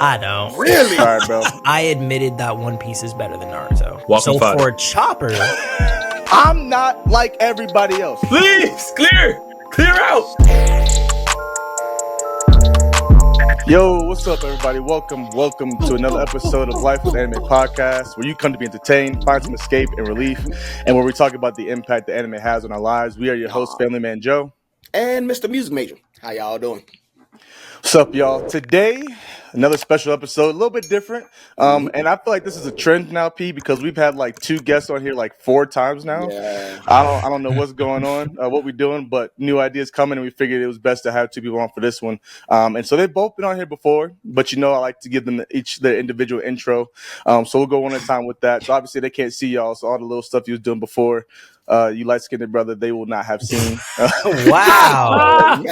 I don't. Really? All right, bro. I admitted that One Piece is better than Naruto. Welcome, so Fire. for Chopper, I'm not like everybody else. Please, clear out. Yo, what's up, everybody? Welcome to another episode of Life with Anime Podcast, where you come to be entertained, find some escape and relief, and where we talk about the impact the anime has on our lives. We are your host, Family Man Joe. And Mr. Music Major. How y'all doing? What's up, y'all? Today, another special episode, a little bit different. And I feel like this is a trend now, P, because we've had like two guests on here like 4 times now. Yeah. I don't know what's going on, what we're doing, but new ideas coming, and we figured it was best to have 2 people on for this one. And so they've both been on here before, but I like to give them each their individual intro. So we'll go one at a time with that. So obviously they can't see y'all, so all the little stuff you was doing before, you light-skinned brother, they will not have seen. Wow.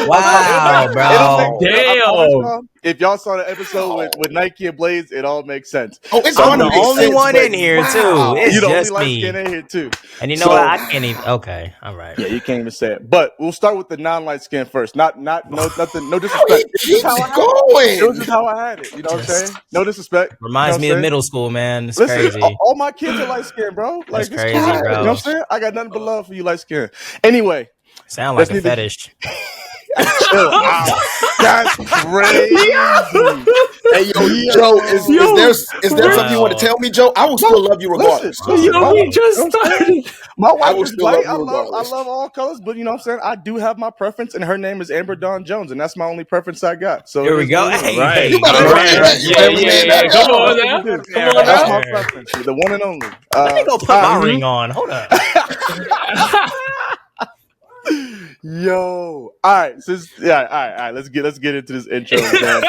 Wow, bro. Damn. If y'all saw the episode with Nike and Blades, it all makes sense. Oh, it's I'm the gonna make only sense, one but- in here, Wow. too. It's You're the only just light me. skin in here too. And you know So- what? I can't even. Okay. All right. Yeah, you can't even say it. But we'll start with the non-light skin first. No disrespect. He This is keeps how I had it. going. It was just how I had it. You know what I'm saying? No disrespect. Reminds You me know what of I'm middle school, man. It's saying? crazy. Listen, all my kids are light skinned, bro. Like, That's it's crazy, cool. bro. You know what I'm saying? I got nothing but love for you, light skin. Anyway, Sound like let's a need to- fetish. chill out. That's crazy. Hey, Joe, is there something you want to tell me, Joe? I will still love you regardless. Yo, we just started. My I wife will is still white. love you I regardless. love all colors, but you know what I'm saying? I do have my preference, and her name is Amber Dawn Jones, and that's my only preference I got. So Here it we is go. what it is. Hey, Right. hey. You better All name that. You Yeah, better yeah, name yeah. that. Come on That's now. what it is. Come on That's now. my preference. The one and only. Let me go put my ring on. Hold up. Yo. All right. All right. Let's get into this intro, man.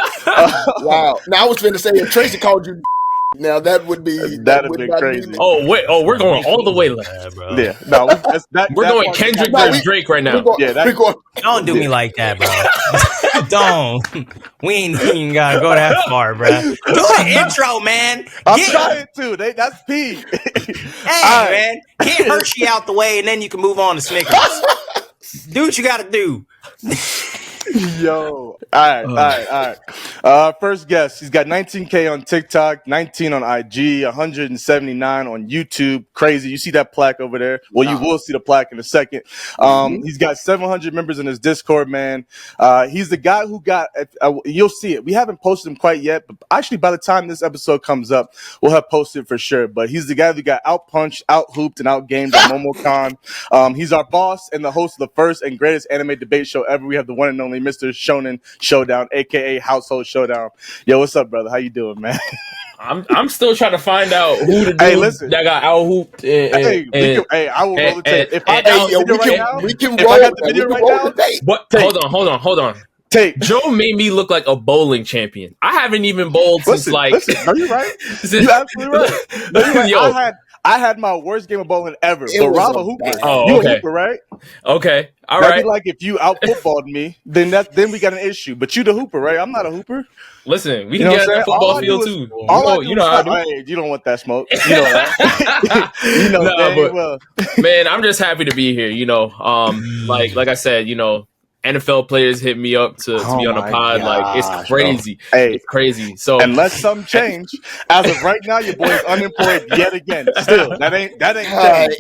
Wow. Now I was finna say if Tracy called you, now that would be That'd would be not crazy. Oh wait. Oh, we're going all the way left. Yeah, bro. Yeah. No, We're going Kendrick versus Drake right now. Yeah, that- Don't do me like that, bro. Don't. We ain't even gotta go that far, bro. Do the intro, man. I'm Get, trying to. That's P. hey, man. Get Hershey out the way, and then you can move on to Snickers. Do what you gotta do. Yo. All right. First guest. He's got 19K on TikTok, 19 on IG, 179 on YouTube. Crazy. You see that plaque over there? Well, you will see the plaque in a second. He's got 700 members in his Discord, man. He's the guy who got, you'll see it. We haven't posted him quite yet, but actually by the time this episode comes up, we'll have posted for sure. But he's the guy who got out-punched, out-hooped, and out-gamed at MomoCon. He's our boss and the host of the first and greatest anime debate show ever. We have the one and only Mr. SHONEN Showdown, aka Household Showdown. Yo, what's up, brother? How you doing, man? I'm still trying to find out who the dude that got out hooped. I will roll the tape. If I and- got the and- video right now, we can if roll I got the that. video We right can roll now, the tape. What? Tape. Hold on. tape. Joe made me look like a bowling champion. I haven't even bowled since Listen, no, you're right. You're absolutely right. No, you're right. Yo. I had my worst game of bowling ever. It But was Rob a a hooper. bad- Oh, You okay. a hooper, right? Okay. All That'd right. be like if you out footballed me, then we got an issue. But you the hooper, right? I'm not a hooper. Listen, we You can know get what on I'm that saying? football field too. You know how I do. Hey, you don't want that smoke. You know that. You know Nah, dang but- well. Man, I'm just happy to be here. Like I said, NFL players hit me up to be on the my pod. Like gosh, it's crazy. bro. Hey. It's crazy. So Unless something change, as of right now, your boy is unemployed yet again. Still, that ain't changed.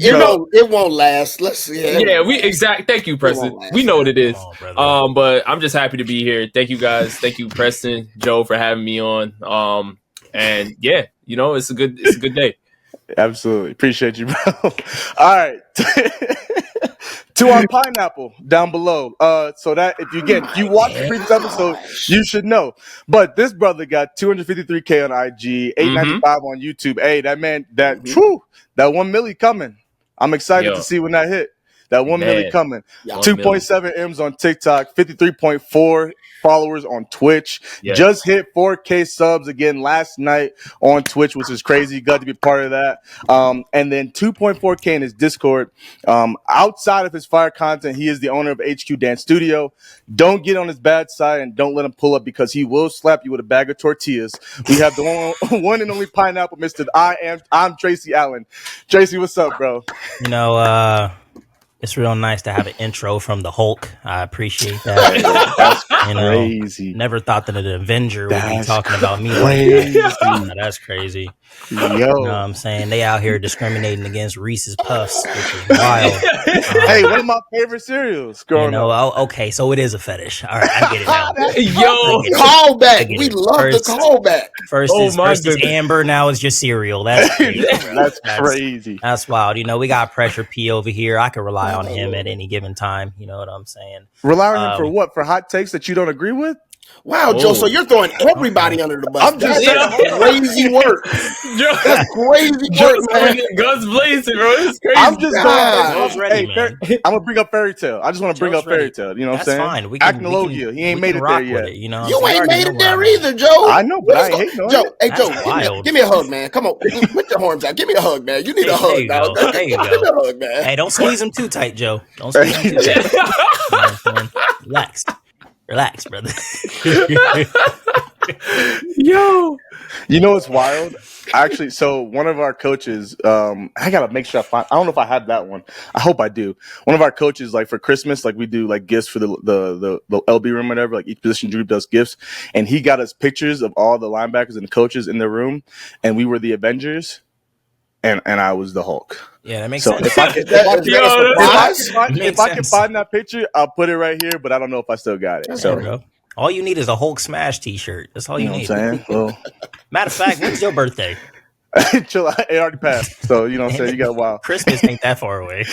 It won't last. Let's see. Thank you, Preston. We know what it is. But I'm just happy to be here. Thank you guys. Thank you, Preston, Joe, for having me on. And yeah, it's a good day. Absolutely. Appreciate you, bro. All right. To our pineapple down below. So that if you watch the previous episode, you should know. But this brother got 253K on IG, 895 on YouTube. Hey, that man, that 1 milli coming. I'm excited to see when that hit. That 1 milli coming. 2.7 M's on TikTok, 53.4 followers on Twitch. Yes. Just hit 4K subs again last night on Twitch, which is crazy. Glad to be part of that. And then 2.4K in his Discord. Outside of his fire content, he is the owner of HQ Dance Studio. Don't get on his bad side and don't let him pull up because he will slap you with a bag of tortillas. We have the one and only pineapple, Mr. I'm Tracy Allen. Tracy, what's up, bro? It's real nice to have an intro from the Hulk. I appreciate that. That's crazy. Never thought that an Avenger would be talking about me like that. That's crazy. Yo. You know what I'm saying? They out here discriminating against Reese's Puffs, which is wild. Hey, one of my favorite cereals growing up. Okay, so it is a fetish. All right, I get it now. Yo, callback. We love the callback. First is Amber, now it's just cereal. That's crazy. That's crazy. That's wild. You know, we got Pressure P over here. I can rely on him at any given time. You know what I'm saying? Rely on him for what? For hot takes that you don't agree with? Wow, Joe, so you're throwing everybody under the bus. I'm just saying, crazy work. That's crazy work, man. Guns blazing, bro. It's crazy. I'm just I'm gonna bring up Fairy Tale. I just want to bring up Fairy Tale. You know what I'm saying? Fine. Acnologia. He ain't made it there yet. It, you know, you ain't made it there either, Joe. I know, but I ain't hating on Joe. it. Hey, Joe, give me a hug, man. Come on, put your arms out. Give me a hug, man. You need a hug, dog. There you go. Give me a hug, man. Hey, don't squeeze him too tight, Joe. Don't squeeze him too tight. Relax, brother. Yo, you know what's wild? Actually, so one of our coaches, I gotta make sure I don't know if I have that one. I hope I do. One of our coaches, like for Christmas, like we do like gifts for the LB room, or whatever. Like each position group does gifts, and he got us pictures of all the linebackers and the coaches in their room, and we were the Avengers, and I was the Hulk. Yeah, that makes so sense. If I can find that picture, I'll put it right here. But I don't know if I still got it. So all you need is a Hulk Smash T-shirt. That's all you need. Know what I'm saying? Well, matter of fact, when's your birthday? Chill out. It already passed. So you know what I'm saying? You got a while. Christmas ain't that far away.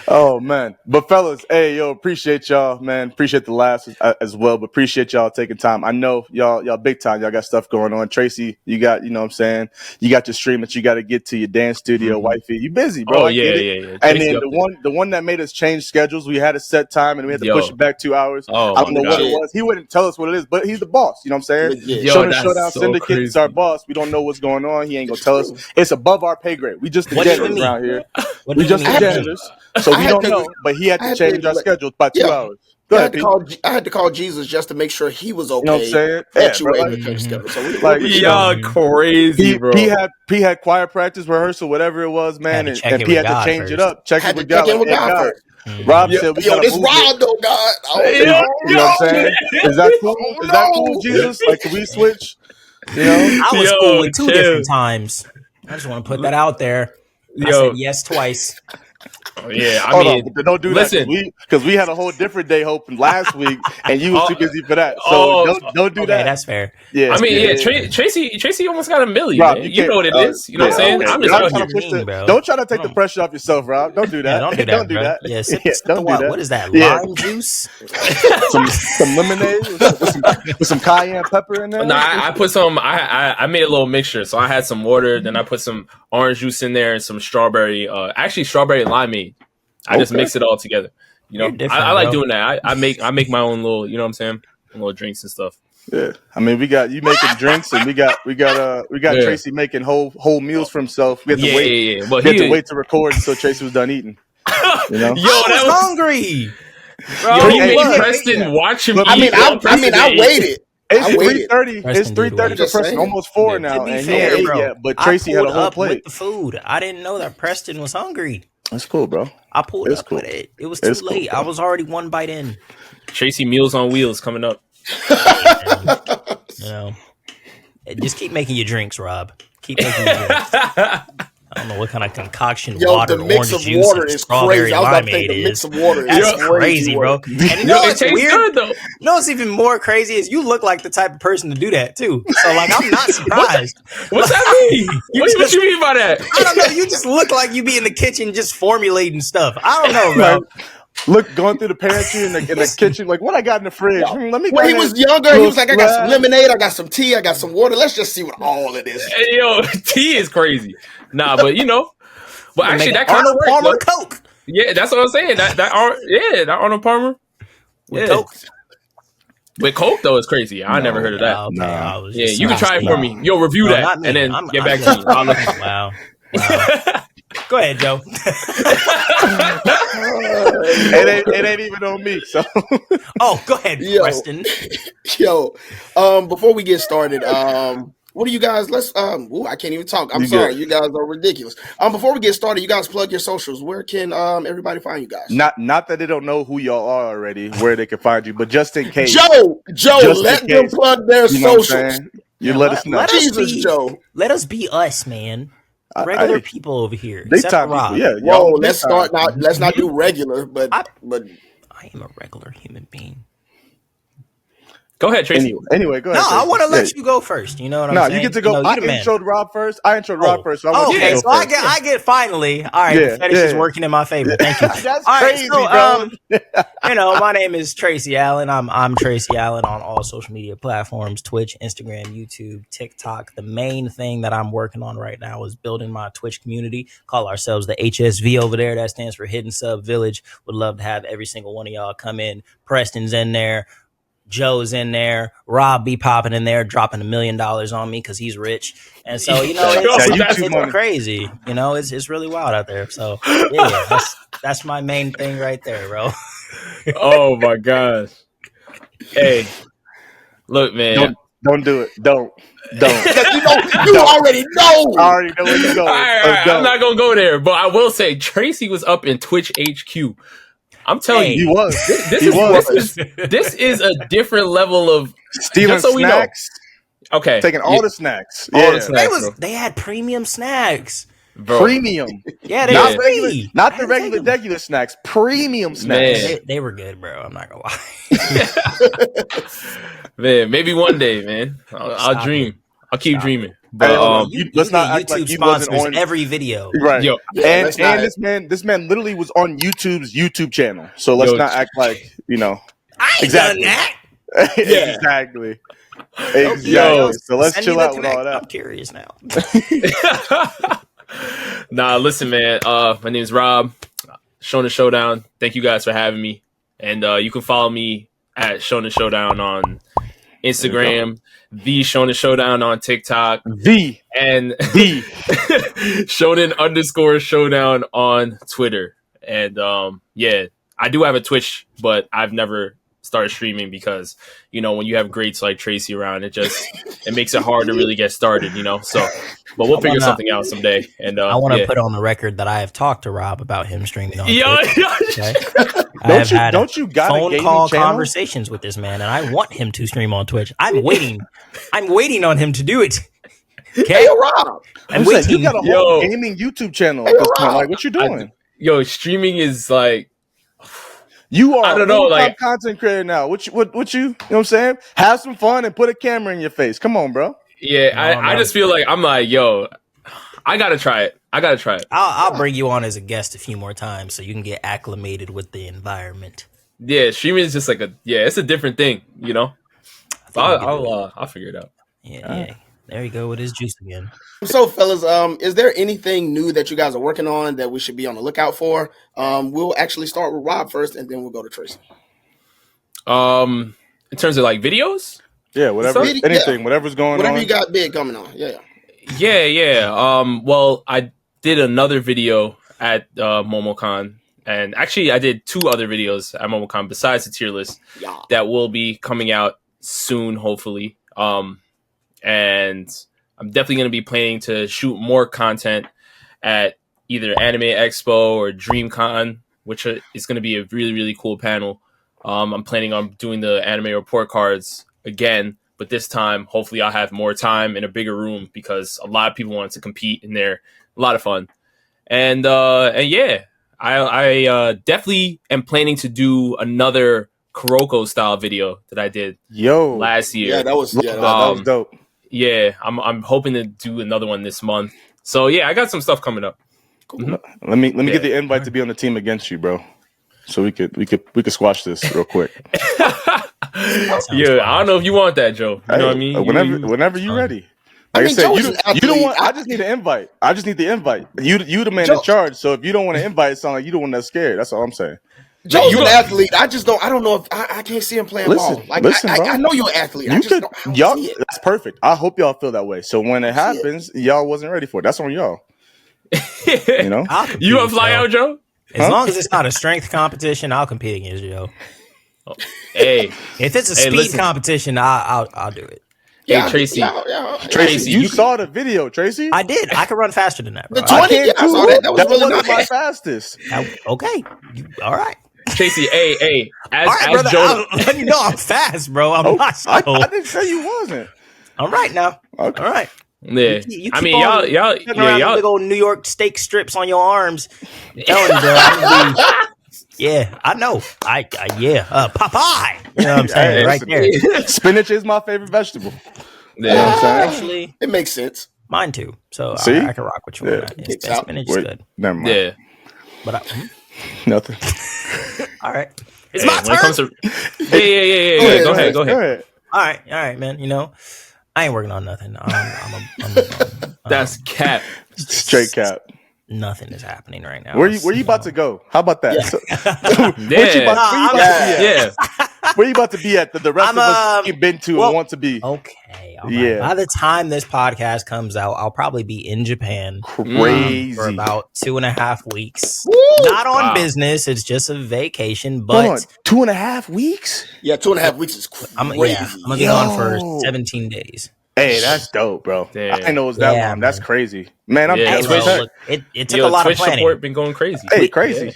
Oh man. But fellas, hey yo, appreciate y'all, man. Appreciate the laughs as well, but appreciate y'all taking time. I know y'all big time. Y'all got stuff going on. Tracy, you got, you know what I'm saying? You got your stream that you got to get to, your dance studio, wifey. You busy, bro. Oh yeah. And then the one that made us change schedules, we had a set time and we had to push it back 2 hours. Oh, I don't know what it was. He wouldn't tell us what it is, but he's the boss. You know what I'm saying? Showdown Syndicate is our boss. We don't know what's going on. He ain't gonna tell us. It's above our pay grade. We just the janitors around here. We just the janitors. So we don't know. But he had to change our schedule by 2 hours. Go ahead, I had to call Jesus just to make sure he was okay. You know what I'm saying? Y'all crazy, bro. He had choir practice, rehearsal, whatever it was, man, and he had to change it up. Check it with God. Rob said, "Yo, this Rob though, God." You know what I'm saying? Is that cool? Is that cool, Jesus? Like, can we switch? You know, I was cool with 2 different times. I just want to put that out there. I said yes twice. Yeah, I mean, don't do that because we had a whole different day hoping last week, and you was too busy for that. So don't do that. That's fair. Yeah, I mean, Tracy almost got $1 million. Rob, man. You know what it is. You know what I'm saying? I'm just out here. Don't try to take the pressure off yourself, Rob. Don't do that. Don't do that. Yeah, don't do that. What is that? Lime juice? some lemonade with some cayenne pepper in there. No, I put some. I made a little mixture. So I had some water, then I put some orange juice in there and some strawberry. Actually, strawberry limeade. I just mix it all together. You know, I like doing that. I make my own little, you know what I'm saying, little drinks and stuff. Yeah, I mean, we got you making drinks, and we got Tracy making whole meals for himself. We had to wait. Yeah. But we had to wait to record until Tracy was done eating. You know, I was hungry. Bro, you made Preston watch him. I waited. It's 3:30. It's 3:30 for Preston. Almost 4 now, and he ain't ate yet. But Tracy had a whole plate. With the food. I didn't know that Preston was hungry. That's cool, bro. I pulled up with it. It was too late. I was already 1 bite in. Tracy Meals on Wheels coming up. You know, just keep making your drinks, Rob. Keep making your drinks. I don't know what kind of concoction water, the mix orange of juice, water is strawberry crazy. I was about to think limeade the mix of water That's crazy, bro. And you know what's weird? Good, though. You know what's even more crazy is you look like the type of person to do that too. So like, I'm not surprised. What's that mean? What you mean by that? I don't know. You just look like you be in the kitchen just formulating stuff. I don't know, bro. Look, going through the pantry in the kitchen, like what I got in the fridge. Let me. When he was younger, he was like, "I got some lemonade, I got some tea, I got some water. Let's just see what all of this." Hey, yo, tea is crazy. Nah, but you know, but actually that kind of Palmer Coke. Yeah, that's what I'm saying. That Arnold Palmer with Coke. With Coke though, it's crazy. I never heard of that. Okay, yeah, you can try it for me. Yo, review that and then get back to me. Wow. Go ahead, Joe. it ain't even on me. So, go ahead, Preston. Yo, before we get started, what do you guys? Let's I can't even talk. I'm sorry, you guys are ridiculous. Before we get started, you guys plug your socials. Where can everybody find you guys? Not that they don't know who y'all are already, where they can find you, but just in case. Joe, let them plug their socials. You let us know. Joe. Let us be us, man. Regular people over here. They time people, yeah. Whoa, let's start now. Let's not do regular, but I am a regular human being. Go ahead, Tracy. Anyway, go ahead. No, I want to let you go first. You know what I'm saying? No, you get to go. I introed Rob first. So I get finally. All right, the fetish is working in my favor. Thank you. That's crazy, bro. My name is Tracy Allen. I'm Tracy Allen on all social media platforms: Twitch, Instagram, YouTube, TikTok. The main thing that I'm working on right now is building my Twitch community. Call ourselves the HSV over there. That stands for Hidden Sub Village. Would love to have every single one of y'all come in. Preston's in there. Joe's in there, Rob be popping in there, dropping $1 million on me because he's rich, and so it's crazy. It's really wild out there. So yeah, that's my main thing right there, bro. Oh my gosh! Hey, look, man, don't do it. Don't. You already know. I already know where you're going. I'm not gonna go there, but I will say Tracy was up in Twitch HQ. I'm telling you, he was. This is a different level of stealing snacks. Okay, taking all the snacks. All the snacks, they had premium snacks. Bro. Premium. Yeah, they were free. Not the regular snacks. Premium snacks. They were good, bro. I'm not gonna lie. Man, maybe one day, man. I'll dream. I'll keep dreaming. But let's not act like you wasn't on every video, right? Yo, and this man literally was on YouTube's YouTube channel. So let's not act like I ain't done that. Exactly. So let's chill out with all that. I'm curious now. Nah, listen, man. My name is Rob. Shonen Showdown. Thank you guys for having me. And you can follow me at Shonen Showdown on Instagram, the Shonen Showdown on TikTok, and the Shonen_Showdown on Twitter. And I do have a Twitch, but I've never started streaming because when you have greats like Tracy around, it makes it hard to really get started. So, but we'll figure something out someday. And I want to put on the record that I have talked to Rob about him streaming on Twitch. Okay? Don't you got phone call conversations with this man, and I want him to stream on Twitch. I'm waiting on him to do it. Okay, hey, Rob. I'm waiting. You got a whole gaming YouTube channel at this point. Like, what you doing? Streaming is like. You are I don't know, like content creator now. What you know what I'm saying? Have some fun and put a camera in your face. Come on, bro. Yeah, I just feel like I'm like, I gotta try it. I'll bring you on as a guest a few more times so you can get acclimated with the environment. Yeah, streaming is just like it's a different thing, So I'll figure it out. Yeah. There you go with his juice again. So, fellas, is there anything new that you guys are working on that we should be on the lookout for? We'll actually start with Rob first, and then we'll go to Tracy. In terms of like videos, whatever's going on, whatever you got big coming on, Well, I did another video at MomoCon, and actually, I did 2 other videos at MomoCon besides the tier list that will be coming out soon, hopefully. And I'm definitely going to be planning to shoot more content at either Anime Expo or DreamCon, which is going to be a really, really cool panel. I'm planning on doing the anime report cards again, but this time, hopefully I'll have more time in a bigger room because a lot of people want to compete in there. A lot of fun. And I definitely am planning to do another Kuroko style video that I did last year. Yeah, that was dope. Yeah, I'm hoping to do another one this month. So yeah, I got some stuff coming up. Cool. Let me get the invite to be on the team against you, bro. So we could squash this real quick. I don't know if you want that, Joe. You know what I mean? Whenever you're ready. Like I said, you don't want. I just need an invite. You the man in charge. So if you don't want to invite, it sounds like you the one that's scared. That's all I'm saying. Joe's an athlete. I don't know if I can't see him playing ball. Like I know you're an athlete. Y'all, that's perfect. I hope y'all feel that way. So when it happens, y'all wasn't ready for it. That's on y'all. You want to fly out, Joe? As long as it's not a strength competition, I'll compete against Joe. Hey, if it's a speed competition, I'll do it. Yeah, Tracy. Tracy, you saw the video, Tracy. I did. I could run faster than that, bro. The 20, I saw that. That was really wasn't nice. my fastest. Okay. All right. Tracy, hey. All right, brother. I'm letting you know I'm fast, bro. I'm not slow. I didn't say you wasn't. All right now. Okay. All right. Yeah. You I mean, y'all big old New York steak strips on your arms. I'm telling you, bro. Yeah, I know. Popeye. You know what I'm saying? Hey, right there. Spinach is my favorite vegetable. Yeah. You know what I'm saying? Actually, it makes sense. Mine too. So See? I can rock with you on that. Spinach is good. Never mind. Yeah. But nothing. All right. It's my turn. When it comes to yeah. Go ahead. All right, man. You know, I ain't working on nothing. That's cap. Straight cap. Nothing is happening right now. Where you about to go? How about that? Where you about to be at? The rest of us ain't been to and want to be. Okay. Right. Yeah. By the time this podcast comes out, I'll probably be in Japan. Crazy. For about 2.5 weeks. Woo! Not on business. It's just a vacation. But hold on, 2.5 weeks? Yeah, 2.5 weeks is crazy. I'm gonna be gone for 17 days. Hey, that's dope, bro. Damn. I didn't know it was that long. Man. That's crazy, man. I'm it took a lot of planning. Support been going crazy. Hey, crazy. Yeah.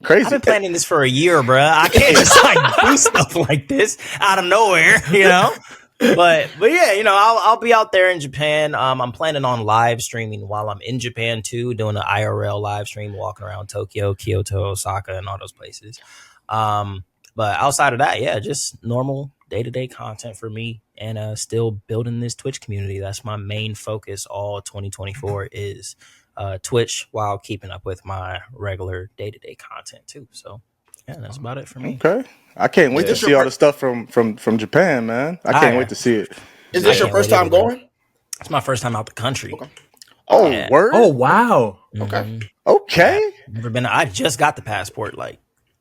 I've been planning this for a year, bro. I can't just do stuff like this out of nowhere, you know. But yeah, you know, I'll be out there in Japan. I'm planning on live streaming while I'm in Japan too, doing an IRL live stream, walking around Tokyo, Kyoto, Osaka, and all those places. But outside of that, yeah, just normal day-to-day content for me, and still building this Twitch community. That's my main focus all 2024 is Twitch, while keeping up with my regular day-to-day content too. So yeah, that's about it for me. Okay, I can't wait to see all the stuff from Japan, man. I can't wait to see it. Is this your first time going? It's my first time out the country. Okay. Oh, word! Oh, wow. Okay. Okay. Never been. I just got the passport like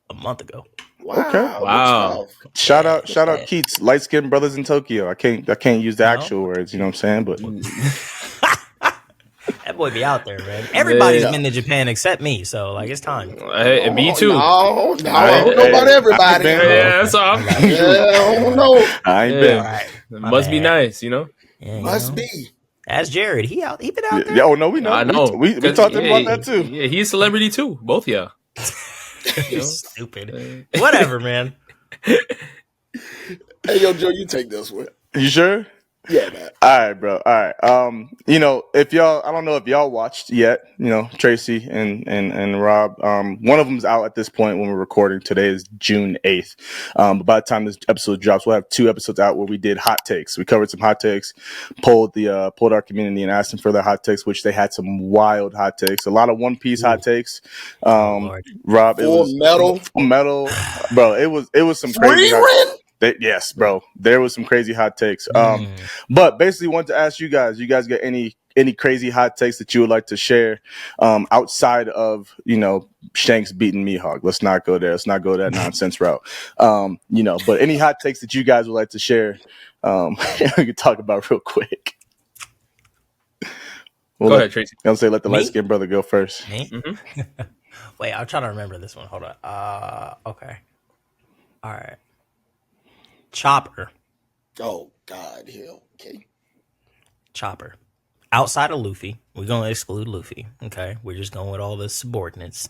a month ago. Wow. Shout out Keats, light skinned brothers in Tokyo. I can't use the actual words, you know what I'm saying? But that boy be out there, man. Everybody's been to Japan except me, so like it's time. Me too. No, I don't know about everybody. Yeah, that's all. I don't know. I ain't been. Right. Must be nice, you know. Yeah, Must be. As Jared, he been out there. Yeah, oh no, we know. I know. We talked about that too. Yeah, he's a celebrity too. Both of y'all. You're stupid. Whatever, man. Hey, yo, Joe, you take this one. You sure? Yeah, man. All right, bro. All right. You know, if y'all, I don't know if y'all watched yet. You know, Tracy and Rob. One of them's out at this point when we're recording. Today is June 8th. But by the time this episode drops, we'll have 2 episodes out where we did hot takes. We covered some hot takes, polled our community and asked them for their hot takes, which they had some wild hot takes. A lot of One Piece hot takes. Rob, Full metal, bro. It was some crazy. Yes, bro. There was some crazy hot takes. But basically wanted to ask you guys got any crazy hot takes that you would like to share outside of, you know, Shanks beating Mihawk? Let's not go there. Let's not go that nonsense route. You know, but any hot takes that you guys would like to share, we can talk about real quick. Go ahead, Tracy. I'm say let the light skinned brother go first. Me? Mm-hmm. Wait, I'm trying to remember this one. Hold on. Okay. All right. Chopper. Oh, God, hell. Okay. Chopper. Outside of Luffy, we're going to exclude Luffy. Okay. We're just going with all the subordinates.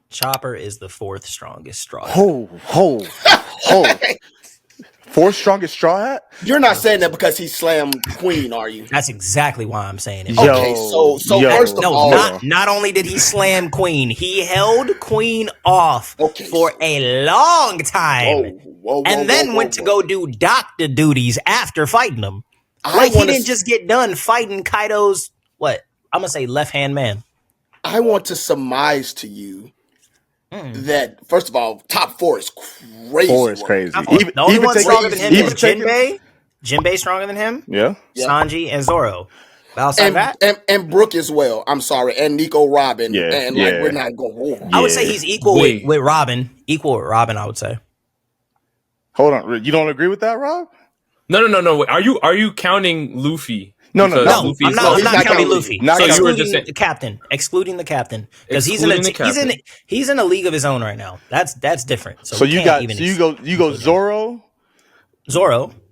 Chopper is the 4th strongest straw hat. Ho. 4th strongest straw hat? You're not saying that because he slammed Queen, are you? That's exactly why I'm saying it. Okay, so first of all, not only did he slam Queen, he held Queen off for a long time, and then went to go do doctor duties after fighting him. Like he didn't just get done fighting Kaido's I'm gonna say left-hand man. I want to surmise to you that, first of all, top 4 is crazy. 4 is crazy. The only one stronger than him is Jinbei. Jinbei stronger than him. Yeah. Sanji and Zoro. Outside that, and Brook as well. I'm sorry, and Nico Robin. Yeah. And we're not going. I would say he's equal with Robin. Equal with Robin, I would say. Hold on, you don't agree with that, Rob? No. Are you counting Luffy? No. I'm not counting Luffy. So you were just excluding the captain, because he's in a league of his own right now. That's different. So you go Zoro.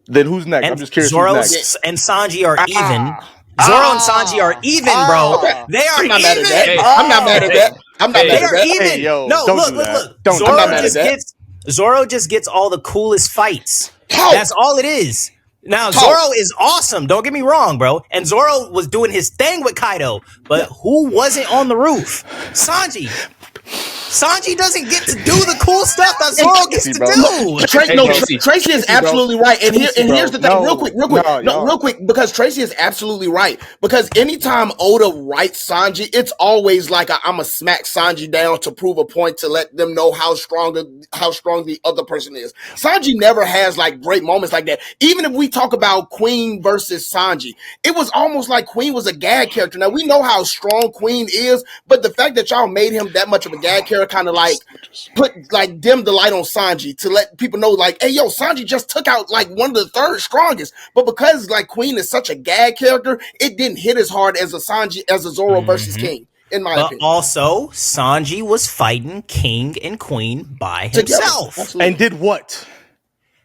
Then who's next? And I'm just curious. Zoro Who's next? and Sanji are even. Zoro and Sanji are even, bro. Okay. They are I'm not even. mad at that. Hey, I'm not mad at that. I'm not hey, mad They at are that. even. Hey, yo, no, don't look, do look, that. look. Don't do Zoro that. just gets all the coolest fights. Talk. That's all it is. Now, Talk. Zoro is awesome. Don't get me wrong, bro. And Zoro was doing his thing with Kaido, but who wasn't on the roof? Sanji. Sanji doesn't get to do the cool stuff that Zoro gets to do. Tracy is absolutely right. And here's the thing, real quick, because Tracy is absolutely right. Because anytime Oda writes Sanji, it's always like I'ma smack Sanji down to prove a point to let them know how strong the other person is. Sanji never has like great moments like that. Even if we talk about Queen versus Sanji, it was almost like Queen was a gag character. Now we know how strong Queen is, but the fact that y'all made him that much of a gag character kind of like dim the light on Sanji to let people know like, hey yo, Sanji just took out like one of the third strongest. But because like Queen is such a gag character, it didn't hit as hard as a Zoro versus King, in my opinion. But also, Sanji was fighting King and Queen by himself. And did what?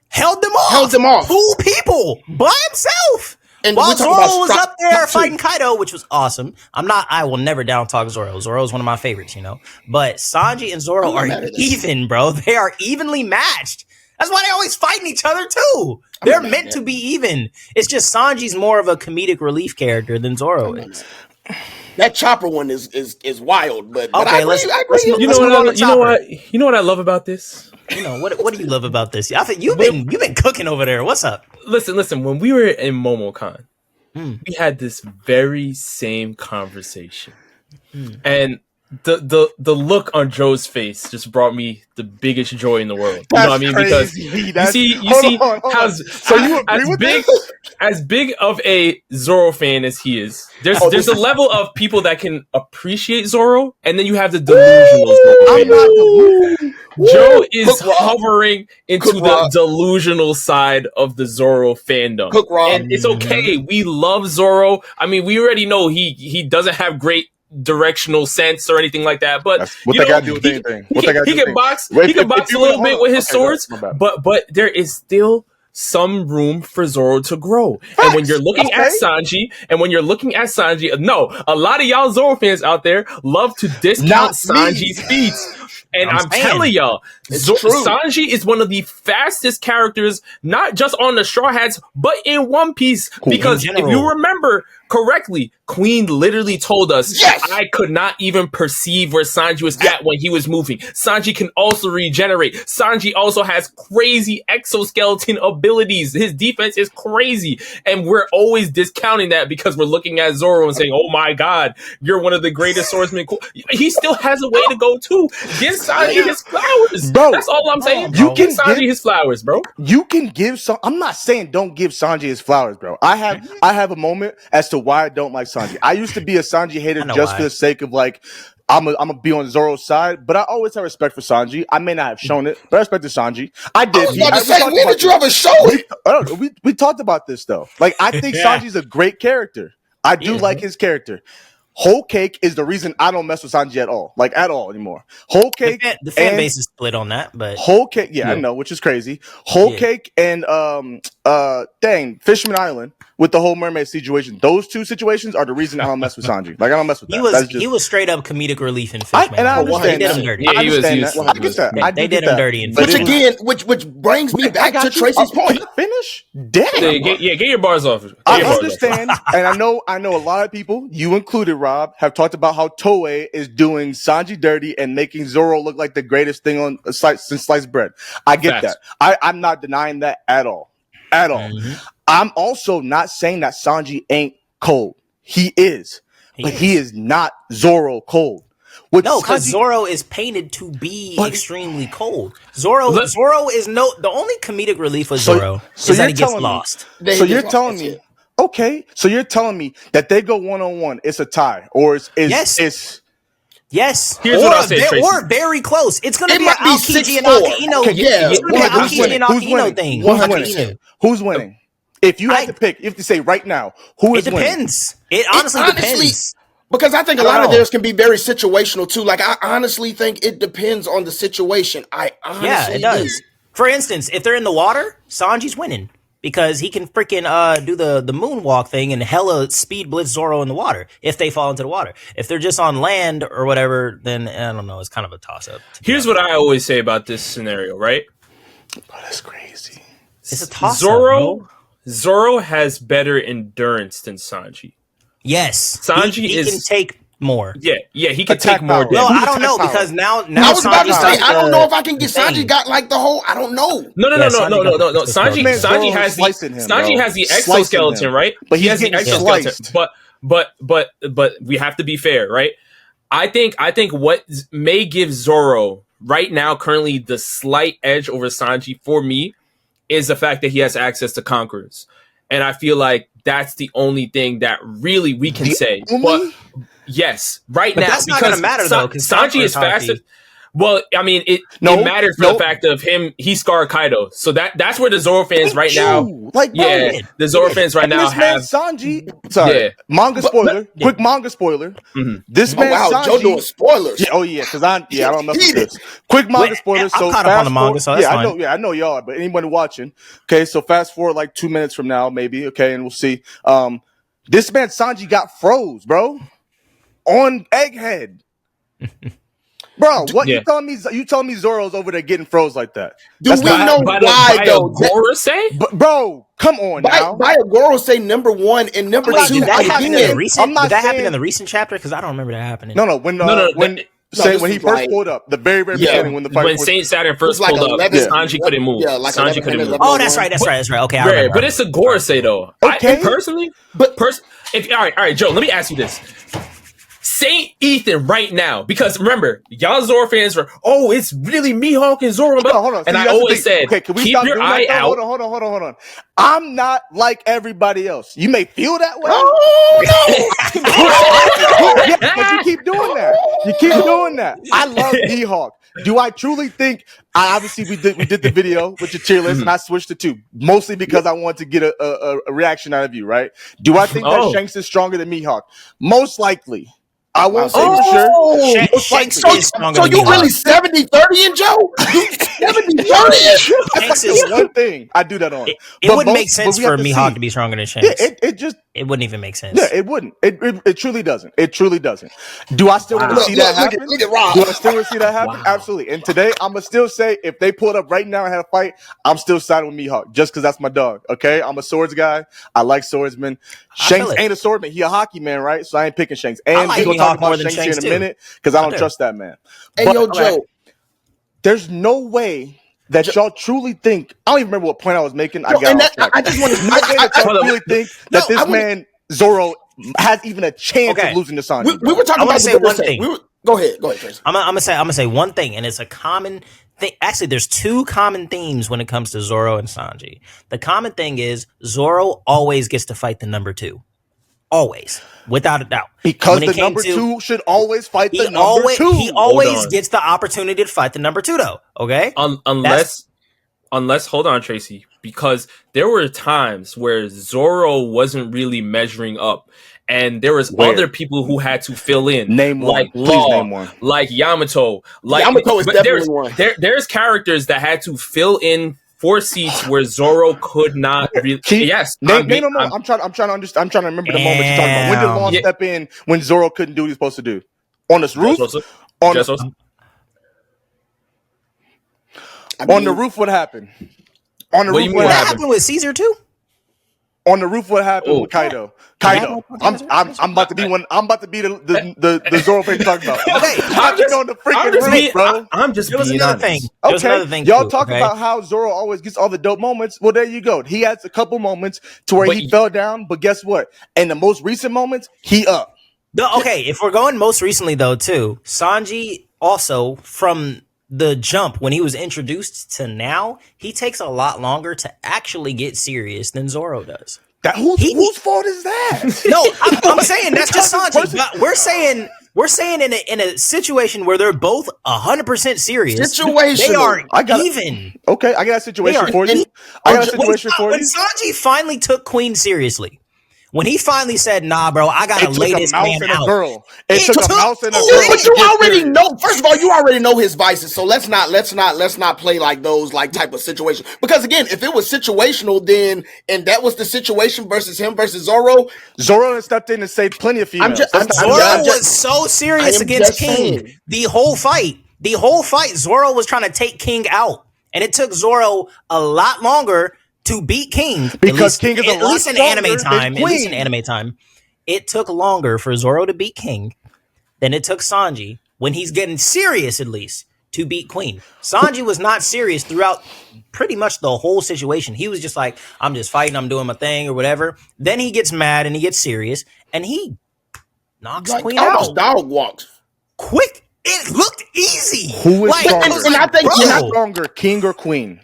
Held them off. 2 people by himself. And while Zoro was up there fighting Kaido, which was awesome. I will never down talk Zoro. Zoro is one of my favorites, you know. But Sanji and Zoro are even, bro. They are evenly matched. That's why they always fighting each other too. They're meant to be even. It's just Sanji's more of a comedic relief character than Zoro is. That Chopper one is wild, but okay, I agree. You know what I love about this? You know what do you love about this? I think you've been cooking over there. What's up? Listen. When we were in MomoCon, we had this very same conversation, and the look on Joe's face just brought me the biggest joy in the world. You know what I mean? Because you see how so you as big of a Zoro fan as he is. There's a level of people that can appreciate Zoro, and then you have the delusional Zoro. I'm not delusional. Joe is hovering into the delusional side of the Zoro fandom. And it's okay. We love Zoro. I mean, we already know he doesn't have great directional sense or anything like that, but what they gotta do with anything. He can box a little bit with his swords, but there is still some room for Zoro to grow. And when you're looking at Sanji, no, a lot of y'all Zoro fans out there love to discount Sanji's feats. And I'm telling y'all, Sanji is one of the fastest characters, not just on the Straw Hats, but in One Piece. Because if you remember correctly, Queen literally told us, I could not even perceive where Sanji was at when he was moving. Sanji can also regenerate. Sanji also has crazy exoskeleton abilities. His defense is crazy. And we're always discounting that because we're looking at Zoro and saying, oh my God, you're one of the greatest swordsmen. He still has a way to go too. Give Sanji his flowers. Bro, that's all I'm saying. You can give Sanji his flowers, bro. You can give some. I'm not saying don't give Sanji his flowers, bro. I have a moment as to why I don't like Sanji. I used to be a Sanji hater just for the sake of like I'm gonna be on Zoro's side, but I always have respect for Sanji. I may not have shown it, but I respect Sanji. I did. I was about to say, when did you ever show it? We talked about this though. Like I think Sanji's a great character. I do like his character. Whole Cake is the reason I don't mess with Sanji at all, like at all anymore. Whole Cake, the fan base is split on that, but Whole Cake, I know, which is crazy. Whole Cake and Fisherman Island with the whole mermaid situation. Those two situations are the reason I don't mess with Sanji. Like I don't mess with that. He was straight up comedic relief in Fisherman. And I understand they did him dirty. Yeah, he was. I get that. They did him dirty. Which again, which brings me back to Tracy's point. Finish? Damn. Get your bars off. I understand, and I know a lot of people, you included, Rob, have talked about how Toei is doing Sanji dirty and making Zoro look like the greatest thing on since sliced bread. I get that. I'm not denying that at all. Mm-hmm. I'm also not saying that Sanji ain't cold. He is. He is not Zoro cold. Because Zoro is painted to be extremely cold. Zoro is the only comedic relief of Zoro is that he gets lost. So you're telling me, okay, so you're telling me that they go one-on-one, it's a tie, or it's Yes. Here's what I'll say, Tracy. Or very close. It's going to be an Aokiji and Akino. It's going to be an Aokiji and Akino thing. Who's winning? If you have to pick, you have to say right now, who is winning? It depends. It honestly depends. Because I think a lot of theirs can be very situational too. Like I honestly think it depends on the situation. It does. For instance, if they're in the water, Sanji's winning because he can freaking do the moonwalk thing and hella speed blitz Zoro in the water if they fall into the water. If they're just on land or whatever, then I don't know. It's kind of a toss up. Here's what I always say about this scenario, right? Oh, that's crazy. It's a toss up. Zoro has better endurance than Sanji. Yes, Sanji he can take more. Yeah, he can take more. No, I don't know because now I was about to say I don't know if I can get Sanji got like the whole. I don't know. No. Sanji has the exoskeleton, right? But he has the exoskeleton. But we have to be fair, right? I think what may give Zoro right now currently the slight edge over Sanji for me is the fact that he has access to conquerors, and I feel like that's the only thing that really we can say. But yes, right now that's not going to matter though. Sanji is faster. Well, I mean, it matters for the fact of him. He scarred Kaido, so that's where the Zoro fans right now, the Zoro fans right now have Sanji. Sorry, manga spoiler. Quick manga spoiler. Mm-hmm. This man, Sanji, Joe doing spoilers. Because I don't mess with this. Quick manga spoiler. So caught up on the manga, so that's fine. I know y'all, but anyone watching, okay. So fast forward like 2 minutes from now, maybe, okay, and we'll see. This man Sanji got froze, bro, on Egghead. Bro, what you telling me? You telling me Zoro's over there getting froze like that? Do we know why though? Gorosei? Bro, come on now. By a Gorosei number 1 and number 2. Did that happen in the recent chapter? Because I don't remember that happening. No. When he first pulled up, the very beginning when the fight when Saint Saturn first pulled up, Sanji couldn't move. Sanji couldn't move. Oh, that's right. Okay, I remember. But it's a Gorosei though. Okay, personally, all right, Joe. Let me ask you this. Saint Ethan right now, because remember, y'all Zoro fans were, it's really Mihawk and Zoro. Hold on. And I always said, keep your eye out. Hold on. I'm not like everybody else. You may feel that way. But you keep doing that. I love Mihawk. Do I truly think? Obviously, we did the video with your tier list, and I switched it to mostly because I wanted to get a reaction out of you, right? Do I think that Shanks is stronger than Mihawk? Most likely. I won't say for sure. Shanks is stronger so than you Mihawk. really 70-30 in Joe? 70-30? Shanks is one thing I do that on. It wouldn't make sense for Mihawk to be stronger than Shanks. Yeah, it wouldn't even make sense. Yeah, it wouldn't. It truly doesn't. It truly doesn't. Do I still want to see that happen? Look at Rob. Do I still want to see that happen? Wow. Absolutely. And today, I'm going to still say, if they pulled up right now and had a fight, I'm still siding with Mihawk just because that's my dog. Okay? I'm a swords guy. I like swordsmen. Shanks ain't a swordman. He a hockey man, right? So I ain't picking Shanks. And we're going to talk about Shanks here in a minute because I don't trust that man. Hey, Joe. There's no way that y'all truly think. I don't even remember what point I was making. I just want to truly think that this man Zoro has even a chance of losing to Sanji. We were talking about say one thing. Go ahead, Tracy. I'm gonna say one thing, and it's a common thing. Actually, there's two common themes when it comes to Zoro and Sanji. The common thing is Zoro always gets to fight the number 2. Always, without a doubt. Because the number 2 should always fight the number 2. He always gets the opportunity to fight the number 2, though. Okay? Unless, hold on, Tracy, because there were times where Zoro wasn't really measuring up. And there was other people who had to fill in. Name one. Like Law, name one. Like Yamato. Yamato is definitely one. There's characters that had to fill in 4 seats where Zoro could not really. Yes. I'm trying to understand. I'm trying to remember the moment you're talking about. When did Law step in when Zoro couldn't do what he's supposed to do? On this roof? On the roof, what happened? On the roof, what happened with Caesar too? On the roof, what happened with Kaido? I'm about to be one. I'm about to be the Zoro fan talking about. Okay, I'm just on the freaking roof, bro. I'm just being honest. Okay, y'all talk about how Zoro always gets all the dope moments. Well, there you go. He has a couple moments to where he fell down, but guess what? In the most recent moments, he up. Okay, if we're going most recently though, too, Sanji also from the jump when he was introduced to now, he takes a lot longer to actually get serious than Zoro does. Whose fault is that? No, I'm saying that's just Sanji. But we're saying in a situation where they're both 100% serious. They are even. Okay, I got a situation for you. When Sanji finally took Queen seriously, When he finally said, "Nah, bro, I gotta lay this man out." It took a mouse and a girl. But you already know. First of all, you already know his vices. So let's not play like those type of situations. Because again, if it was situational, then and that was the situation versus him versus Zoro. Zoro stepped in and saved plenty of females. Zoro was so serious against King. The whole fight, Zoro was trying to take King out, and it took Zoro a lot longer to beat King, because King is at least in anime time. At least in anime time, it took longer for Zoro to beat King than it took Sanji, when he's getting serious, at least, to beat Queen. Sanji was not serious throughout pretty much the whole situation. He was just like, I'm just fighting, I'm doing my thing or whatever. Then he gets mad and he gets serious, and he knocks Queen out. Almost dog walked quick. It looked easy. Who is stronger? And I think stronger, King or Queen?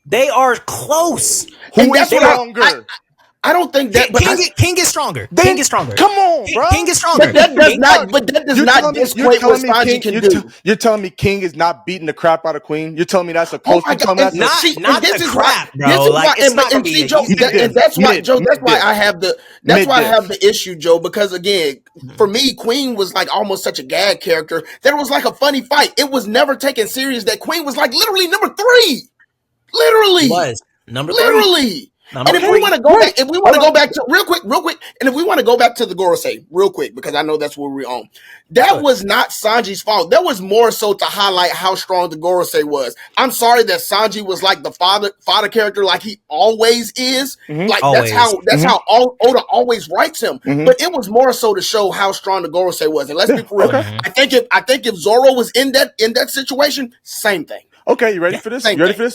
They are close. Who is stronger? I don't think that. King is stronger. King is stronger. Come on, bro. King is stronger. But that does not dissuade what Sanji can do. You're telling me King is not beating the crap out of Queen? You're telling me that's a close? Not the crap, bro. Like, it's not gonna be. And that's why, Joe. That's why I have the issue, Joe. Because again, for me, Queen was like almost such a gag character that it was like a funny fight. It was never taken serious. That Queen was like literally number 3. Literally, was number 3. Literally. And if we want to go back, to real quick, and if we want to go back to the Gorosei real quick, because I know that's where we're on, that was not Sanji's fault. That was more so to highlight how strong the Gorosei was. I'm sorry that Sanji was like the father character, like he always is. Mm-hmm. Like always. That's how Oda always writes him. Mm-hmm. But it was more so to show how strong the Gorosei was. And let's be for real. Okay. I think if Zoro was in that situation, same thing. Okay, you ready for this?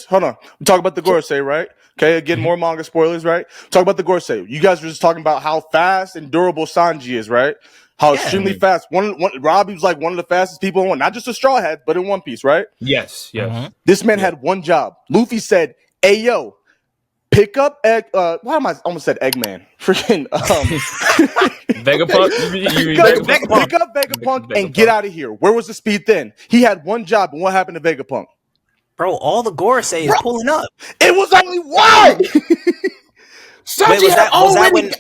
Hold on. I'm talking about the Gorosei, right? Okay, again, more manga spoilers, right? Talk about the Gorosei. You guys were just talking about how fast and durable Sanji is, right? How extremely fast. Robbie was like one of the fastest people in one, not just a Straw Hat, but in One Piece, right? Yes. Mm-hmm. This man had one job. Luffy said, "Hey, yo, pick up Egg." Why am I almost said Eggman? Freaking Vegapunk. Pick up Vegapunk and get out of here. Where was the speed then? He had one job, and what happened to Vegapunk? Bro, all the Gorosei is pulling up. It was only one. Wait,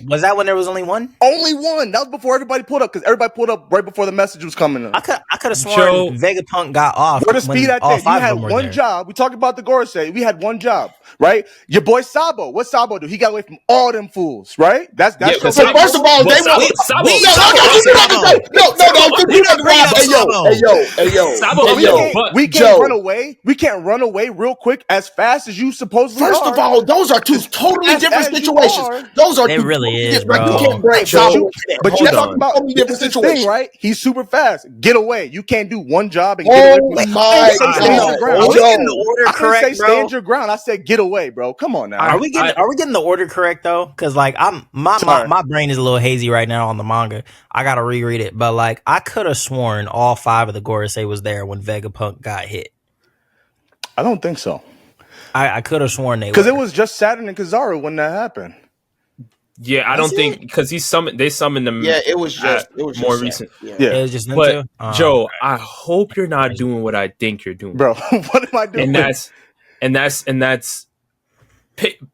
was that when there was only one? Only one. That was before everybody pulled up, because everybody pulled up right before the message was coming in. I could have sworn Vegapunk got off. Where the speed at that? You had one job. We talked about the Gorosei. We had one job, right? Your boy Sabo. What Sabo do? He got away from all them fools, right? That's so first of all, they were Sabo. We can't run away. We can't run away real quick as fast as you supposedly are. First of all, those are two totally different situations. Those are it really is, bro. You can't break Sabo. But you're talking about different situations, right? He's super fast. Get away. You can't do one job and get away. My God. Are we getting the order correct, bro? Stand your ground. I said get away, bro. Come on now. Are we getting the order correct though? Because like my brain is a little hazy right now on the manga. I gotta reread it, but like I could have sworn all 5 of the Gorosei was there when Vegapunk got hit. I don't think so. I could have sworn they were. Because it was just Saturn and Kizaru when that happened. Yeah, I don't think because they summoned them. Yeah, it was more recent. Yeah, it was just them but too? Joe, I hope you're not doing what I think you're doing, bro. What am I doing? And that's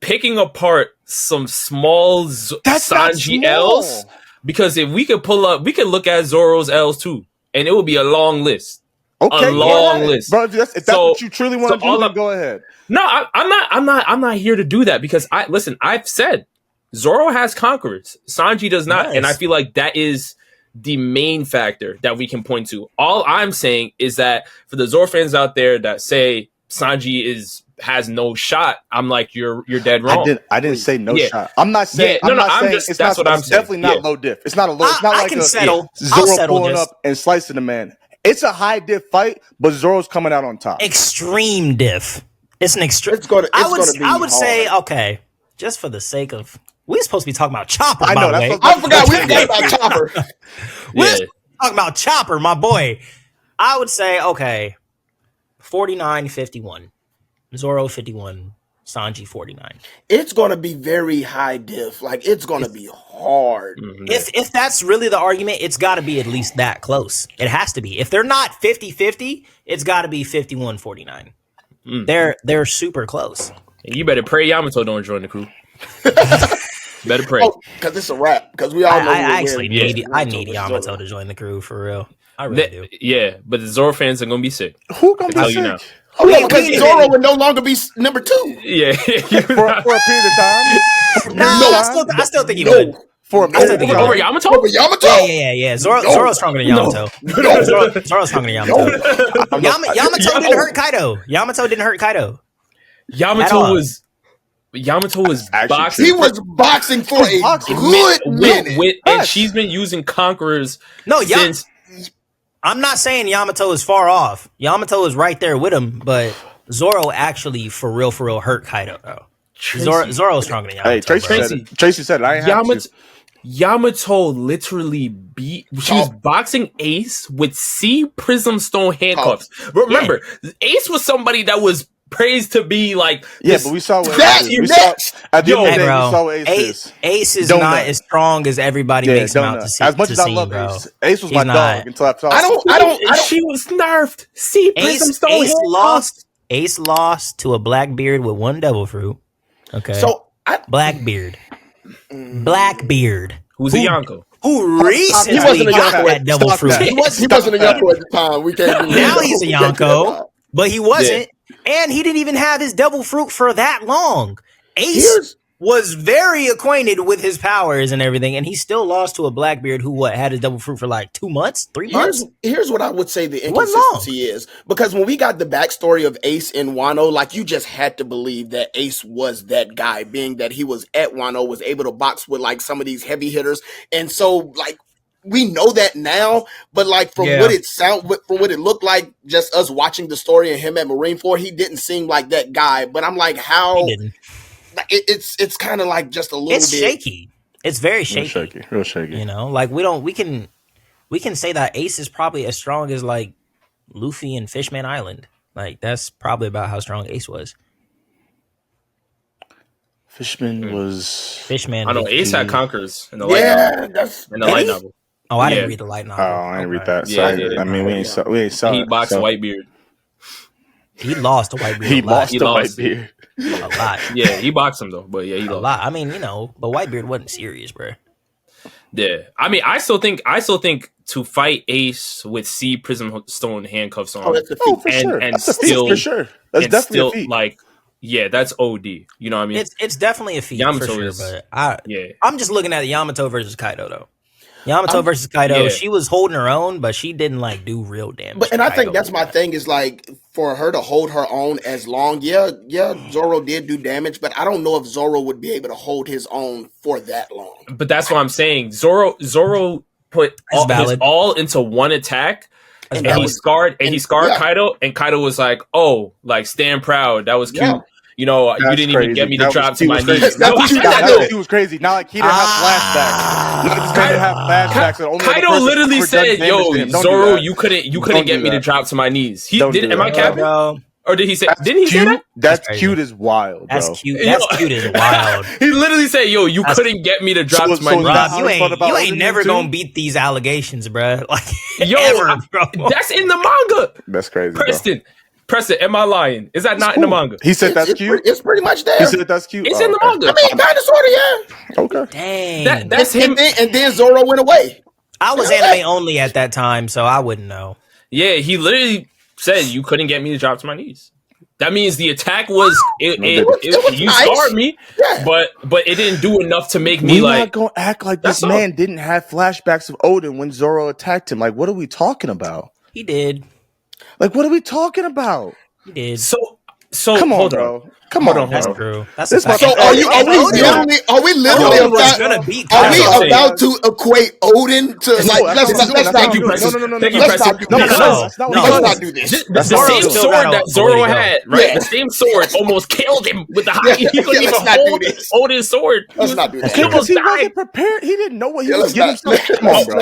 picking apart some small Sanji L's. Because if we could we could look at Zoro's L's too, and it would be a long list. Okay, a long list, bro. If that's what you truly want to do, go ahead. No, I'm not here to do that because I've said Zoro has conquerors. Sanji does not, and I feel like that is the main factor that we can point to. All I'm saying is that for the Zoro fans out there that say Sanji has no shot, I'm like you're dead wrong. I didn't say no shot. I'm not saying. It's definitely not low diff. It's not a low. It's not like Zoro pulling up and slicing the man. It's a high diff fight, but Zoro's coming out on top. Extreme diff. It's an extreme. I would say okay, just for the sake of we're supposed to be talking about Chopper. I know. By the way. I forgot we forgot about Chopper. We're talking about Chopper, my boy. I would say okay, 49-51. Zoro 51, Sanji 49. It's going to be very high diff. Like, it's going to be hard. Mm-hmm. If that's really the argument, it's got to be at least that close. It has to be. If they're not 50-50, it's got to be 51-49. They're super close. You better pray Yamato don't join the crew. Better pray. Because it's a wrap. Because we all know. I need Yamato to join the crew for real. I really do. Yeah, but the Zoro fans are gonna be sick. Who gonna be sick? You now. Oh yeah, because Zoro would no longer be number 2. Yeah, for a period of time. I still think he would. For a period of time. Over Yamato? Over Yamato? Yeah. Zoro's stronger than Yamato. Zoro's stronger than Yamato. Yamato didn't hurt Kaido. Yamato was boxing. He was boxing for a good minute. And she's been using conquerors since. I'm not saying Yamato is far off. Yamato is right there with him, but Zoro actually, for real, hurt Kaido, though. Zoro's stronger than Yamato. Hey, Tracy said it. I ain't have to. Yamato literally beat. She was boxing Ace with C Prism Stone handcuffs. Remember, Ace was somebody that was praised to be like. But we saw what Ace is. Ace is not as strong as everybody makes him out to see. As much as I love Ace was my dog until I saw. I don't. She was nerfed. C Prism Stone handcuffs. Ace lost to a Blackbeard with 1 devil fruit. Okay. So Blackbeard. Who's a Yonko? Who recently got that devil fruit. He wasn't a Yonko at the time. We can't do now he's a Yonko, but he wasn't. And he didn't even have his devil fruit for that long. Ace was very acquainted with his powers and everything, and he still lost to a Blackbeard who had his double fruit for like 2 months, 3 months. Here's what I would say the inconsistency is, because when we got the backstory of Ace in Wano, like you just had to believe that Ace was that guy, being that he was at Wano, was able to box with like some of these heavy hitters, and so like we know that now, but like from what it looked like, just us watching the story and him at Marineford, he didn't seem like that guy. But I'm like, how? It's kind of like just a little bit shaky. It's very shaky. Real shaky. You know, like we can say that Ace is probably as strong as like Luffy and Fishman Island. Like that's probably about how strong Ace was. Fishman. I know Ace had conquerors in the light novel. That's in the light novel. Oh, I didn't read the light novel. Oh, I didn't read that. So I mean, we ain't saw. He boxed Whitebeard. He lost to Whitebeard. He lost to Whitebeard. A lot. Yeah, he boxed him though, but he lost a lot. I mean, you know, but Whitebeard wasn't serious, bro. Yeah, I mean, I still think to fight Ace with C Prism Stone handcuffs on, that's a feat. For sure. And that's still for sure. That's definitely a feat. Like, yeah, that's OD. You know what I mean? It's definitely a feat Yamato for sure. But yeah, I'm just looking at Yamato versus Kaido though. Yamato versus Kaido, she was holding her own, but she didn't like do real damage. And I think that's my thing is like for her to hold her own as long. Yeah, Zoro did do damage, but I don't know if Zoro would be able to hold his own for that long. But that's what I'm saying. Zoro put his all into one attack. And he scarred Kaido, and Kaido was like, "Oh, like stand proud. That was cute." Yeah. You know, you didn't even get me to drop to my knees. He was crazy. Not like he didn't have flashbacks. Kaido literally said, "Yo, Zoro, you couldn't get me to drop to my knees." He did. Am I capping? Or did he say? Didn't he say that? That's cute as wild. Bro. That's cute. That's cute as wild. He literally said, "Yo, you couldn't get me to drop to my knees." You ain't never gonna beat these allegations, bro. Like, ever, bro. That's in the manga. That's crazy, Preston, am I lying? Is that not in the manga? He said that's cute. It's pretty much there. He said that's cute. It's in the manga. I mean, kind of, sort of, yeah. Okay. Dang. That's him. And then Zoro went away. I was anime only at that time, so I wouldn't know. Yeah, he literally said you couldn't get me to drop to my knees. That means the attack was you nice. Scarred me, but it didn't do enough to make me like. We're not gonna act like this man didn't have flashbacks of Odin when Zoro attacked him. Like, what are we talking about? He did. Like, what are we talking about? He did. So come on, bro. Come on, that's true. That's so are we literally about to equate Odin to like? Let's not do this. Let's not do this. The same sword that Zoro had, right? The same sword almost killed him with the high. He couldn't even hold Odin's sword. Let's not do this. He wasn't prepared. He didn't know what he was getting himself. Come on, bro.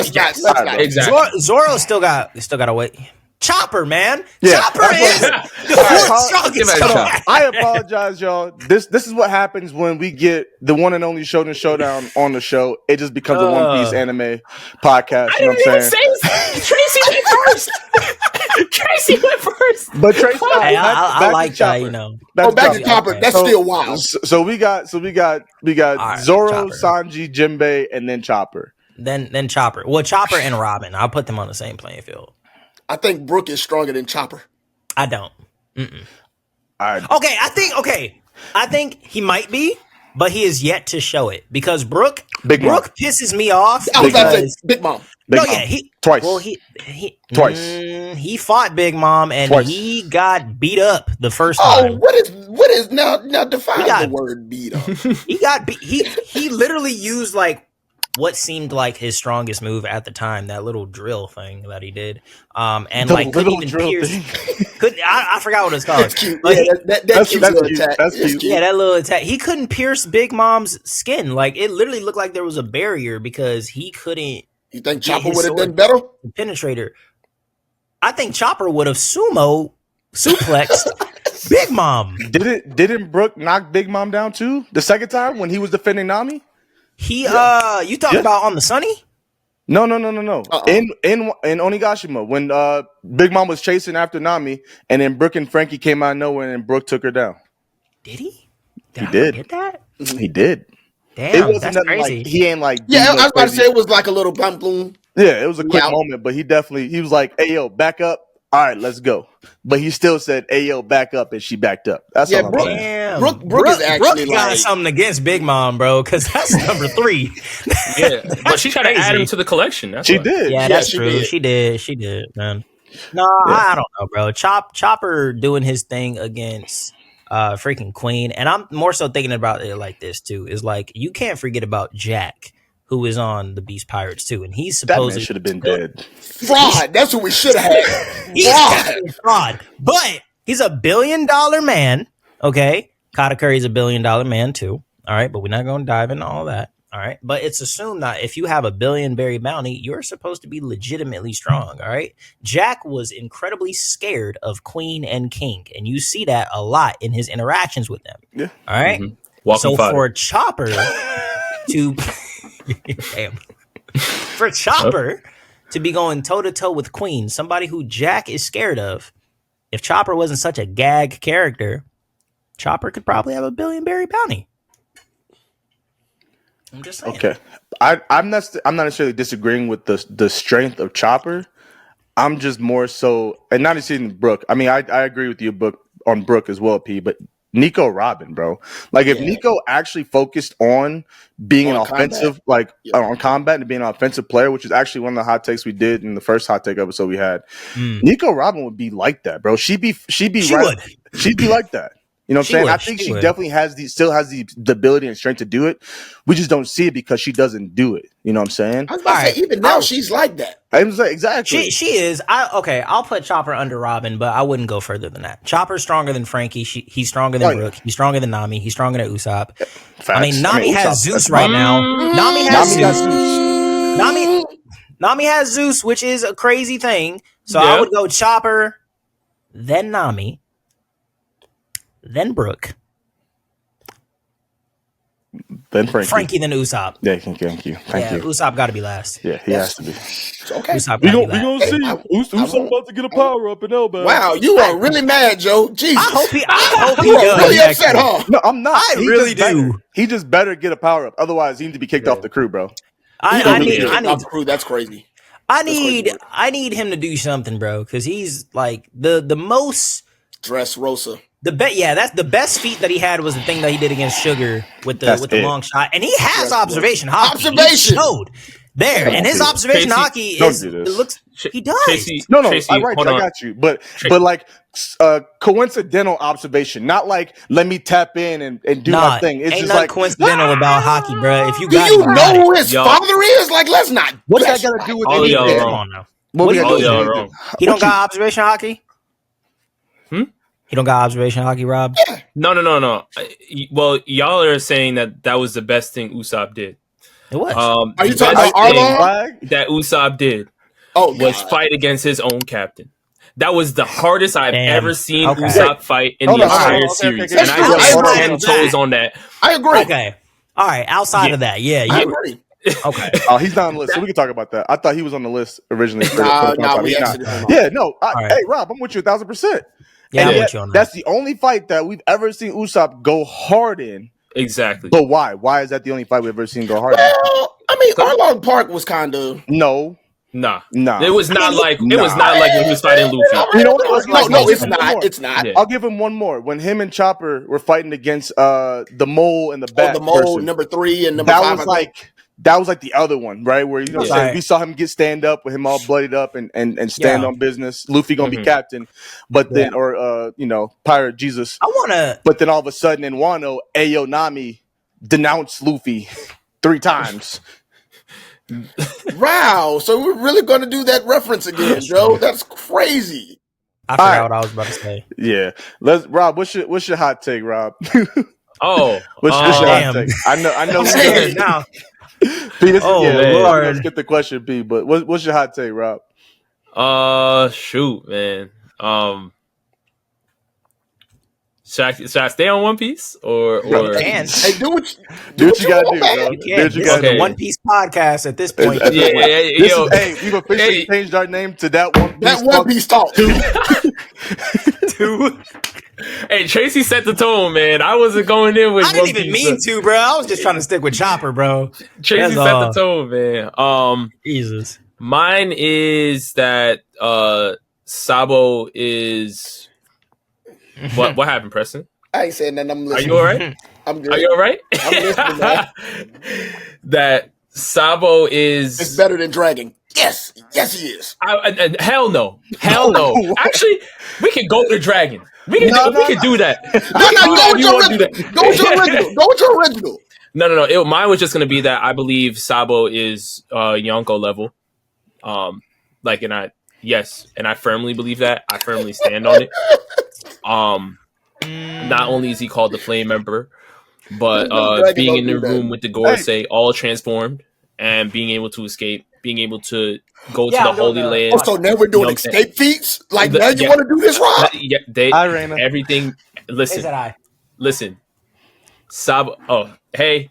Exactly. Zoro still got to wait. Chopper, man. Yeah, Chopper is the strongest. I apologize, y'all. This is what happens when we get the one and only Shonen Showdown on the show. It just becomes a One Piece anime podcast. I didn't even say Tracy went first. Tracy went first. But Tracy, Hey, I like that. You know. Back to Chopper. That's still wild. So we got right, Zoro, Chopper. Sanji, Jinbei, and then Chopper. Then Chopper. Well, Chopper and Robin. I'll put them on the same playing field. I think Brook is stronger than Chopper. I don't. Right. Okay, I think he might be, but he is yet to show it because Brook pisses me off. I was about to say Big Mom. Twice. Well, twice. He fought Big Mom and he got beat up the first time. Oh, what is now define the word beat up? He literally used like what seemed like his strongest move at the time, that little drill thing that he did. And the like couldn't even pierce. I forgot what it's called. That's cute. That's cute. That's cute. Yeah, that little attack. He couldn't pierce Big Mom's skin. Like it literally looked like there was a barrier because he couldn't. You think Chopper would have done better? Penetrator. I think Chopper would have suplexed Big Mom. Didn't Brook knock Big Mom down too the second time when he was defending Nami? You talking about on the Sunny? No. In Onigashima, when Big Mom was chasing after Nami, and then Brook and Frankie came out of nowhere, and Brook took her down. Did he? He did. Get that? He did. Damn, it wasn't that's nothing crazy. like he ain't like. Yeah, I was about to say it was like a little bump boom. Yeah, it was a quick moment, but he was like, "Hey yo, back up." All right, let's go. But he still said, "Hey yo, back up," and she backed up. That's all I'm saying. Brook is actually got something against Big Mom, bro, because that's number 3. Yeah, but she tried to add him to the collection. She did. Yeah, that's true. She did, man. No, I don't know, bro. Chopper doing his thing against freaking Queen, and I'm more so thinking about it like this too. Is like you can't forget about Jack, who is on the Beast Pirates too, and he's supposed to should have been dead. Fraud. That's what we should have had. He's fraud, but he's $1 billion man. Okay, Katakuri's $1 billion man too. All right, but we're not going to dive into all that. All right, but it's assumed that if you have $1 billion berry bounty, you're supposed to be legitimately strong. All right, Jack was incredibly scared of Queen and King, and you see that a lot in his interactions with them. Yeah. All right. So for Chopper to to be going toe to toe with Queen, somebody who Jack is scared of, if Chopper wasn't such a gag character, Chopper could probably have $1 billion berry bounty. I'm just saying. Okay, I'm not necessarily disagreeing with the strength of Chopper. I'm just more so, and not necessarily Brook. I mean, I agree with you, on Brook as well, P. But Nico Robin, bro. Like if Nico actually focused on being an offensive, on combat and being an offensive player, which is actually one of the hot takes we did in the first hot take episode we had. Nico Robin would be like that, bro. She'd be like that. You know what I'm saying? I think she definitely still has the ability and strength to do it. We just don't see it because she doesn't do it. You know what I'm saying? I was about to say, even now she's like that. I'm saying, exactly. She is. I'll put Chopper under Robin, but I wouldn't go further than that. Chopper's stronger than Frankie. He's stronger than Brook. He's stronger than Nami. He's stronger than Usopp. Facts. I mean, Nami has Zeus right now. Nami has Zeus. Nami has Zeus, which is a crazy thing. So I would go Chopper, then Nami, then Brook, then Frankie, then Usopp. Yeah, thank you. Usopp got to be last. Yeah, he has to be. Okay, we gonna see. Usopp about to get a power up in Elbow. Wow, you are really mad, Joe. Jesus, I hope he you does. are really upset, huh? No, I'm not. I really do. He just better get a power up. Otherwise, he needs to be kicked off the crew, bro. I need off the crew. That's crazy. I need him to do something, bro, because he's like the most Dressrosa. That's the best feat that he had was the thing that he did against Sugar with the long shot, and he has observation hockey. He showed there, and his observation hockey he does. Tracy, I got you, but like coincidental observation, not like let me tap in and do my thing. It's ain't just like coincidental about hockey, bro. If you do you know who his father is? Like, let's not. What's that got to do with all y'all anything? wrong now? What y'all wrong? He don't got observation hockey. You don't got observation hockey, Rob? No. Well, y'all are saying that was the best thing Usopp did. It was. Are you talking about Arlong? That Usopp did was fight against his own captain. That was the hardest I've ever seen Usopp fight in the entire series. And I stand 10 toes on that. I agree. Okay. All right. Outside of that, I agree. Okay. Oh, he's not on the list, so we can talk about that. I thought he was on the list originally. We actually Yeah, no. Hey, Rob, I'm with you 1,000%. Yeah, I'm with you on that. That's the only fight that we've ever seen Usopp go hard in. Exactly. But why? Why is that the only fight we've ever seen go hard in? Well, I mean, Arlong Park was kind of no. Nah. It was not like when he was fighting Luffy. You know what? No, it's not. It's not. I'll give him one more. When him and Chopper were fighting against the mole and the bat. The mole, number 3 and number 5. That was like the other one, right? Where we saw him stand up with him all bloodied up and stand on business. Luffy gonna be captain, but then Pirate Jesus. But then all of a sudden in Wano, Ayo Nami denounced Luffy 3 times. Wow, so we're really going to do that reference again, Joe? That's crazy. I forgot what I was about to say. Yeah, Rob. What's your hot take, Rob? What's your hot take? I know. I'm scared now. Lord. Let's get the question, P. But what's your hot take, Rob? Shoot, man. Should I stay on One Piece or? Hey, do what you gotta do, bro. This is the One Piece podcast at this point. We've officially changed our name to that One Piece Talk. Two. Hey, Tracy set the tone, man. I wasn't going in with. I didn't even mean to, bro. I was just trying to stick with Chopper, bro. Tracy set the tone, man. Jesus. Mine is that Sabo is. What happened, Preston? I ain't saying nothing. I'm listening. Are you all right? I'm good. Are you all right? I'm listening, man. That Sabo is... It's better than Dragon. Yes, he is. Hell no. Actually, we can go to Dragon. We can do that. Go with your original. No. Mine was just going to be that I believe Sabo is Yonko level. And I firmly believe that. I firmly stand on it. Not only is he called the Flame Emperor, but being in the room with the Gorosei, all transformed, and being able to escape, being able to go to the Holy Land. So now we're doing escape feats? Now you want to do this, Rob? Everything. Listen. Sabo. Oh, hey.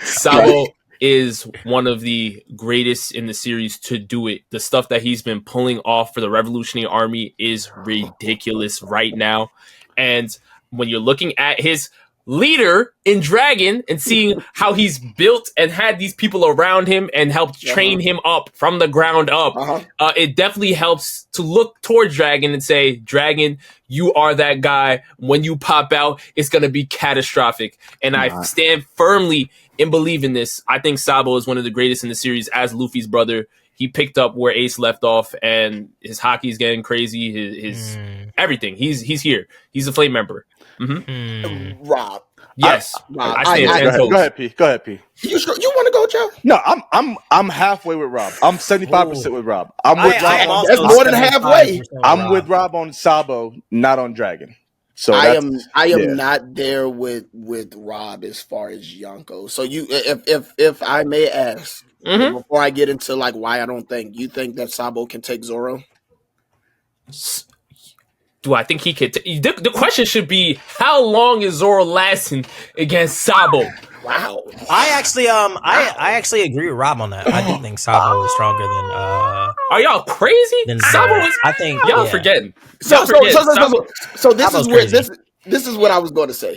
Sabo is one of the greatest in the series to do it. The stuff that he's been pulling off for the Revolutionary Army is ridiculous right now. And when you're looking at his leader in Dragon and seeing how he's built and had these people around him and helped train him up from the ground up, it definitely helps to look towards Dragon and say, Dragon, you are that guy. When you pop out, it's going to be catastrophic. And I stand firmly in believing this. I think Sabo is one of the greatest in the series as Luffy's brother. He picked up where Ace left off, and his hockey's getting crazy. His everything. He's here. He's a Flame member. Rob. Yes. Rob. Go ahead, P. You want to go, Joe? No, I'm halfway with Rob. I'm 75% with Rob. I'm with Rob. That's more than halfway. I'm with Rob on Sabo, not on Dragon. So I am not there with Rob as far as Yonko. So if I may ask before I get into why I don't think you think that Sabo can take Zoro. Do I think he could? The question should be, how long is Zoro lasting against Sabo? Wow. I actually agree with Rob on that. I do think Sabo is stronger than. Are y'all crazy? Sabo is. I think y'all forgetting. So this is where this is what I was going to say.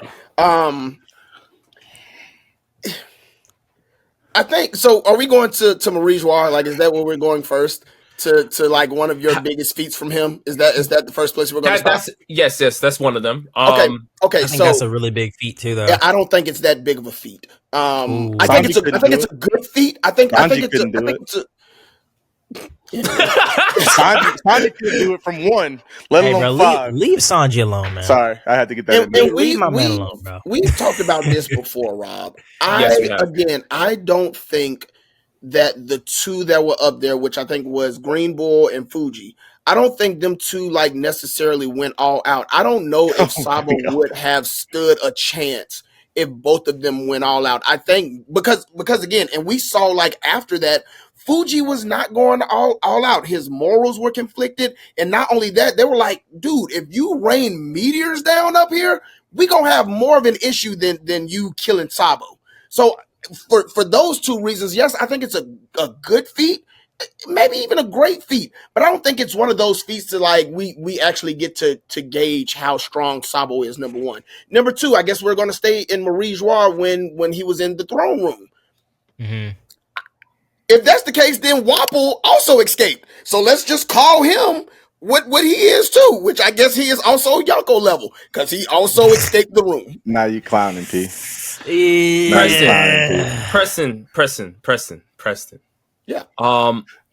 I think so. Are we going to Marijois? Is that where we're going first? To one of your biggest feats from him? Is that the first place we're going to stop? Yes, that's one of them. Okay. I think that's a really big feat too, though. Yeah, I don't think it's that big of a feat. I think it's a good feat. I think it's a Sanji could do it from 1, let alone 5. Leave Sanji alone, man. Sorry, I had to get that in there. Leave my man alone, bro. We've talked about this before, Rob. I don't think that the two that were up there, which I think was Green Bull and Fuji, I don't think them two necessarily went all out. I don't know if Sabo would have stood a chance if both of them went all out. I think because again, and we saw after that, Fuji was not going all out. His morals were conflicted, and not only that, they were like, dude, if you rain meteors down up here, we gonna have more of an issue than you killing Sabo. So for those two reasons, yes, I think it's a good feat, maybe even a great feat, but I don't think it's one of those feats to like we actually get to gauge how strong Sabo is. Number one. Number two, I guess we're going to stay in Marie Joie when he was in the throne room. Mm-hmm. If that's the case, then Wapple also escaped. So let's just call him what he is too, which I guess he is also Yonko level because he also escaped the room. Now you clowning, P. Preston. Yeah.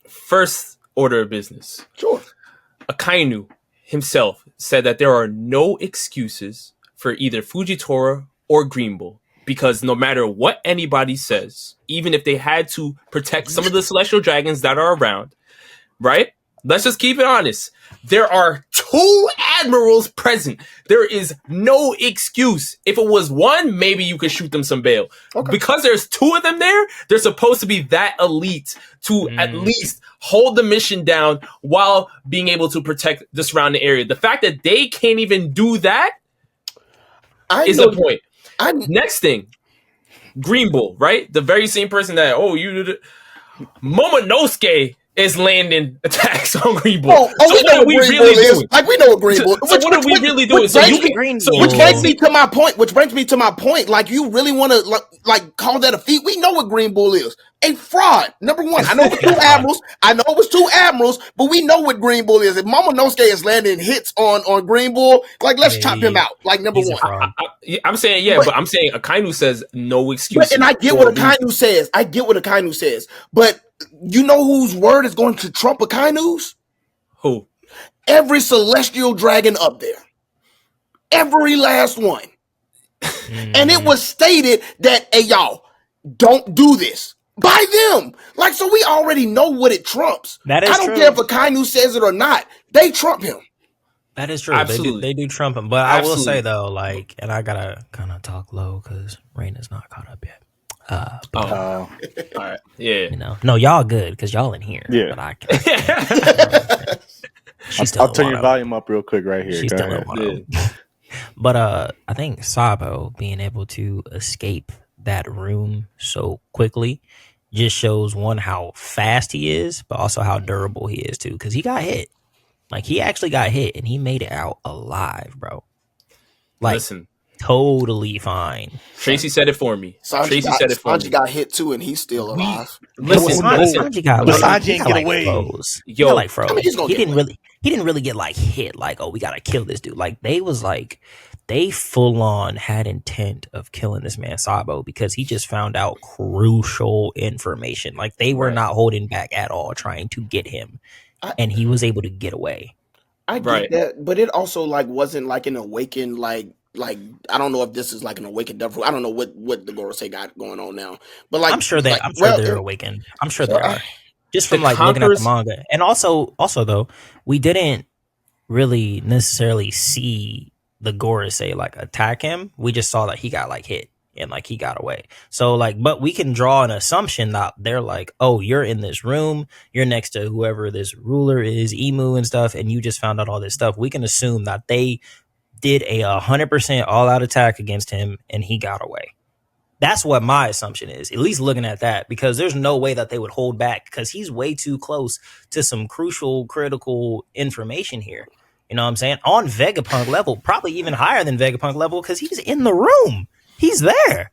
First order of business. Sure. Akainu himself said that there are no excuses for either Fujitora or Green Bull. Because no matter what anybody says, even if they had to protect some of the celestial dragons that are around, right? Let's just keep it honest. There are 2 admirals present. There is no excuse. If it was one, maybe you could shoot them some bail. Okay. Because there's 2 of them there, they're supposed to be that elite to at least hold the mission down while being able to protect the surrounding area. The fact that they can't even do that is the point. Next thing, Green Bull, right? The very same person that, Momonosuke is landing attacks on Green Bull. So what are we really doing? Like, we know what Green Bull is. So what are we really doing? Which brings me to my point. Like, you really want to like call that a feat? We know what Green Bull is. A fraud. Number one. I know it was 2 admirals. I know it was 2 admirals, but we know what Green Bull is. If Momonosuke is landing hits on Green Bull, like, let's chop him out. Like, number one. I'm saying, but I'm saying Akainu says no excuse. And I get what Akainu says. But you know whose word is going to trump Akainu's? Who? Every celestial dragon up there. Every last one. And it was stated that, hey, y'all, don't do this. By them. Like, so we already know what it trumps. That is I don't care if Akainu says it or not. They trump him. That is true. Absolutely. They do trump him. But I will say, though, like, and I got to kind of talk low because Rain is not caught up yet. All right. Yeah. You know, no, y'all good because y'all in here. Yeah. But I can't. I'll turn your volume up real quick right here. She's still a But I think Sabo being able to escape that room so quickly just shows, one, how fast he is, but also how durable he is too. Because he got hit. Like, he actually got hit and he made it out alive, bro. Like, listen. Totally fine. Tracy said it for me. Sanji got hit too, and he's still alive. Sanji got Sanji ain't get away. Froze. Yo, like froze. I mean, he didn't really get like hit. Like, oh, we gotta kill this dude. Like, they full on had intent of killing this man Sabo because he just found out crucial information. Like, they were not holding back at all, trying to get him, and he was able to get away. I get that, but it also like wasn't like an awakened like I don't know if this is like an awakened devil. I don't know what the Gorosei got going on now, but like I'm sure they're awakened. I'm sure they are. Just from like looking at the manga, and also though, we didn't really necessarily see the Gorosei like attack him. We just saw that he got like hit and like he got away. So like, but we can draw an assumption that they're like, oh, you're in this room, you're next to whoever this ruler is, Emu and stuff, and you just found out all this stuff. We can assume that they did a 100% all-out attack against him and he got away. That's what my assumption is, at least looking at that, because there's no way that they would hold back because he's way too close to some crucial, critical information here. You know what I'm saying? On Vegapunk level, probably even higher than Vegapunk level because he's in the room. He's there.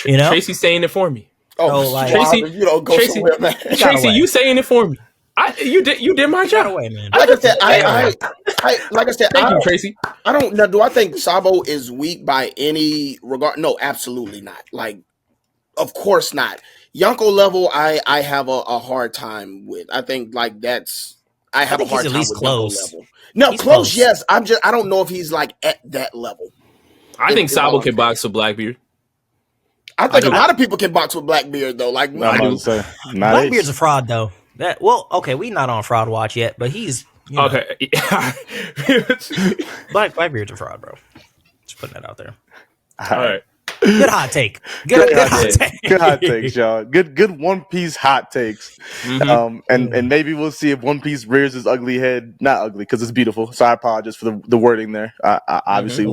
You know? Tracy's saying it for me. Oh, like, Tracy, Tracy, you saying it for me. You did my job. Away, man. Like I said, thank you, Tracy. I don't know. Do I think Sabo is weak by any regard? No, absolutely not. Like, of course not. Yonko level, I have a hard time with. I think like that's I have a hard time with close. Yonko level. No, he's close. Yes, I don't know if he's like at that level. I think Sabo can box with Blackbeard. I think a lot of people can box with Blackbeard though. Like Blackbeard's a fraud though. We not on fraud watch yet, but he's okay. Blackbeard's a fraud, bro. Just putting that out there. All right. Good hot take. Good hot take. Good hot takes, y'all. Good One Piece hot takes. Mm-hmm. And maybe we'll see if One Piece rears his ugly head. Not ugly because it's beautiful. So I apologize for the wording there. I obviously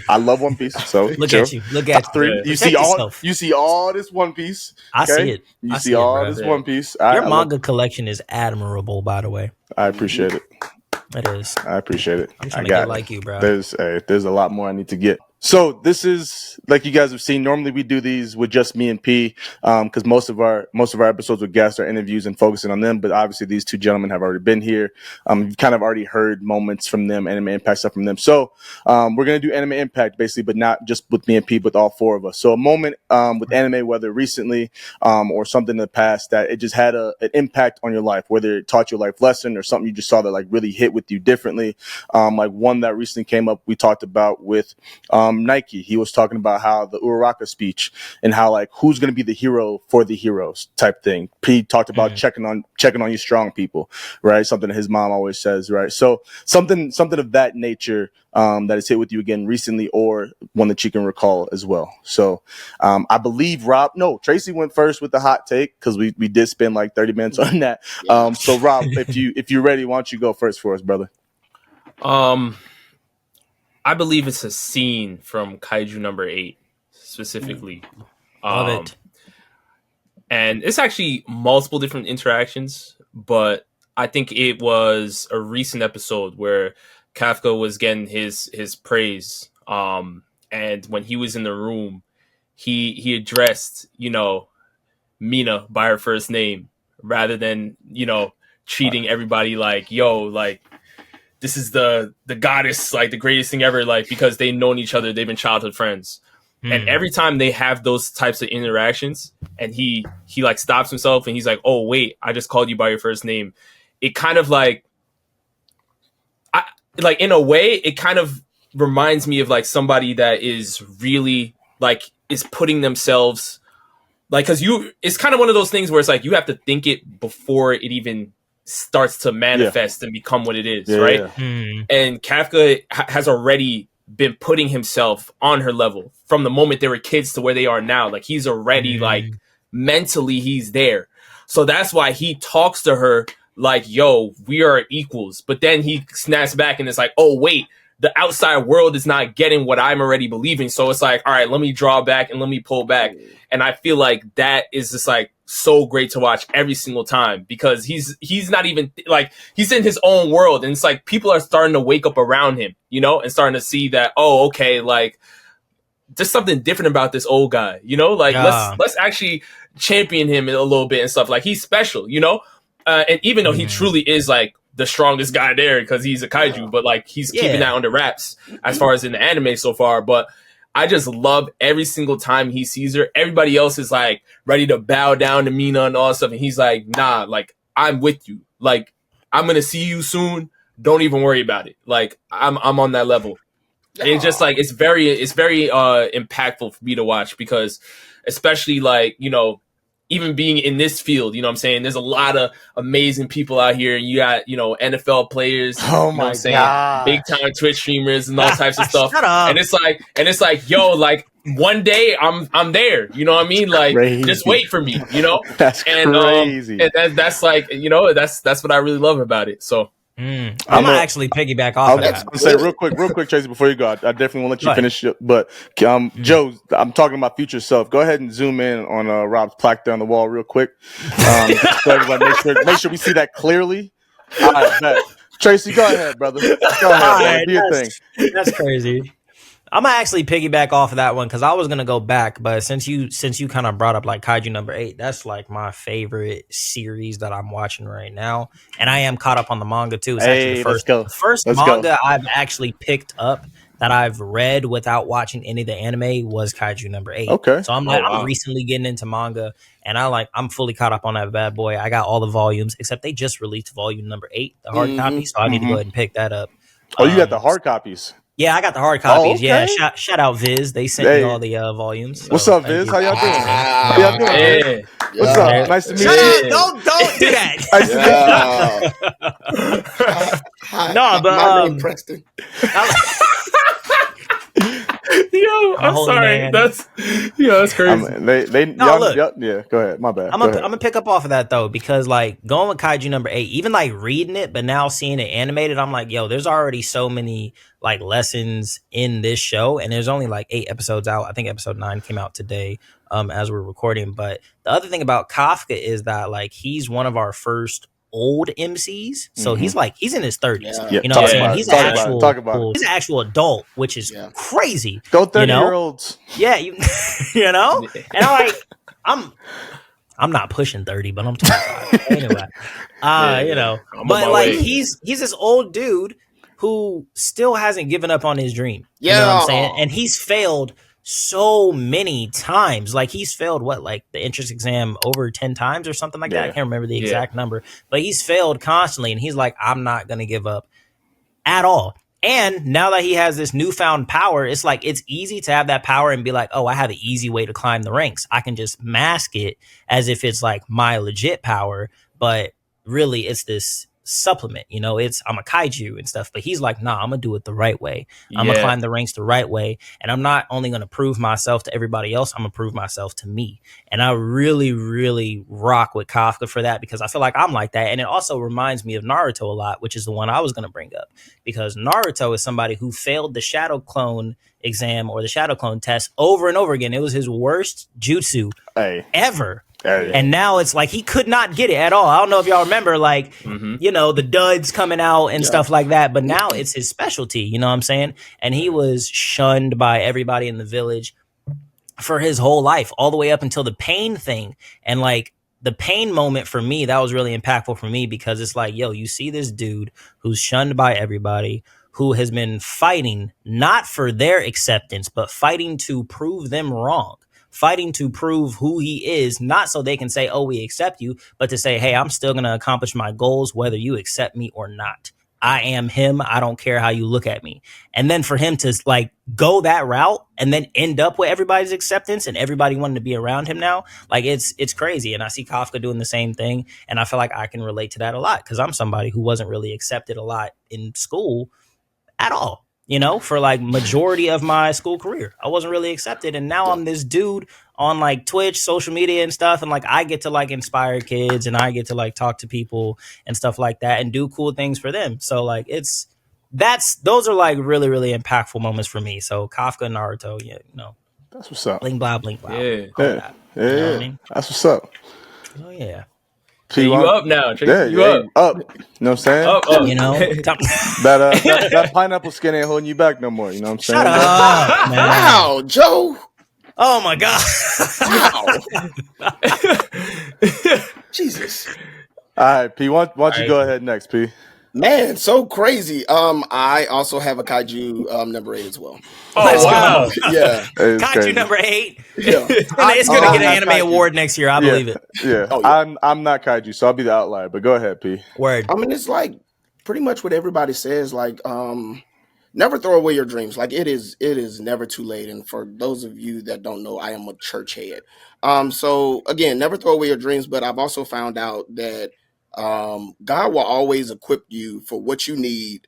I love One Piece. So look at you. Look at you. You see all this One Piece. I see it. You see all this One Piece. Your manga collection is admirable, by the way. I appreciate it. It is. I appreciate it. I'm trying to get like you, bro. There's a lot more I need to get. So this is, like you guys have seen, normally we do these with just me and P, because most of our episodes with guests are interviews and focusing on them. But obviously these two gentlemen have already been here. You've kind of already heard moments from them, anime impact stuff from them. So we're gonna do anime impact basically, but not just with me and P, but all four of us. So a moment with anime, whether recently or something in the past that it just had an impact on your life, whether it taught you a life lesson or something you just saw that like really hit with you differently. Like one that recently came up, we talked about with Nike. He was talking about how the Uraraka speech and how like who's going to be the hero for the heroes type thing. He talked about checking on you strong people, right? Something that his mom always says, right? So something of that nature that has hit with you again recently, or one that you can recall as well. So I believe Tracy went first with the hot take because we did spend like 30 minutes on that. So Rob, if you're ready, why don't you go first for us, brother? I believe it's a scene from Kaiju number 8 specifically. Love it. And it's actually multiple different interactions, but I think it was a recent episode where Kafka was getting his praise. And when he was in the room, he addressed, Mina by her first name rather than, treating everybody like, yo, like, this is the goddess, like the greatest thing ever, like, because they've known each other, they've been childhood friends. And every time they have those types of interactions and he like stops himself and he's like, oh wait, I just called you by your first name. It kind of like, in a way, it kind of reminds me of like somebody that is really like is putting themselves like, cause it's kind of one of those things where it's like, you have to think it before it even starts to manifest and become what it is, right? Yeah. And Kafka has already been putting himself on her level from the moment they were kids to where they are now. Like he's already like mentally he's there. So that's why he talks to her like, yo, we are equals. But then he snaps back and it's like, oh, wait, the outside world is not getting what I'm already believing. So it's like, all right, let me draw back and let me pull back. And I feel like that is just like so great to watch every single time because he's not even like he's in his own world. And it's like people are starting to wake up around him, and starting to see that, oh, okay, like there's something different about this old guy, like let's actually champion him a little bit and stuff. Like he's special, and even though he truly is like the strongest guy there because he's a kaiju, but like he's keeping that under wraps as far as in the anime so far. But I just love every single time he sees her. Everybody else is like ready to bow down to Mina and all that stuff. And he's like, nah, like I'm with you. Like I'm going to see you soon. Don't even worry about it. Like I'm on that level. And it's just like, it's very impactful for me to watch because especially like, even being in this field, what I'm saying? There's a lot of amazing people out here. You got, NFL players, oh my God, big time Twitch streamers and all types of stuff. Shut up. And it's like, yo, like one day I'm there. You know what I mean? Like just wait for me, That's crazy. And that's like, that's what I really love about it. So I'm gonna actually piggyback off of that. I'll say real quick, Tracy, before you go, I definitely won't let you finish. But Joe, I'm talking about future self. Go ahead and zoom in on Rob's plaque there on the wall, real quick. So everybody, make sure we see that clearly. All right, bet. Tracy, go ahead, brother. Go ahead, do your thing. That's crazy. I'm gonna actually piggyback off of that one because I was gonna go back, but since you kind of brought up like Kaiju number 8, that's like my favorite series that I'm watching right now, and I am caught up on the manga too. It's actually the first manga I've actually picked up that I've read without watching any of the anime was Kaiju number 8. Okay, so I'm recently getting into manga, and I'm fully caught up on that bad boy. I got all the volumes except they just released volume number 8, the hard copy, so I need to go ahead and pick that up. Oh, you got the hard copies. Yeah, I got the hard copies. Oh, okay. Yeah, shout out Viz. They sent me all the volumes. So what's up, Viz? How y'all doing? How y'all doing? Hey. What's up? Nice to meet you. Shut up! Don't do that. Hi, no, but my name Preston. Yo, I'm sorry. Man. That's crazy. Yeah, go ahead. My bad. I'm gonna pick up off of that though, because like going with Kaiju number 8, even like reading it, but now seeing it animated, I'm like, yo, there's already so many like lessons in this show, and there's only like 8 episodes out. I think episode 9 came out today, as we're recording. But the other thing about Kafka is that like he's one of our first old MCs, so he's in his 30s. You know what I'm saying? He's an actual adult, which is crazy. Go 30-year-olds. Yeah, you know? And I'm not pushing 30, but I'm 25. Anyway. You know. But like he's this old dude who still hasn't given up on his dream. You know what I'm saying? And he's failed so many times. Like he's failed like the entrance exam over 10 times or something like that. I can't remember the exact number, but he's failed constantly, and he's like, I'm not gonna give up at all. And now that he has this newfound power, it's like it's easy to have that power and be like, oh, I have an easy way to climb the ranks. I can just mask it as if it's like my legit power, but really it's this supplement, you know, I'm a kaiju and stuff. But he's like, nah, I'm gonna do it the right way. I'm gonna climb the ranks the right way, and I'm not only gonna prove myself to everybody else, I'm gonna prove myself to me. And I really, really rock with Kafka for that, because I feel like I'm like that. And it also reminds me of Naruto a lot, which is the one I was gonna bring up, because Naruto is somebody who failed the shadow clone exam or the shadow clone test over and over again. It was his worst jutsu ever. And now it's like he could not get it at all. I don't know if y'all remember, like, you know, the duds coming out and stuff like that. But now it's his specialty, you know what I'm saying? And he was shunned by everybody in the village for his whole life, all the way up until the pain thing. And like the pain moment for me, that was really impactful for me, because it's like, yo, you see this dude who's shunned by everybody, who has been fighting not for their acceptance, but fighting to prove them wrong. Fighting to prove who he is, not so they can say, oh, we accept you, but to say, hey, I'm still going to accomplish my goals, whether you accept me or not. I am him. I don't care how you look at me. And then for him to like go that route and then end up with everybody's acceptance and everybody wanting to be around him now, like it's crazy. And I see Kafka doing the same thing. And I feel like I can relate to that a lot, because I'm somebody who wasn't really accepted a lot in school at all. You know, for like majority of my school career, I wasn't really accepted. And now I'm this dude on like Twitch, social media and stuff. And like, I get to like inspire kids, and I get to like talk to people and stuff like that and do cool things for them. So like, those are like really, really impactful moments for me. So Kafka and Naruto, you know, that's what's up. Bling, blah, bling, blah. Yeah. You know what I mean? That's what's up. Oh yeah. Hey, you up now? You up? Up. You know what I'm saying? Up. You know, that pineapple skin ain't holding you back no more. You know what I'm saying? Shut up, man. Wow, Joe. Oh my God. Wow. Jesus. All right, P. Why don't you go ahead next, P? Man, so crazy. I also have a kaiju number 8 as well. Oh wow! Yeah, kaiju crazy. number 8. Yeah, it's gonna get an anime award next year. I believe it. Yeah, I'm not kaiju, so I'll be the outlier. But go ahead, P. Word. I mean, it's like pretty much what everybody says. Like, never throw away your dreams. Like it is never too late. And for those of you that don't know, I am a church head. So again, never throw away your dreams. But I've also found out that God will always equip you for what you need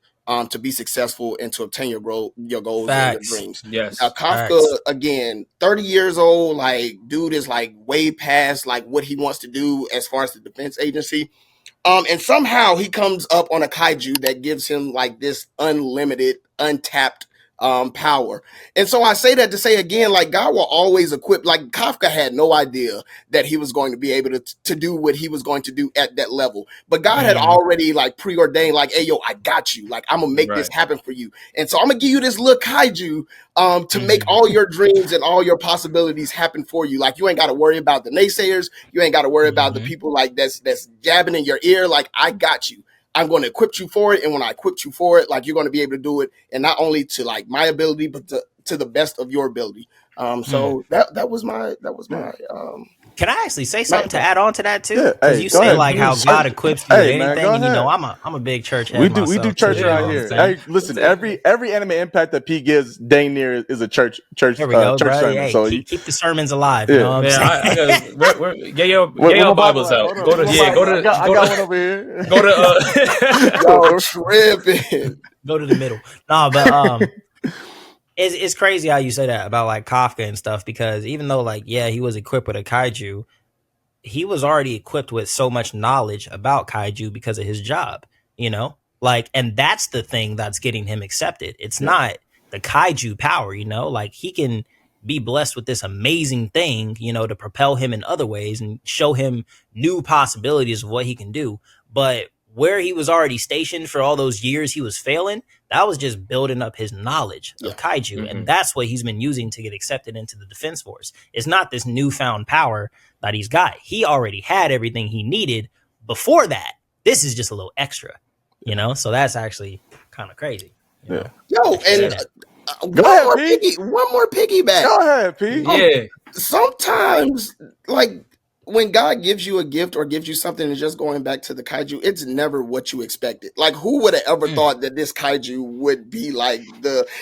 to be successful and to obtain your goals and your dreams. Yes. Now, Kafka, again, 30 years old, like dude is like way past like what he wants to do as far as the defense agency. And somehow he comes up on a kaiju that gives him like this unlimited, untapped power. And so I say that to say again, like God will always equip. Like Kafka had no idea that he was going to be able to do what he was going to do at that level. But God had already like preordained, like, hey, yo, I got you. Like, I'm gonna make this happen for you. And so I'm gonna give you this little kaiju to make all your dreams and all your possibilities happen for you. Like, you ain't got to worry about the naysayers. You ain't got to worry about the people like that's jabbing in your ear. Like, I got you. I'm going to equip you for it. And when I equip you for it, like you're going to be able to do it. And not only to like my ability, but to the best of your ability. So that was my Can I actually say something to add on to that too? Yeah, because you say like how God equips you with anything, and you know I'm a big church head. We do church around here. Hey, listen, every anime impact that P gives, dang near is a church. There we go, church sermon. Hey, so keep the sermons alive. You know what I'm saying? Get your Bibles out. Go to. I got one over here. Go to. Tripping. Go to the middle. Nah, but it's crazy how you say that about like Kafka and stuff, because even though like, yeah, he was equipped with a kaiju, he was already equipped with so much knowledge about kaiju because of his job, like, and that's the thing that's getting him accepted. It's not the kaiju power, like he can be blessed with this amazing thing, to propel him in other ways and show him new possibilities of what he can do. But where he was already stationed for all those years he was failing, that was just building up his knowledge of kaiju. Mm-hmm. And that's what he's been using to get accepted into the Defense Force. It's not this newfound power that he's got. He already had everything he needed before that. This is just a little extra, so that's actually kind of crazy. Yo, and one more piggyback. Go ahead, P. Yeah. Sometimes, like, when God gives you a gift or gives you something, and just going back to the kaiju, it's never what you expected. Like, who would have ever thought that this kaiju would be like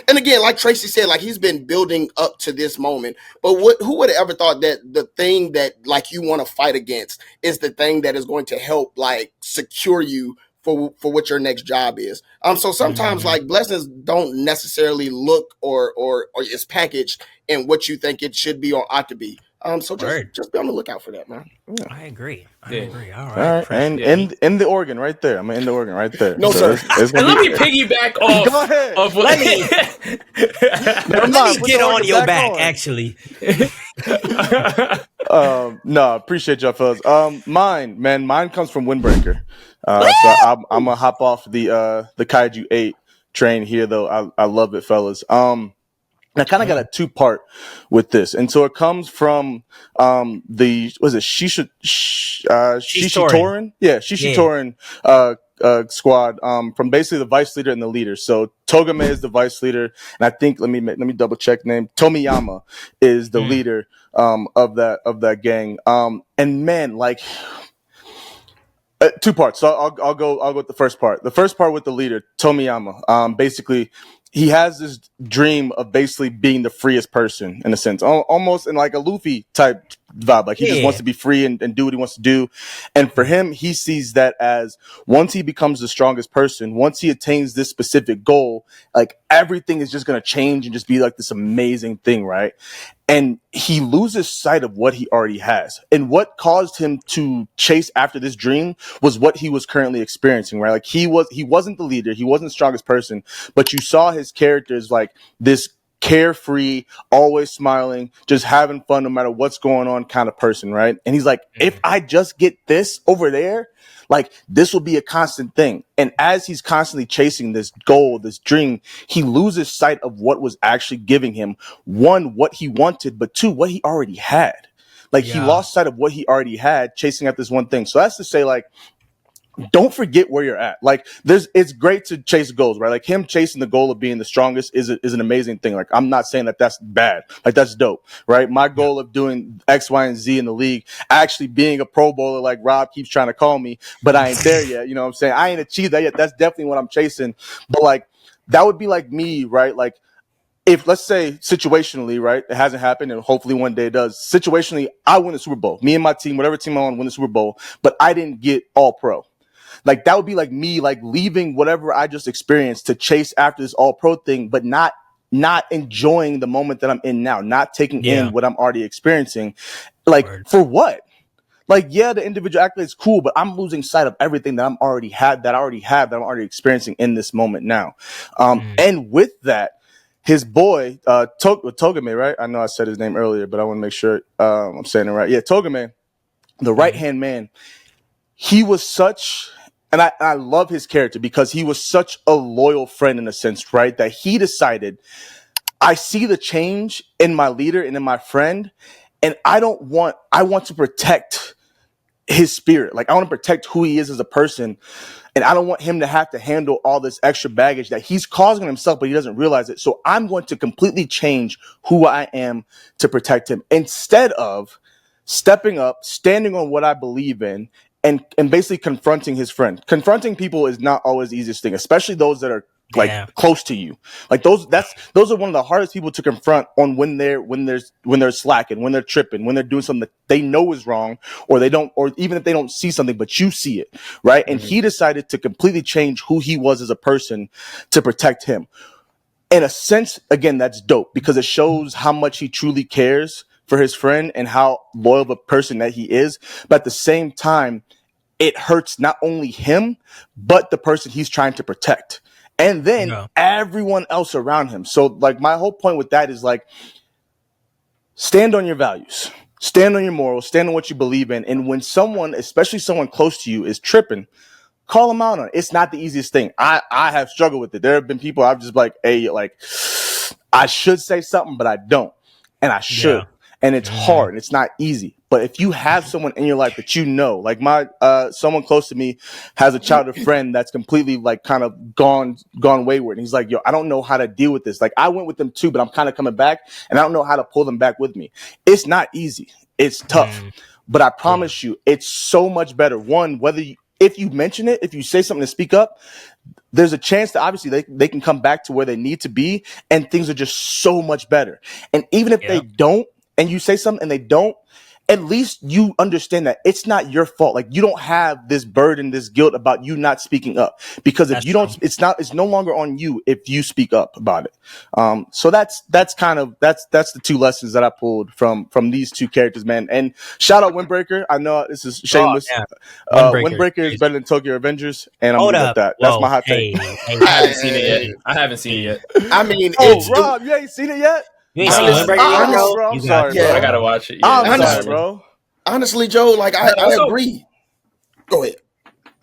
and again, like Tracy said, like he's been building up to this moment. But who would have ever thought that the thing that like you want to fight against is the thing that is going to help like secure you for what your next job is. So sometimes like blessings don't necessarily look or is packaged in what you think it should be or ought to be. So just be on the lookout for that, man. Yeah. I agree. All right. All right. And in the organ right there. I'm gonna end the organ right there. No, sir. Let me piggyback off. Go ahead. Let me get on your back, actually. No, appreciate y'all, fellas. Mine comes from Windbreaker. So I'm gonna hop off the Kaiju 8 train here, though. I love it, fellas. And I kind of got a two-part with this. And so it comes from Shishitoran? Yeah, Shishitoran squad, from basically the vice leader and the leader. So Togame is the vice leader, and I think let me double check name. Tomiyama is the leader of that gang. And man, like two parts. So I'll go with the first part. The first part with the leader, Tomiyama. Basically, he has this dream of basically being the freest person in a sense, almost in like a Luffy type vibe. Like he just wants to be free and do what he wants to do. And for him, he sees that as once he becomes the strongest person, once he attains this specific goal, like everything is just going to change and just be like this amazing thing. Right. And he loses sight of what he already has. And what caused him to chase after this dream was what he was currently experiencing, right? Like he wasn't the leader. He wasn't the strongest person, but you saw his characters like this carefree, always smiling, just having fun no matter what's going on kind of person, right? And he's like, if I just get this over there, like this will be a constant thing. And as he's constantly chasing this goal, this dream, he loses sight of what was actually giving him, one, what he wanted, but two, what he already had. Like he lost sight of what he already had chasing at this one thing. So that's to say, like, don't forget where you're at. Like it's great to chase goals, right? Like him chasing the goal of being the strongest is an amazing thing. Like I'm not saying that that's bad. Like that's dope, right? My goal of doing X, Y, and Z in the league, actually being a pro bowler, like Rob keeps trying to call me, but I ain't there yet. You know what I'm saying? I ain't achieved that yet. That's definitely what I'm chasing. But like, that would be like me, right? Like if let's say situationally, right, it hasn't happened and hopefully one day it does. Situationally, I win the Super Bowl. Me and my team, whatever team I want, win the Super Bowl, but I didn't get all pro. Like that would be like me, like leaving whatever I just experienced to chase after this all pro thing, but not enjoying the moment that I'm in now, not taking in what I'm already experiencing. Like for what? Like, yeah, the individual accolade is cool, but I'm losing sight of everything that I'm already experiencing in this moment now. And with that, his boy, Togame, right? I know I said his name earlier, but I want to make sure I'm saying it right. Yeah, Togame, the right-hand man, he was such... And I love his character because he was such a loyal friend in a sense, right? That he decided, I see the change in my leader and in my friend, and I want to protect his spirit. Like I want to protect who he is as a person. And I don't want him to have to handle all this extra baggage that he's causing himself, but he doesn't realize it. So I'm going to completely change who I am to protect him instead of stepping up, standing on what I believe in, and basically confronting his friend. Confronting people is not always the easiest thing, especially those that are like close to you. Like those are one of the hardest people to confront on when they're slacking, when they're tripping, when they're doing something that they know is wrong, or they don't, or even if they don't see something, but you see it, right? And he decided to completely change who he was as a person to protect him. in a sense, again, that's dope because it shows how much he truly cares for his friend and how loyal of a person that he is. But at the same time, it hurts not only him, but the person he's trying to protect. And then everyone else around him. So like my whole point with that is like, stand on your values, stand on your morals, stand on what you believe in. And when someone, especially someone close to you, is tripping, call them out on it. It's not the easiest thing. I have struggled with it. There have been people I've just like, hey, like I should say something, but I don't. And I should. And it's hard. It's not easy. But if you have someone in your life that you know, like my someone close to me has a childhood friend that's completely like kind of gone wayward. And he's like, yo, I don't know how to deal with this. Like I went with them too, but I'm kind of coming back and I don't know how to pull them back with me. It's not easy. It's tough. But I promise you, it's so much better. One, if you mention it, if you say something to speak up, there's a chance that obviously they can come back to where they need to be and things are just so much better. And even if they don't, and you say something and they don't, at least you understand that it's not your fault. Like you don't have this burden, this guilt about you not speaking up because if you don't, it's no longer on you if you speak up about it. So that's the two lessons that I pulled from these two characters, man. And shout out Windbreaker. I know this is shameless. Windbreaker is better than Tokyo Avengers, and I'm gonna that. That's my hot take. I haven't seen it yet. I haven't seen it yet. I mean, Rob, you ain't seen it yet? You ain't seen Windbreaker, bro? I'm sorry, bro. I gotta watch it. Yeah. I'm sorry, bro. Honestly, Joe, like I agree. Go ahead.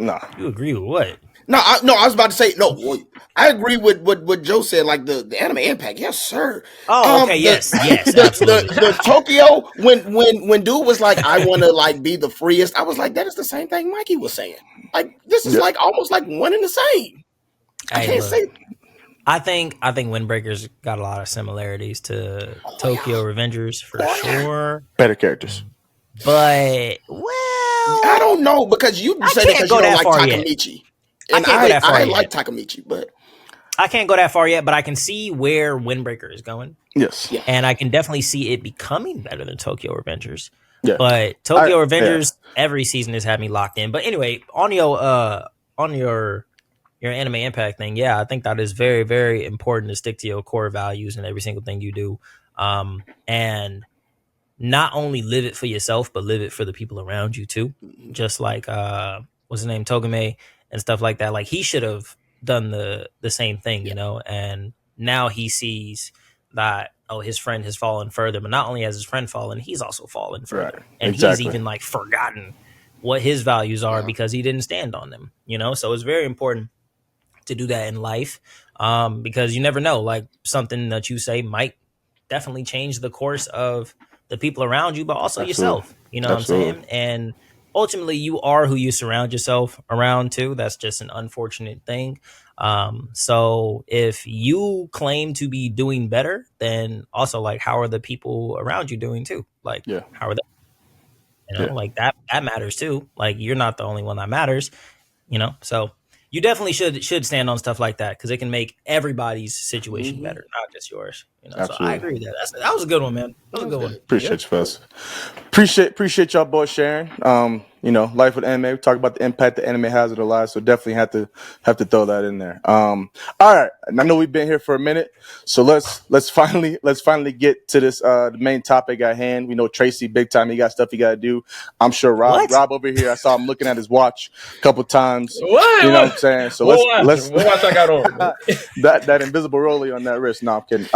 Nah, you agree with what? No, I was about to say no. I agree with what Joe said. Like the anime impact, yes, sir. Oh, okay, yes, absolutely. The Tokyo when dude was like, I want to like be the freest. I was like, that is the same thing Mikey was saying. Like this is like almost like one and the same. I can't say. I think Windbreaker's got a lot of similarities to Tokyo Revengers for sure. Better characters. But I don't know because you said it because you don't like Takemichi. And I like Takemichi, but I can't go that far yet, but I can see where Windbreaker is going. Yes. Yeah. And I can definitely see it becoming better than Tokyo Revengers. Yeah. But Tokyo Revengers, every season has had me locked in. But anyway, on your anime impact thing, I think that is very, very important to stick to your core values in every single thing you do. And not only live it for yourself, but live it for the people around you too. Just like what's his name, Togame and stuff like that. Like he should have done the same thing, you know, and now he sees that his friend has fallen further, but not only has his friend fallen, he's also fallen further. Right. And he's even like forgotten what his values are because he didn't stand on them, you know? So it's very important to do that in life because you never know, like something that you say might definitely change the course of the people around you, but also yourself, you know what I'm saying? And ultimately you are who you surround yourself around too. That's just an unfortunate thing. So if you claim to be doing better, then also like, how are the people around you doing too? Like, how are they, you know, like that matters too. Like you're not the only one that matters, you know? So you definitely should stand on stuff like that because it can make everybody's situation better, not just yours. You know, so I agree with that. That was a good one, man. That was a good one. Appreciate you, fellas. Appreciate y'all boys sharing. You know, life with anime. We talk about the impact the anime has in our lives, so definitely have to throw that in there. All right, and I know we've been here for a minute, so let's finally get to this the main topic at hand. We know Tracy, big time. He got stuff he got to do. I'm sure Rob over here. I saw him looking at his watch a couple times. What? You know what I'm saying? So let's what watch I got on? that invisible rollie on that wrist. No, I'm kidding.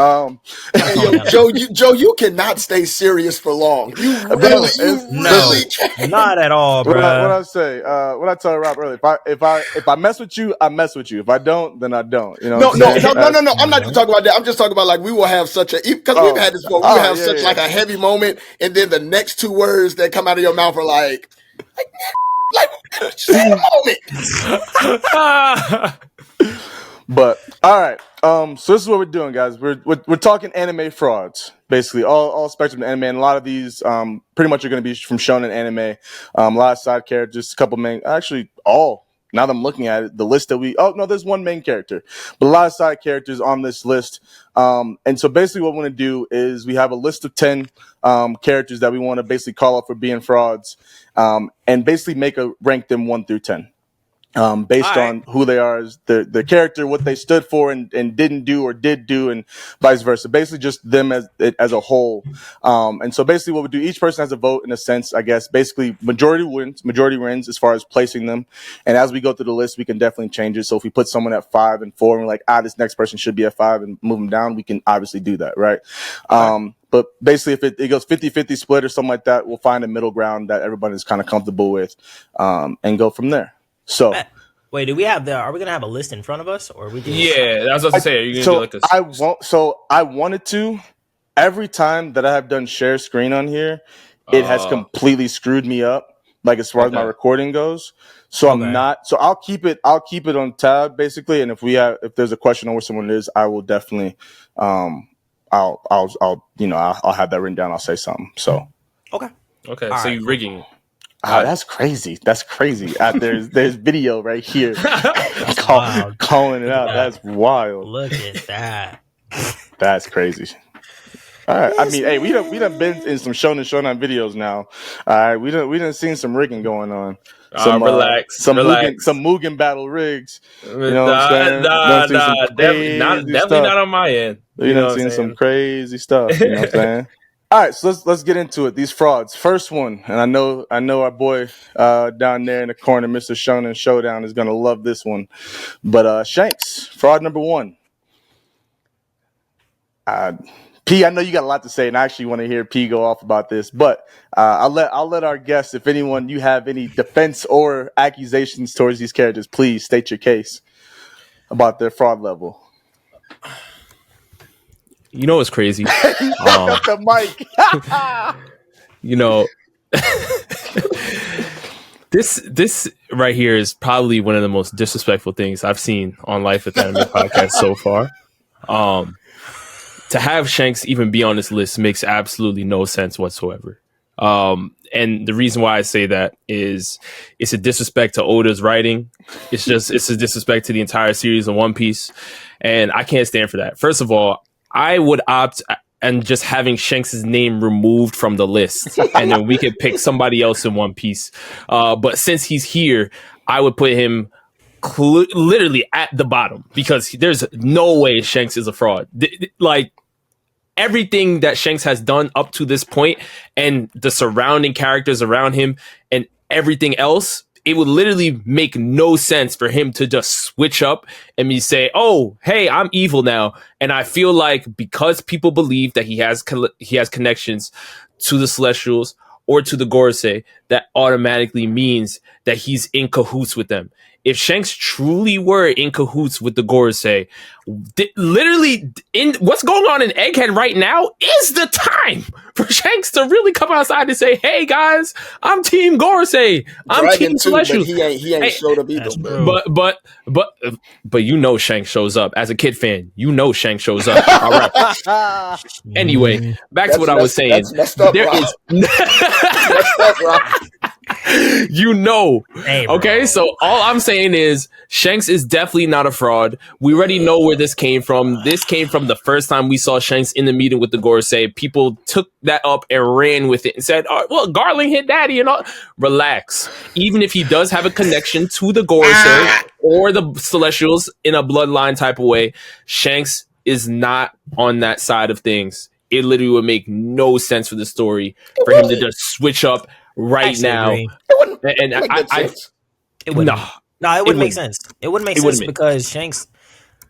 Joe, you cannot stay serious for long. You really can't. Not at all, bro. What I told Rob earlier. If I mess with you, I mess with you. If I don't, then I don't. You know? No. I'm not just talking about that. I'm just talking about like we will have such a because we've had this before. We will have such like a heavy moment, and then the next two words that come out of your mouth are like say a moment. But all right. So this is what we're doing, guys. We're talking anime frauds, basically all spectrum of anime, and a lot of these pretty much are going to be from shonen anime. A lot of side characters, a couple main, actually all. Now that I'm looking at it, the list that there's one main character, but a lot of side characters on this list. And so basically what we want to do is we have a list of 10 characters that we want to basically call up for being frauds, and basically rank them 1 through 10. based on who they are as the character, what they stood for and didn't do or did do, and vice versa. Basically, just them as a whole. And so basically, what we do, each person has a vote in a sense, I guess. Basically, majority wins as far as placing them. And as we go through the list, we can definitely change it. So if we put someone at 5 and 4, and we're like, this next person should be at 5, and move them down, we can obviously do that, right? But basically, if it goes 50-50 split or something like that, we'll find a middle ground that everybody's kind of comfortable with, and go from there. So, wait, are we gonna have a list in front of us, or we just? Yeah, that's what I was gonna say. Are you gonna do like a? I wanted to. Every time that I have done share screen on here, it has completely screwed me up. Like as far as my recording goes. So I'm not. So I'll keep it on tab basically. And if there's a question on where someone is, I will definitely. I'll have that written down. I'll say something. So. Okay. So you're rigging it. That's crazy. There's video right here. Calling it out. That's wild. Look at that. That's crazy. All right. I mean, hey, we done been in some Shonen videos now. All right. We done seen some rigging going on. Relax. Some Mugen battle rigs. You know what I'm saying? Definitely not on my end. You know, seen some crazy stuff. You know what I'm saying? All right, so let's get into it. These frauds. First one, and I know our boy down there in the corner, Mr. Shonen Showdown, is gonna love this one. But Shanks, fraud number 1. P, I know you got a lot to say, and I actually want to hear P go off about this. But I'll let our guests, if anyone you have any defense or accusations towards these characters, please state your case about their fraud level. You know what's crazy? The mic. This right here is probably one of the most disrespectful things I've seen on Life with Anime podcast so far. To have Shanks even be on this list makes absolutely no sense whatsoever. And the reason why I say that is it's a disrespect to Oda's writing. It's a disrespect to the entire series of One Piece. And I can't stand for that. First of all, I would opt and just having Shanks' name removed from the list, and then we could pick somebody else in One Piece. But since he's here, I would put him literally at the bottom because there's no way Shanks is a fraud. Like everything that Shanks has done up to this point, and the surrounding characters around him, and everything else. It would literally make no sense for him to just switch up and me say, "Oh, hey, I'm evil now." And I feel like because people believe that he has connections to the Celestials or to the Gorosei, that automatically means that he's in cahoots with them. If Shanks truly were in cahoots with the Gorosei, literally, what's going on in Egghead right now is the time for Shanks to really come outside and say, "Hey guys, I'm Team Gorosei. I'm Team Celestial." He ain't showed up either. But you know Shanks shows up. As a kid fan, you know Shanks shows up. All right. Anyway, back to what I was saying. There is. You know. Hey, okay, so all I'm saying is Shanks is definitely not a fraud. We already know where this came from. This came from the first time we saw Shanks in the meeting with the Gorosei. People took that up and ran with it and said, "Oh, well, Garling hit daddy and all." Relax. Even if he does have a connection to the Gorosei or the Celestials in a bloodline type of way, Shanks is not on that side of things. It literally would make no sense for the story for him to just switch up right now. It wouldn't make sense. It wouldn't make sense because Shanks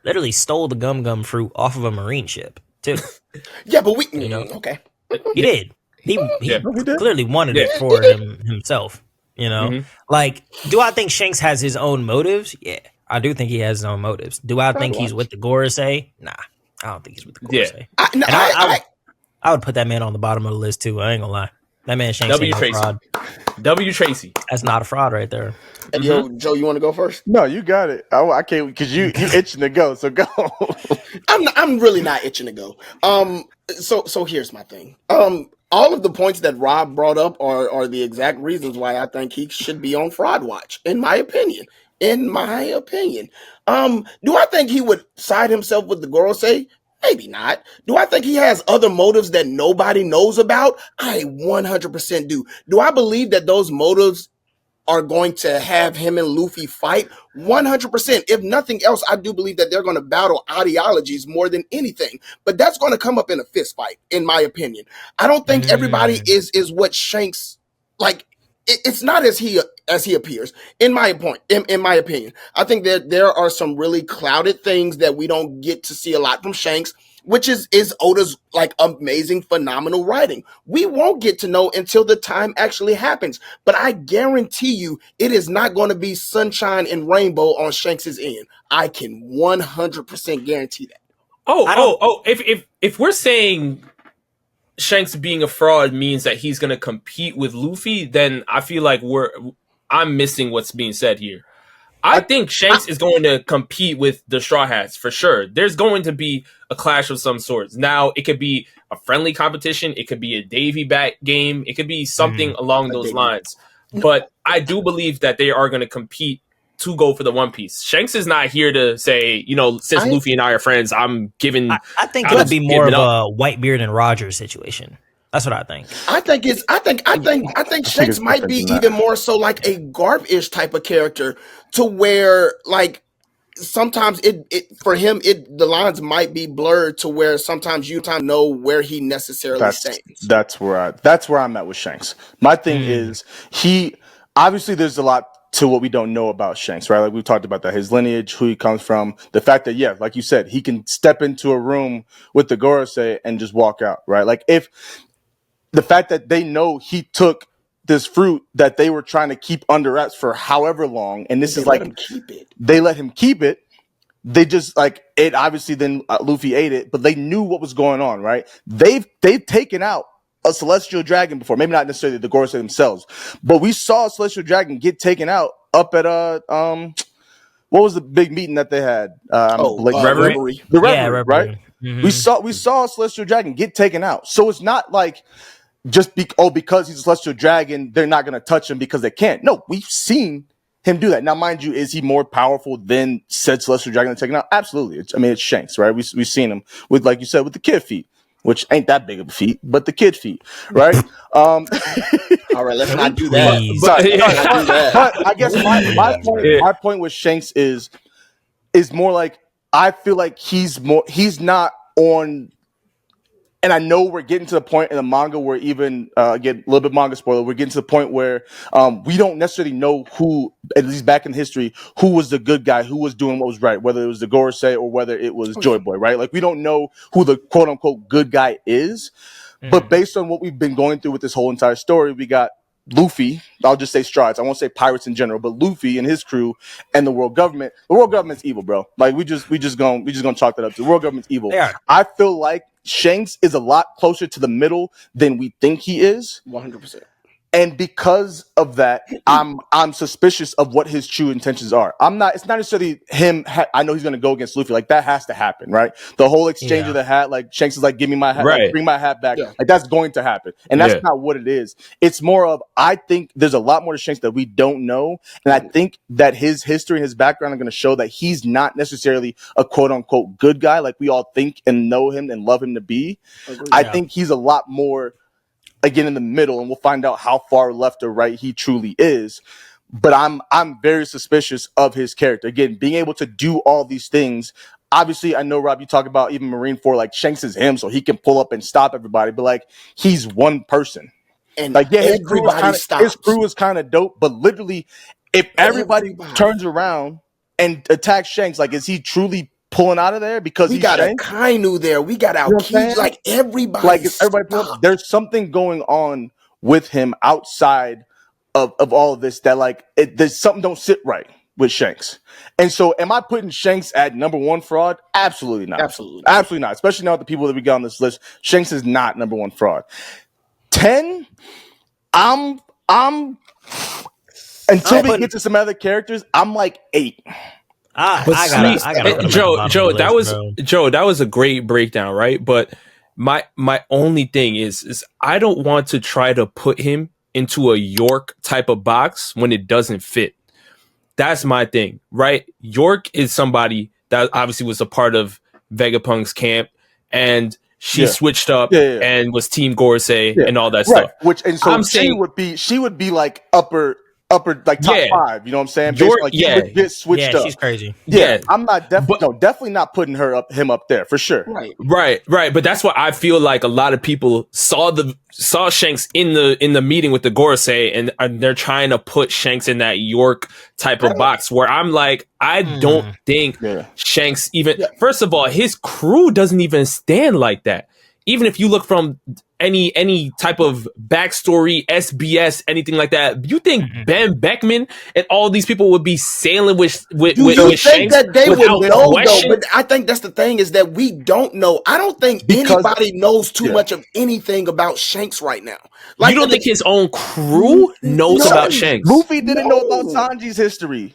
literally stole the gum fruit off of a marine ship too. Yeah, but okay. He did. He clearly wanted it for himself. Like, do I think Shanks has his own motives? Yeah, I do think he has his own motives. Do I think he's with the Gorosei? Nah, I don't think he's with the Gorosei. Yeah. I would put that man on the bottom of the list too. I ain't gonna lie. That man Shanks ain't no fraud. TRACY. That's not a fraud right there. And Joe, you want to go first? No, you got it. I can't because you itching to go. So go. I'm really not itching to go. So here's my thing. All of the points that Rob brought up are the exact reasons why I think he should be on Fraud Watch. In my opinion. Do I think he would side himself with the Gorosei? Maybe not. Do I think he has other motives that nobody knows about? I 100% do. Do I believe that those motives are going to have him and Luffy fight 100%. If nothing else, I do believe that they're going to battle ideologies more than anything. But that's going to come up in a fist fight, in my opinion. I don't think everybody is what Shanks like. It's not as he appears. In my opinion, I think that there are some really clouded things that we don't get to see a lot from Shanks, which is Oda's like amazing, phenomenal writing. We won't get to know until the time actually happens. But I guarantee you, it is not going to be sunshine and rainbow on Shanks's end. I can 100% guarantee that. If we're saying Shanks being a fraud means that he's going to compete with Luffy, then I feel like I'm missing what's being said here. I think Shanks is going to compete with the Straw Hats for sure. There's going to be a clash of some sorts. Now, it could be a friendly competition. It could be a Davy back game. It could be something along those lines. But I do believe that they are going to compete to go for the One Piece. Shanks is not here to say, since Luffy and I are friends, I'm giving. I think it'll be more of a Whitebeard and Rogers situation. That's what I think. I think Shanks might be even more so like a Garp-ish type of character, to where like sometimes for him the lines might be blurred to where sometimes you know where he necessarily stands. That's where I'm at with Shanks. My thing is he obviously there's a lot to what we don't know about Shanks, right? Like we've talked about that, his lineage, who he comes from, the fact that, like you said, he can step into a room with the Gorosei and just walk out, right? Like if the fact that they know he took this fruit that they were trying to keep under wraps for however long, and this is like they let him keep it. They just like it. Obviously, then Luffy ate it, but they knew what was going on, right? They've taken out a celestial dragon before, maybe not necessarily the Gorosei themselves, but we saw a celestial dragon get taken out up at what was the big meeting that they had? Reverie. The Reverie, right? Mm-hmm. We saw a celestial dragon get taken out, so it's not like just because he's a celestial dragon, they're not going to touch him because they can't. No, we've seen him do that. Now, mind you, is he more powerful than said celestial dragon taken out? Absolutely. It's Shanks, right? We've seen him with, like you said, with the kid feet, which ain't that big of a feat, but the kid feet, right? All right, let's not do that. But I guess my point with Shanks is more like I feel like he's not on. And I know we're getting to the point in the manga where even, again, a little bit manga spoiler, we're getting to the point where we don't necessarily know who, at least back in history, who was the good guy, who was doing what was right, whether it was the Gorosei or whether it was Joy Boy, right? Like, we don't know who the quote-unquote good guy is. But based on what we've been going through with this whole entire story, we got Luffy, I'll just say Strides. I won't say pirates in general, but Luffy and his crew and the world government. The world government's evil, bro. Like we just gonna chalk that up. The world government's evil. Yeah. I feel like Shanks is a lot closer to the middle than we think he is. 100%. And because of that, I'm suspicious of what his true intentions are. It's not necessarily him. I know he's going to go against Luffy. Like, that has to happen, right? The whole exchange of the hat, like, Shanks is like, give me my hat, like, bring my hat back. Yeah. Like, that's going to happen. And that's not what it is. It's more of, I think there's a lot more to Shanks that we don't know. And I think that his history and his background are going to show that he's not necessarily a quote unquote good guy like we all think and know him and love him to be. I think he's a lot more, again, in the middle, and we'll find out how far left or right he truly is. But I'm very suspicious of his character. Again, being able to do all these things. Obviously, I know, Rob, you talk about even Marineford, like Shanks is him, so he can pull up and stop everybody. But like, he's one person, and like, his crew is kind of dope. But literally, if everybody turns around and attacks Shanks, like, is he truly pulling out of there? Because we got a Kainu there, we got our keys, like everybody. There's something going on with him outside of all of this that like there's something don't sit right with Shanks. And so, am I putting Shanks at number one fraud? Absolutely not. Absolutely not. Especially now with the people that we got on this list, Shanks is not number one fraud. 10. I'm until we get to some other characters, I'm like 8. Joe, that was a great breakdown, right? But my only thing is I don't want to try to put him into a York type of box when it doesn't fit. That's my thing, right? York is somebody that obviously was a part of Vegapunk's camp, and she switched up and was Team Gorosei and all that stuff. She would be like upper upper like top 5. You know what I'm saying? Basically, like, he legit switched up. She's crazy. Yeah, I'm not definitely not putting him up there for sure. Right. But that's why I feel like a lot of people saw Shanks in the meeting with the Gorosei, and they're trying to put Shanks in that York type of box. Where I'm like, I don't think Shanks even. First of all, his crew doesn't even stand like that. Even if you look from any type of backstory, SBS, anything like that, you think Ben Beckman and all these people would be sailing with Shanks think that they would know question? though? But I think that's the thing, is that we don't know. I don't think anybody knows too much of anything about Shanks right now. Like, you don't think his own crew knows about Shanks? Luffy didn't know about Sanji's history.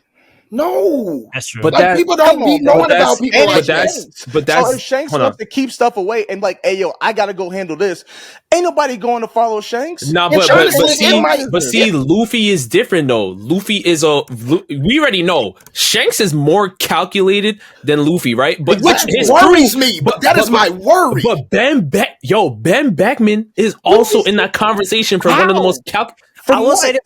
No, that's true. But like, people don't be knowing about people like Shanks. So if Shanks wants to keep stuff away and like, hey yo, I gotta go handle this, ain't nobody going to follow Shanks. No, but see, Luffy is different though. Luffy is we already know Shanks is more calculated than Luffy, right? But which worries me. But that is my worry. But Ben Beckman is also in that conversation for one of the most I will say that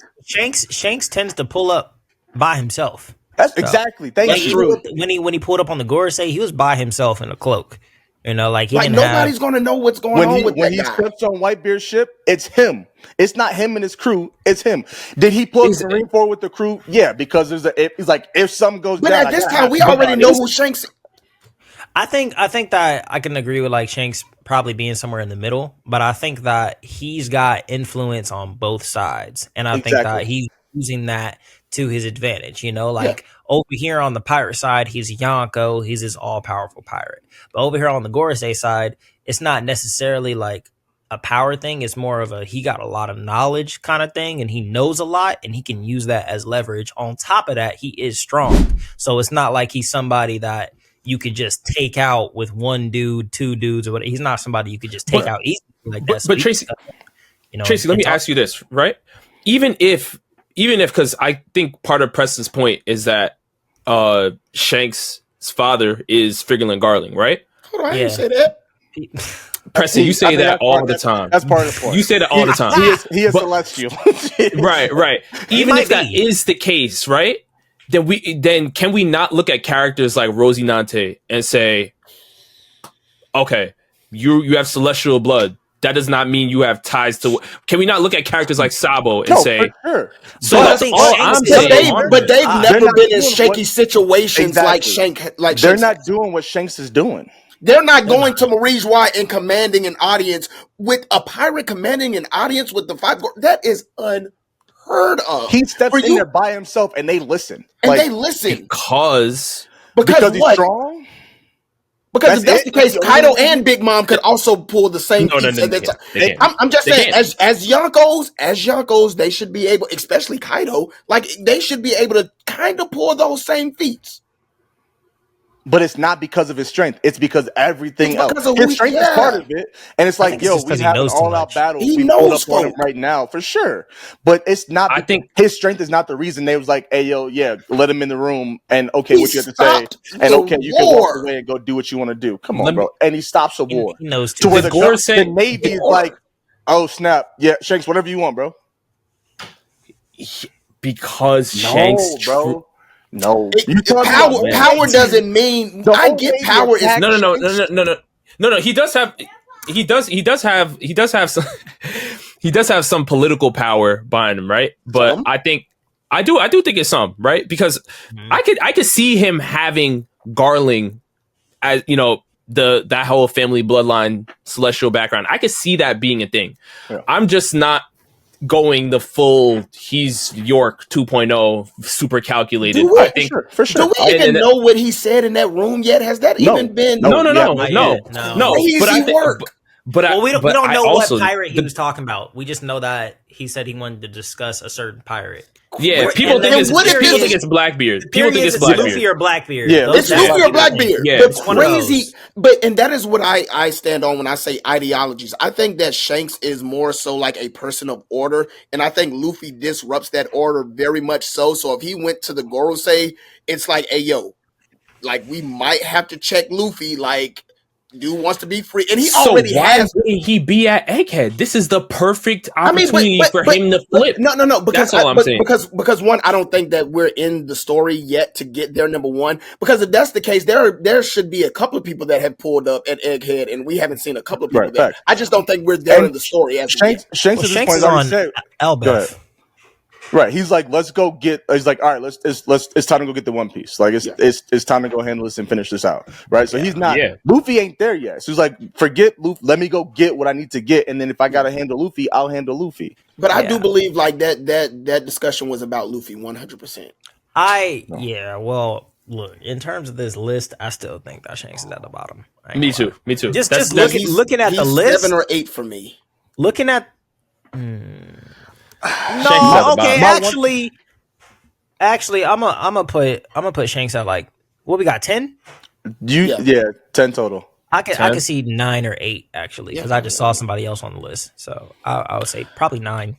Shanks tends to pull up by himself. That's exactly. That's true. When he pulled up on the Gorosei, he was by himself in a cloak. You know, like nobody's gonna know what's going on with when that guy. When he steps on Whitebeard's ship, it's him. It's not him and his crew. It's him. Did he pull Marine forward with the crew? Yeah, because he's like, if something goes down. But at this time, we already know who Shanks is. I think that I can agree with like Shanks probably being somewhere in the middle, but I think that he's got influence on both sides, and I think that he's using that to his advantage. You know, like over here on the pirate side, he's Yonko, he's this all-powerful pirate. But over here on the Gorosei side, it's not necessarily like a power thing. It's more of he got a lot of knowledge kind of thing, and he knows a lot, and he can use that as leverage. On top of that, he is strong. So it's not like he's somebody that you could just take out with one dude, two dudes, or whatever. He's not somebody you could just take out easily like that. But Tracy, Tracy, let me ask you this, right? Even if, because I think part of Preston's point is that Shanks' father is Figurlin Garling, right? Hold on, I didn't say that. Preston, you say that all the time. That's part of the point. You say that all the time. He is celestial. Right. Even if that is the case, right? Then can we not look at characters like Rosinante and say, okay, you have celestial blood. That does not mean you have ties to. Can we not look at characters like Sabo and say? For sure. So that's all I'm saying. But they've never been in shaky situations like Shanks. Like they're not doing what Shanks is doing. They're not going to Marie's White and commanding an audience with a pirate commanding an audience with the five. That is unheard of. He steps in there by himself and they listen. And they listen because he's strong. Because if that's the case, Kaido and Big Mom could also pull the same feats at that time. I'm just saying, as Yonkos, they should be able, especially Kaido, like they should be able to kind of pull those same feats. But it's not because of his strength. It's because everything else. His strength is part of it. And it's like, yo, we have an all-out battle. We pulled up on him right now, for sure. But it's not. I think his strength is not the reason they was like, hey, yo, let him in the room. And okay, what you have to say. And okay, you can walk away and go do what you want to do. Come on, bro. And he stops a war. He knows to where the Navy is like, oh, snap. Yeah, Shanks, whatever you want, bro. Because Shanks, bro. No, power doesn't mean. I get power is no. He does have some political power behind him, right? But I do think it's some, right? Because I could see him having Garling as that whole family bloodline celestial background. I could see that being a thing. Yeah. I'm just not going the full he's York 2.0 super calculated. I think for sure. Do we even know what he said in that room yet? Has that even been? No. But we don't know what pirate he was talking about. We just know that he said he wanted to discuss a certain pirate. Yeah, people think it's Blackbeard. People think it's Blackbeard. Luffy or Blackbeard. Yeah, it's Luffy or Blackbeard. Yeah, the crazy, and that is what I stand on when I say ideologies. I think that Shanks is more so like a person of order, and I think Luffy disrupts that order very much so. So if he went to the Gorosei, it's like, hey yo, like we might have to check Luffy, like Dude wants to be free, and he already has. Wouldn't he be at Egghead? This is the perfect opportunity for him to flip. No. Because that's all I'm saying. Because one, I don't think that we're in the story yet to get there. Number one, because if that's the case, there should be a couple of people that have pulled up at Egghead, and we haven't seen a couple of people there. I just don't think we're there in the story. As Shanks is on Elbeth. Right, he's like, let's go get. He's like, all right, it's time to go get the One Piece. Like, it's time to go handle this and finish this out. Right, so he's not. Yeah. Luffy ain't there yet. So he's like, forget Luffy. Let me go get what I need to get, and then if I gotta handle Luffy, I'll handle Luffy. But I do believe like that discussion was about Luffy 100%. Well, look, in terms of this list, I still think that Shanks is at the bottom. Me too. Just looking at the list, 7 or 8 for me. Looking at. No, okay. Actually, I'm gonna put Shanks at like what we got 10. 10 total. I can see 9 or 8 actually because I just saw somebody else on the list, so I would say probably 9.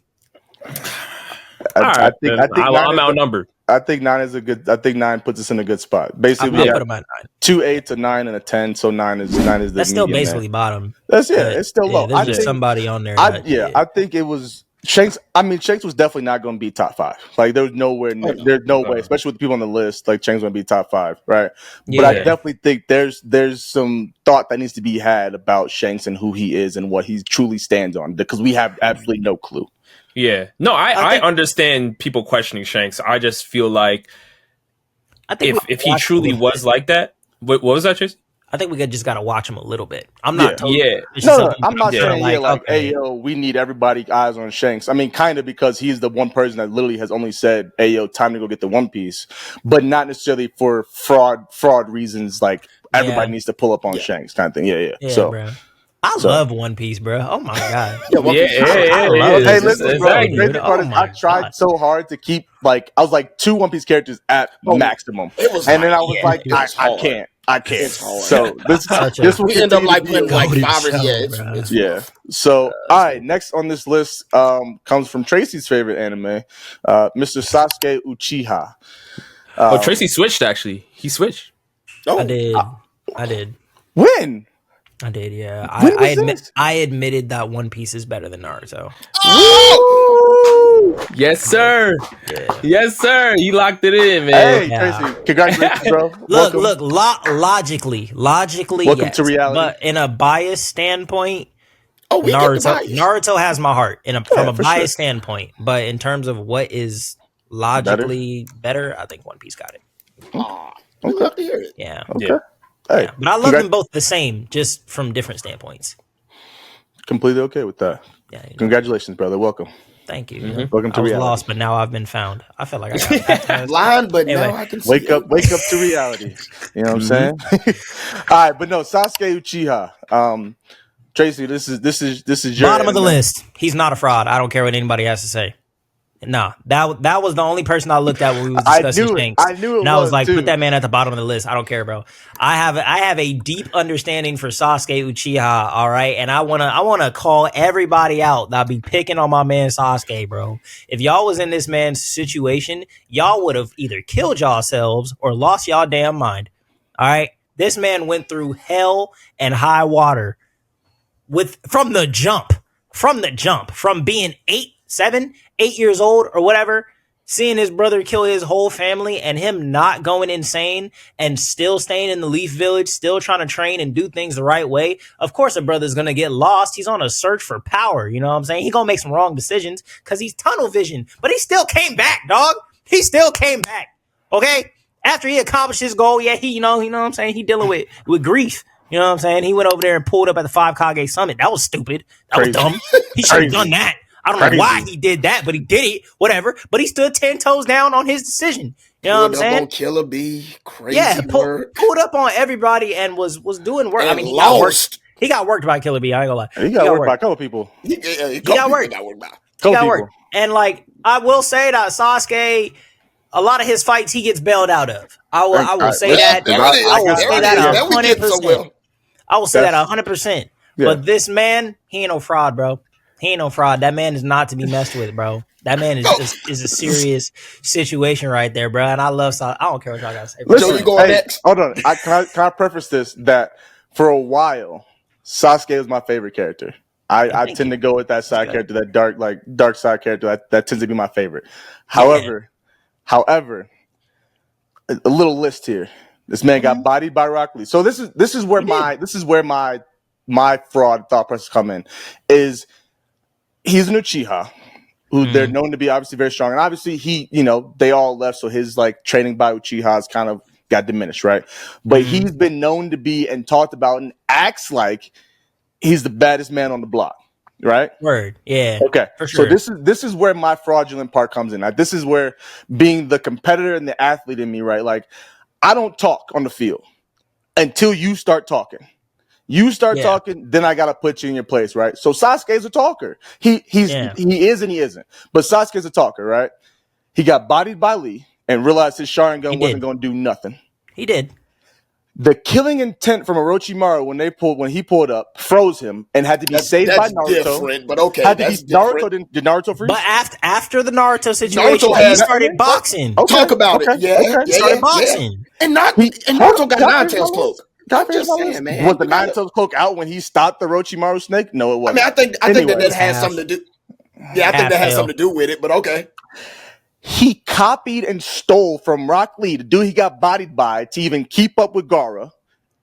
I think I'm outnumbered. I think 9 is a good. I think 9 puts us in a good spot. Basically, we got 2 8s, a 9, and a 10. So 9 is the. That's still basically bottom. It's still low. There's just somebody on there. I think it was. Shanks was definitely not going to be top 5. Like there's nowhere, there's no way, especially with the people on the list. Like Shanks going to be top 5, right? But I definitely think there's some thought that needs to be had about Shanks and who he is and what he truly stands on because we have absolutely no clue. Yeah, no, I understand people questioning Shanks. I just feel like if he truly was like that, what was that, Chase? I think we just got to watch him a little bit. I'm not. I'm not saying hey yo, we need everybody eyes on Shanks. I mean, kind of because he's the one person that literally has only said, "Hey yo, time to go get the One Piece," but not necessarily for fraud reasons. Like everybody needs to pull up on Shanks, kind of thing. Yeah. So. Bro. I love One Piece, bro. Oh my god. Hey, listen, bro. I tried so hard to keep I was like 2 One Piece characters at maximum, and then I was like, I can't. So this will end up like putting like 5 or yeah. So all right, next on this list comes from Tracy's favorite anime, Mr. Sasuke Uchiha. Tracy switched actually. He switched. I did. When? I did, yeah. I admitted that One Piece is better than Naruto. Oh! Yes, sir. Yeah. Yes, sir. You locked it in, man. Hey, Tracy, congratulations, bro. Look. Logically, welcome to reality. But in a biased standpoint, Naruto has my heart. From a biased standpoint, but in terms of what is logically better, I think One Piece got it. We'd love to hear it. Yeah. Okay. Yeah. Hey, but I love them both the same, just from different standpoints. Completely okay with that. Yeah. Congratulations, brother. Welcome. Thank you. Mm-hmm. Welcome to I was reality. Lost, but now I've been found. I feel like I got blind, but anyway, now I can see wake up to reality. You know what I'm saying? All right, but no, Sasuke Uchiha. Tracy, this is your bottom of the list. He's not a fraud. I don't care what anybody has to say. Nah, that was the only person I looked at when we were discussing Shanks. I knew it. And I was like, put that man at the bottom of the list. I don't care, bro. I have a deep understanding for Sasuke Uchiha, all right? And I wanna call everybody out that be picking on my man Sasuke, bro. If y'all was in this man's situation, y'all would have either killed yourselves or lost y'all damn mind. All right? This man went through hell and high water from the jump, from being 8 years old or whatever, seeing his brother kill his whole family and him not going insane and still staying in the Leaf Village, still trying to train and do things the right way. Of course, a brother's going to get lost. He's on a search for power. You know what I'm saying? He's going to make some wrong decisions because he's tunnel vision, but he still came back, dog. He still came back. Okay. After he accomplished his goal. Yeah. He, you know what I'm saying? He dealing with grief. You know what I'm saying? He went over there and pulled up at the 5 Kage summit. That was stupid. That was dumb. He should have done that. I don't know why he did that, but he did it. Whatever. But he stood 10 toes down on his decision. You know what I'm saying? Killer Bee, crazy work. Pulled up on everybody and was doing work. And I mean, he got worked by Killer Bee. I ain't gonna lie. He got worked by a couple people. He got worked. He got worked. And like, I will say that Sasuke, a lot of his fights he gets bailed out of. I will say that. I will say that 100%. I will say that 100%. But this man, he ain't no fraud, bro. He ain't no fraud. That man is not to be messed with, bro. That man is a serious situation right there, bro. And I love Sasuke. I don't care what y'all gotta say. Listen, next. Hold on. Can I preface this that for a while, Sasuke was my favorite character. I tend to go with that side character, that dark side character. That tends to be my favorite. However, a little list here. This man got bodied by Rock Lee. So this is where my fraud thought process come in. Is he's an Uchiha who they're known to be obviously very strong, and obviously they all left, so his like training by Uchihas kind of got diminished, right? But he's been known to be and talked about and acts like he's the baddest man on the block, right? Word, yeah. Okay, for sure. So this is where my fraudulent part comes in. This is where being the competitor and the athlete in me, right? Like, I don't talk on the field until you start talking. You start talking, then I gotta put you in your place, right? So Sasuke's a talker. He is and he isn't. But Sasuke's a talker, right? He got bodied by Lee and realized his Sharingan wasn't going to do nothing. He did. The killing intent from Orochimaru when he pulled up froze him and had to be saved by Naruto. Different, but okay, that's different. Did Naruto freeze? But after the Naruto situation, he started boxing. Okay, talk about it. Yeah, he started boxing. And Naruto got Nine-Tails cloak. I'm just saying, man. Was the Nine-Tails cloak out when he stopped the Orochimaru snake? No, it wasn't. I mean, I think that has something to do. Yeah, I think that has something to do with it. But okay. He copied and stole from Rock Lee, the dude he got bodied by, to even keep up with Gaara,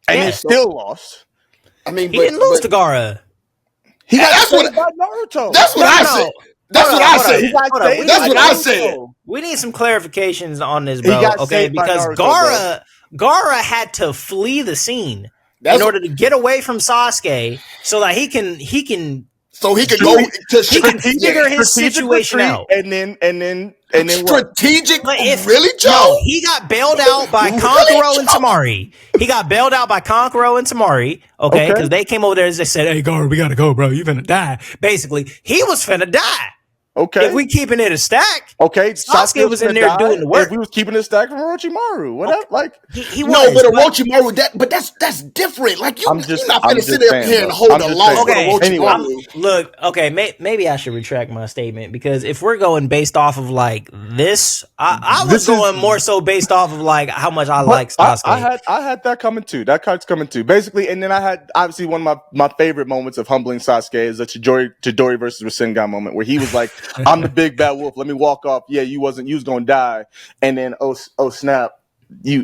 and he still lost. I mean, he didn't lose to Gaara. He got saved by Naruto. That's what I said. That's what I said. That's what I said. We need some clarifications on this, bro. Okay, because Gaara had to flee the scene in order to get away from Sasuke, so that he can go to figure his situation out, and then strategic. Really, Joe? No, he got bailed out by Kankuro and Tamari. Okay, because they came over there and they said, "Hey, Gaara, we gotta go, bro. You finna die." Basically, he was finna die. Okay. If we keeping it a stack, okay. Sasuke was in there doing the work. If we was keeping it a stack from Orochimaru, whatever. Like he was, no, but Orochimaru that's different. Like you're not gonna sit there here and hold a loss for Orochimaru. Look, okay, maybe I should retract my statement, because if we're going based off of like this, I was going more so based off of like how much I like Sasuke. I had that coming too. That card's coming too. Basically, and then I had obviously one of my favorite moments of humbling Sasuke is the Chidori versus Rasengan moment where he was like, I'm the big bad wolf. Let me walk off. Yeah, you was gonna die. And then oh snap,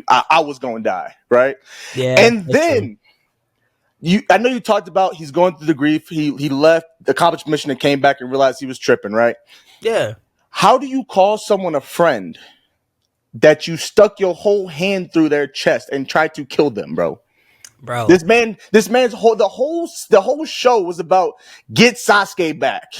I was gonna die, right? Yeah. And then I know you talked about he's going through the grief. He left, accomplished mission, and came back and realized he was tripping, right? Yeah. How do you call someone a friend that you stuck your whole hand through their chest and tried to kill them, bro? Bro, this man's the whole show was about get Sasuke back.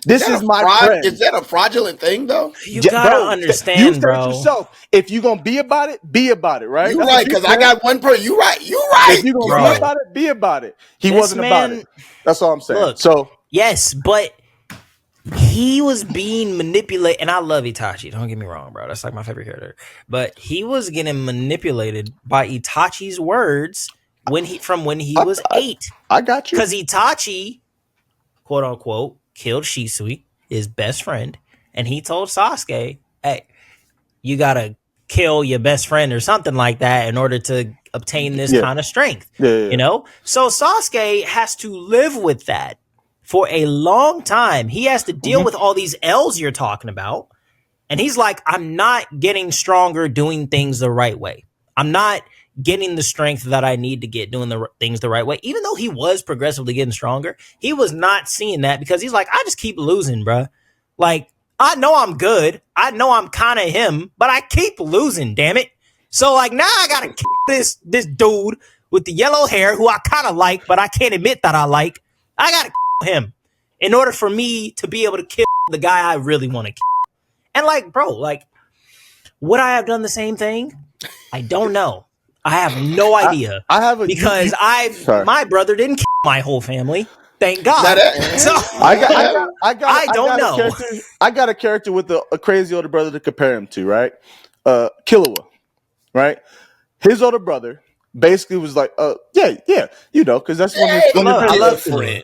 This is my friend. Is that a fraudulent thing, though? You gotta understand, you said bro. Yourself, if you gonna be about it, right? You're right, because I got one person. You're right. If you gonna be about it, be about it. He wasn't about it. That's all I'm saying. Look, so yes, but he was being manipulated, and I love Itachi. Don't get me wrong, bro. That's like my favorite character. But he was getting manipulated by Itachi's words when he was 8. I got you. Because Itachi, quote unquote, killed Shisui, his best friend, and he told Sasuke, "Hey, you gotta kill your best friend or something like that in order to obtain this kind of strength." You know, so Sasuke has to live with that for a long time. He has to deal with all these L's you're talking about, and he's like, "I'm not getting stronger doing things the right way. I'm not getting the strength that I need to get doing the things the right way." Even though he was progressively getting stronger, he was not seeing that, because he's like, I just keep losing, bruh. Like, I know I'm good. I know I'm kind of him, but I keep losing, damn it. So like now I gotta kill this dude with the yellow hair who I kind of like, but I can't admit that I like. I gotta kill him in order for me to be able to kill the guy I really want to kill. And like, bro, like, would I have done the same thing? I don't know. I have no idea. Because my brother didn't kill my whole family. Thank God. So I don't know. I got a character with a crazy older brother to compare him to, right? Killua, right? His older brother basically was like, yeah, you know, because that's one of I love Killua.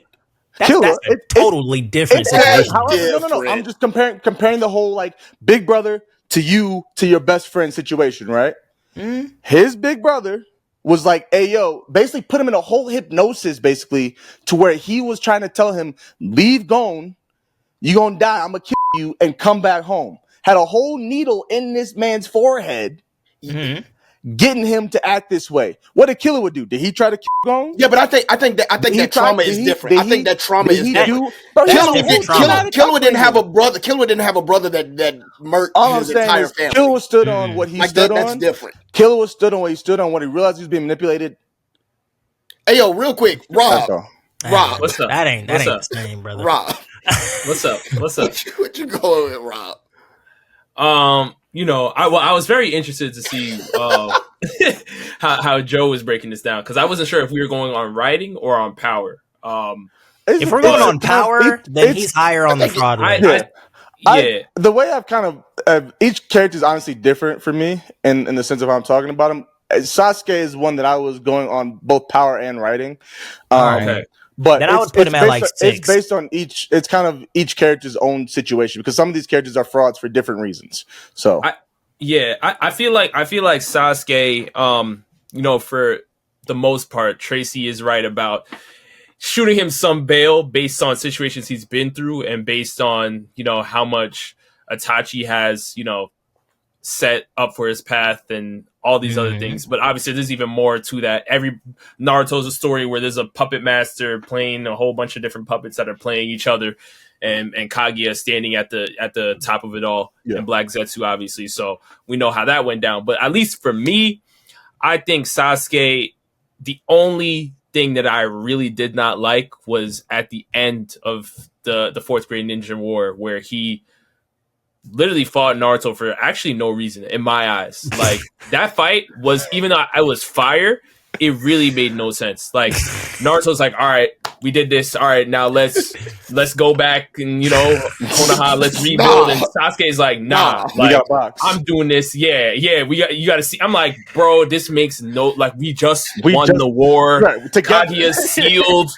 That's a totally different situation. No. I'm just comparing the whole like big brother to your best friend situation, right? His big brother was like, hey, yo, basically put him in a whole hypnosis, basically, to where he was trying to tell him, leave Gon, you gonna die, I'm gonna kill you, and come back home. Had a whole needle in this man's forehead, getting him to act this way. What a killer would do? Did he try to kill Gon? Yeah, but I think that trauma is different. I think that trauma is different. Killer didn't have a brother. Killer didn't have a brother that murked his entire family. Killer stood on what he stood on. That's different. Killer was stood on what he stood on when he realized he was being manipulated. Hey, yo, real quick, Rob, what's up? That ain't the same, brother. Rob, what's up? What you going with, Rob? I was very interested to see how Joe was breaking this down, because I wasn't sure if we were going on writing or on power. If we're going on power, then he's higher on the fraudulent. The way I've kind of each character is honestly different for me in the sense of how I'm talking about him. Sasuke is one that I was going on both power and writing. Okay. But then I would put him at like 6. It's based on it's kind of each character's own situation, because some of these characters are frauds for different reasons. So I feel like Sasuke, for the most part, Tracy is right about shooting him some bail based on situations he's been through and based on, how much Itachi has, set up for his path and all these other things. But obviously there's even more to that. Every Naruto's a story where there's a puppet master playing a whole bunch of different puppets that are playing each other, and Kaguya standing at the top of it all, and Black Zetsu, obviously. So we know how that went down. But at least for me, I think Sasuke, the only thing that I really did not like was at the end of the fourth grade ninja war, where he literally fought Naruto for actually no reason in my eyes. Like, that fight was, even though I was fire, it really made no sense. Like, Naruto's like, all right, we did this. All right, now let's go back and, Konoha, let's rebuild. And Sasuke's like, nah, like, I'm doing this. Yeah, you got to see. I'm like, bro, this makes no, like, we just won the war. Right, Kaguya sealed.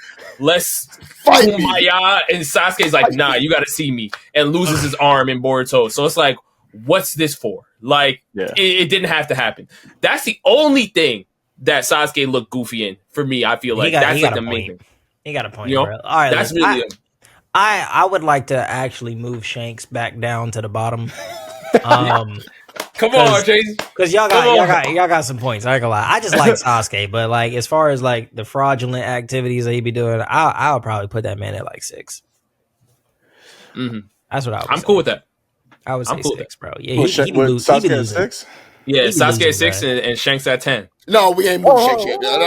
Let's fight Kumbaya. And Sasuke's like, nah, you got to see me, and loses his arm in Boruto. So it's like, what's this for? Like, it didn't have to happen. That's the only thing that Sasuke looked goofy in for me. I feel like that's like the main thing. He got a point, bro. All right, that's really I would like to actually move Shanks back down to the bottom. Come on, Tracy. Because y'all got some points. I ain't gonna lie. I just like Sasuke, but like as far as like the fraudulent activities that he be doing, I'll probably put that man at like 6. Mm-hmm. That's what I would. I'm cool with that. I would say cool 6, bro. Yeah, he be losing. 6. Yeah, Sasuke at 6 and Shanks at 10. No, we ain't moving Shanks yet. No.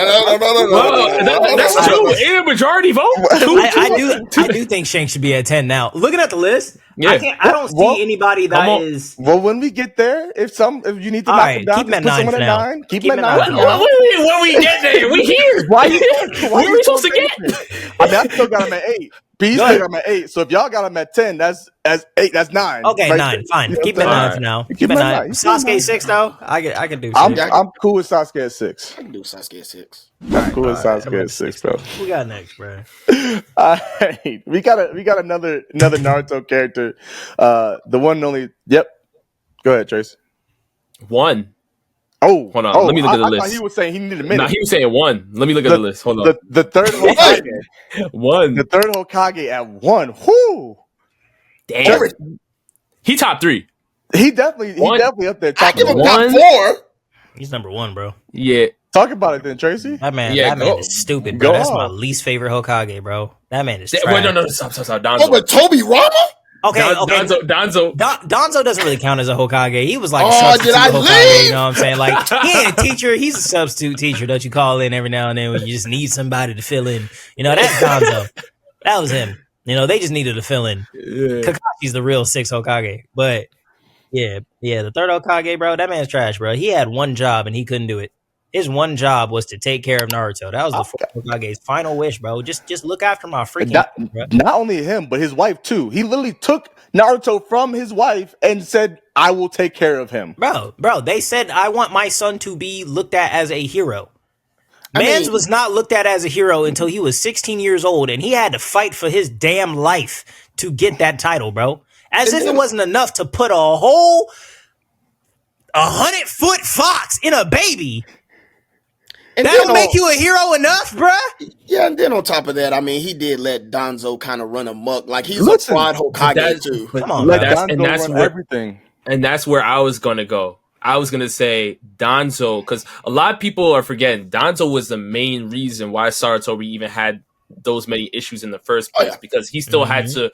That's true. In a majority vote. I do think Shanks should be at 10 now. Looking at the list, I don't see anybody that is. Well, when we get there, if you need to knock him down, keep him at 9 for now. Keep him at 9. When we get there, we here. Why are we supposed to get? I mean, I still got him at 8. He's still got him at 8. So if y'all got him at 10, that's 8. That's 9. Okay, right 9. There. Fine. Keep it at 9 for now. Keep it at 9. Sasuke 6 though. I can do 6. I'm cool with Sasuke at 6. I can do Sasuke at 6. I'm cool with Sasuke at 6, bro. We got next, bro. All right, we got another Naruto character. The one and only. Yep. Go ahead, Trace. 1. Oh, hold on. Let me look at the list. I thought he was saying he needed a minute. Nah, he was saying 1. Let me look at the list. Hold on. The third Hokage. 1. The third Hokage at 1. Whoo! Damn. He top 3. He definitely up there. I give him top 4. He's number 1, bro. Yeah. Talk about it then, Tracy. That man is stupid, bro. That's my least favorite Hokage, bro. That man is trash. Wait, no, stop. Donzo. Oh, but Toby Rama? Okay. Donzo. Donzo doesn't really count as a Hokage. He was like a substitute Hokage, you know what I'm saying? Like, he ain't a teacher. He's a substitute teacher that you call in every now and then when you just need somebody to fill in. You know, that's Donzo. That was him. You know, they just needed to fill in. Yeah. Kakashi's the real 6 Hokage. But, yeah, the third Hokage, bro, that man's trash, bro. He had one job and he couldn't do it. His one job was to take care of Naruto. That was the fourth Hokage's final wish, bro. Just look after my freaking not only him, but his wife too. He literally took Naruto from his wife and said, "I will take care of him." Bro, they said, "I want my son to be looked at as a hero." Mans was not looked at as a hero until he was 16 years old, and he had to fight for his damn life to get that title, bro. As if it wasn't enough to put a whole 100-foot fox in a baby. And that don't make you a hero enough, bruh. Yeah, and then on top of that, I mean, he did let Danzo kind of run amok. Like he's a fraud Hokage too. Come on, let Danzo run everything. And that's where I was gonna go. I was gonna say Danzo, because a lot of people are forgetting Danzo was the main reason why Saratobi even had those many issues in the first place, because he still had to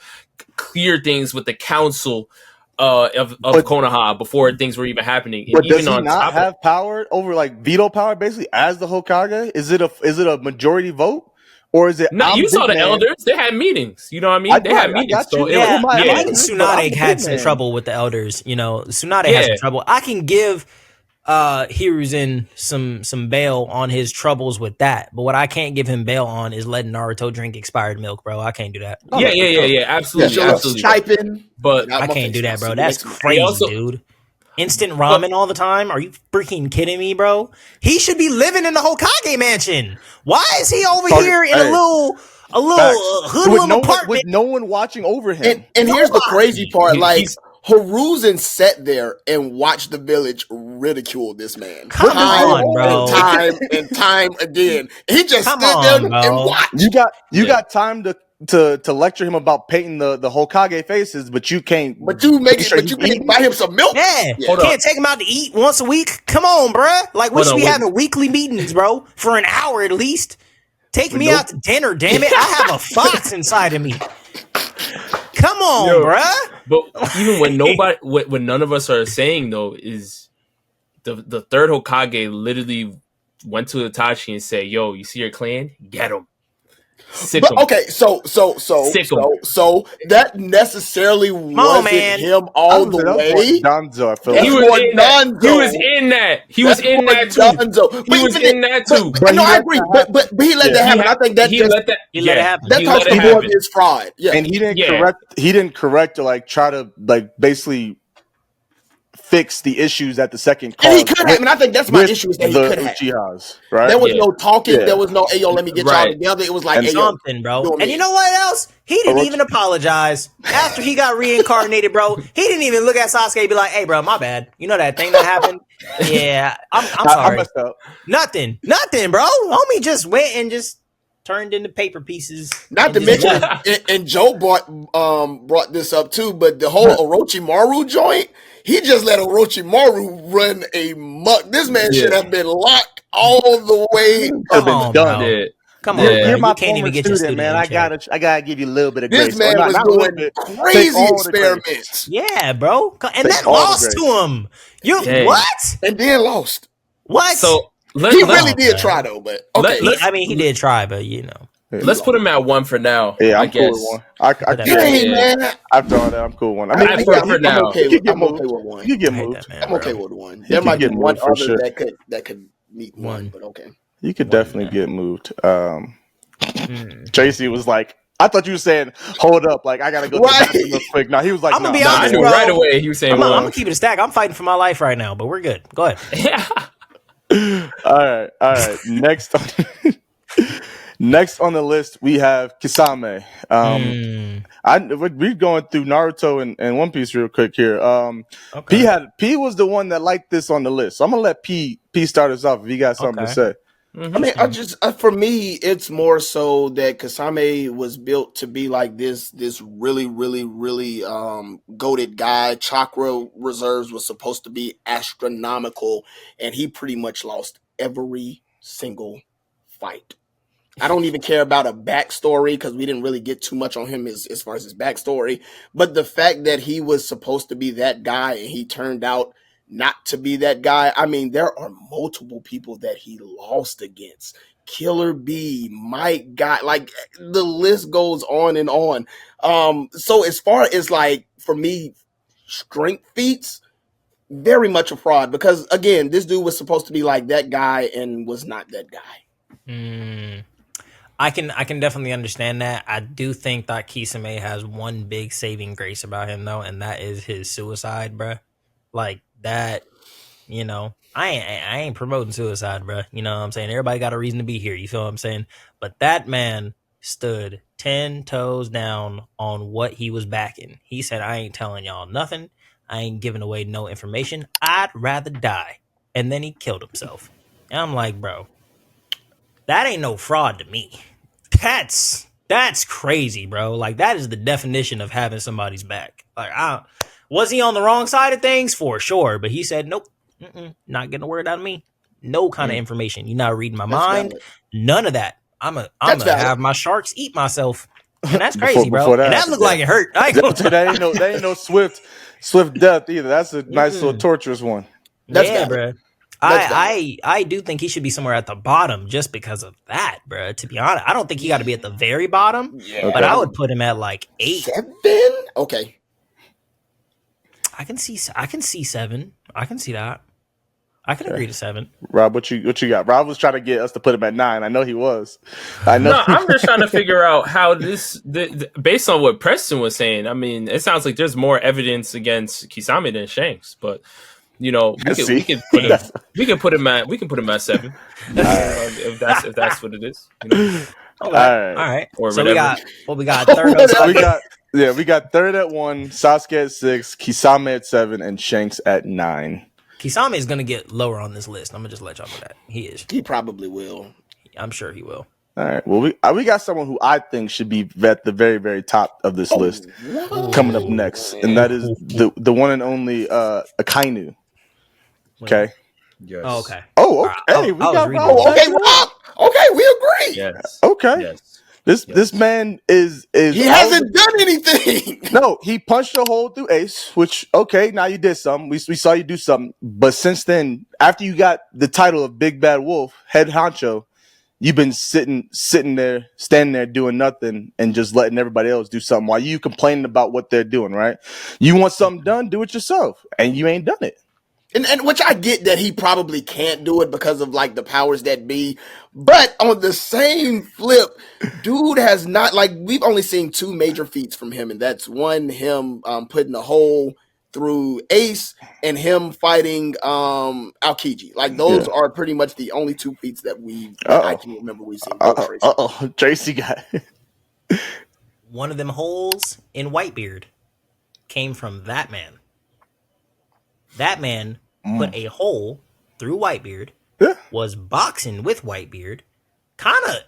clear things with the council of Konoha before things were even happening. And but even does he not have power over like veto power basically as the Hokage? Is it a majority vote? Or is it? No, you saw the elders. They had meetings. You know what I mean? They had meetings. So I think Tsunade had some trouble with the elders. You know, Tsunade had some trouble. I can give Hiruzen some bail on his troubles with that, but what I can't give him bail on is letting Naruto drink expired milk, bro. I can't do that. Yeah, absolutely. But I can't do that, bro. That's crazy, dude. Instant ramen all the time? Are you freaking kidding me, bro? He should be living in the Hokage mansion. Why is he over here in a little hoodlum apartment with no one watching over him? And here's the crazy part: like Hiruzen sat there and watched the village ridicule this man. Come on, bro. And time again. He just stood there and watched. You got time to lecture him about painting the Hokage faces, but you can't. But you can't buy him some milk. Yeah, can't take him out to eat once a week. Come on, bruh. Like we should be having weekly meetings, bro, for an hour at least. Take me out to dinner, damn it. I have a fox inside of me. Come on, bruh. But even when none of us are saying though, is the third Hokage literally went to Itachi and said, "Yo, you see your clan? Get him." Okay, so that necessarily wasn't him all the way. Danzo, I feel he was in that. He was in that too. He was in that too. No, I agree. But he let that happen. I think that he let that happen. That talks more of his fraud. Yeah, and he didn't correct or like try to like basically fix the issues at the second call. And he could have, and I think that's my issue is that he could have. Uchihas, right? There was no talking. There was no, hey, yo, let me get y'all together. It was like, hey, something, bro. And you know what else? He didn't even apologize. After he got reincarnated, bro, he didn't even look at Sasuke and be like, hey, bro, my bad. You know that thing that happened? Yeah, I'm sorry. I messed up. Nothing, bro. Homie just went and just turned into paper pieces. Not to mention, and Joe brought this up too, but the whole Orochimaru joint, he just let Orochimaru run a muck. This man should have been locked all the way. Come on, bro. Come on, you're my can't even get your student, man. I gotta give you a little bit of grace. This man was doing crazy experiments. Yeah, bro, and then lost to him. What? And then lost. What? So he really did try though, but okay. He did try, but you know. Let's put him at 1 for now. Yeah, I'm cool with 1. Man. I've done that. I'm cool with 1. I mean, I'm okay with 1. You get moved. I'm okay with 1. There might be one other that could meet 1, but okay. You could definitely get moved. Tracy was like, I thought you were saying, hold up, like I gotta go to the bathroom real quick. No, he was like, I'm gonna be honest, bro. Right away, he was saying, I'm gonna keep it a stack. I'm fighting for my life right now, but we're good. Go ahead. All right. Next on the list, we have Kisame. We're going through Naruto and One Piece real quick here. P was the one that liked this on the list. So I'm gonna let P start us off if you got something to say. I mean, for me, it's more so that Kisame was built to be like this really, really, really goated guy. Chakra reserves was supposed to be astronomical, and he pretty much lost every single fight. I don't even care about a backstory because we didn't really get too much on him as far as his backstory. But the fact that he was supposed to be that guy and he turned out not to be that guy. I mean, there are multiple people that he lost against. Killer B, Mike Guy, like the list goes on and on. So as far as like, for me, strength feats, very much a fraud because again, this dude was supposed to be like that guy and was not that guy. I can definitely understand that. I do think that Kisame has one big saving grace about him though, and that is his suicide, bruh. Like that, you know, I ain't promoting suicide, bruh. You know what I'm saying? Everybody got a reason to be here. You feel what I'm saying? But that man stood 10 toes down on what he was backing. He said, I ain't telling y'all nothing. I ain't giving away no information. I'd rather die. And then he killed himself. And I'm like, bro, That ain't no fraud to me. That's crazy, bro. Like, that is the definition of having somebody's back. Like, was he on the wrong side of things? For sure. But he said, nope, not getting a word out of me. No kind of information. You're not reading my mind. Valid. None of that. I'm gonna have my sharks eat myself. And that's crazy, bro. And that looked like it hurt. That ain't no swift death either. That's a nice little torturous one. That's bro. I do think he should be somewhere at the bottom just because of that, bro. To be honest, I don't think he got to be at the very bottom, but I would put him at like 8. 7? Okay. I can see 7. I can see that. I can agree to 7. Rob, what you got? Rob was trying to get us to put him at 9. I know he was. I know. No, I'm just trying to figure out how based on what Preston was saying. I mean, it sounds like there's more evidence against Kisame than Shanks, but. You know, we can put him at 7 if that's what it is. You know? Okay. All right. Or so whatever. we got third. we got third at 1, Sasuke at 6, Kisame at 7, and Shanks at 9. Kisame is gonna get lower on this list. I'm gonna just let y'all know that he is. He probably will. I'm sure he will. All right. Well, we got someone who I think should be at the very, very top of this list coming up next, and that is the one and only Akianu. Okay. Yes. Oh, okay. Oh, okay. We got Rob. Okay, Rob. Okay, we agree. Yes. Okay. Yes. This man is he hasn't done anything. No, he punched a hole through Ace, which now you did something. We saw you do something. But since then, after you got the title of Big Bad Wolf, head honcho, you've been standing there doing nothing and just letting everybody else do something while you complaining about what they're doing, right? You want something done, do it yourself. And you ain't done it. And which I get that he probably can't do it because of like the powers that be. But on the same flip, dude has not, like, we've only seen 2 major feats from him. And that's one, him putting a hole through Ace and him fighting Aokiji. Like, those are pretty much the only 2 feats that I can remember we've seen. Tracy got one of them holes in Whitebeard came from that man. That man put a hole through Whitebeard, was boxing with Whitebeard.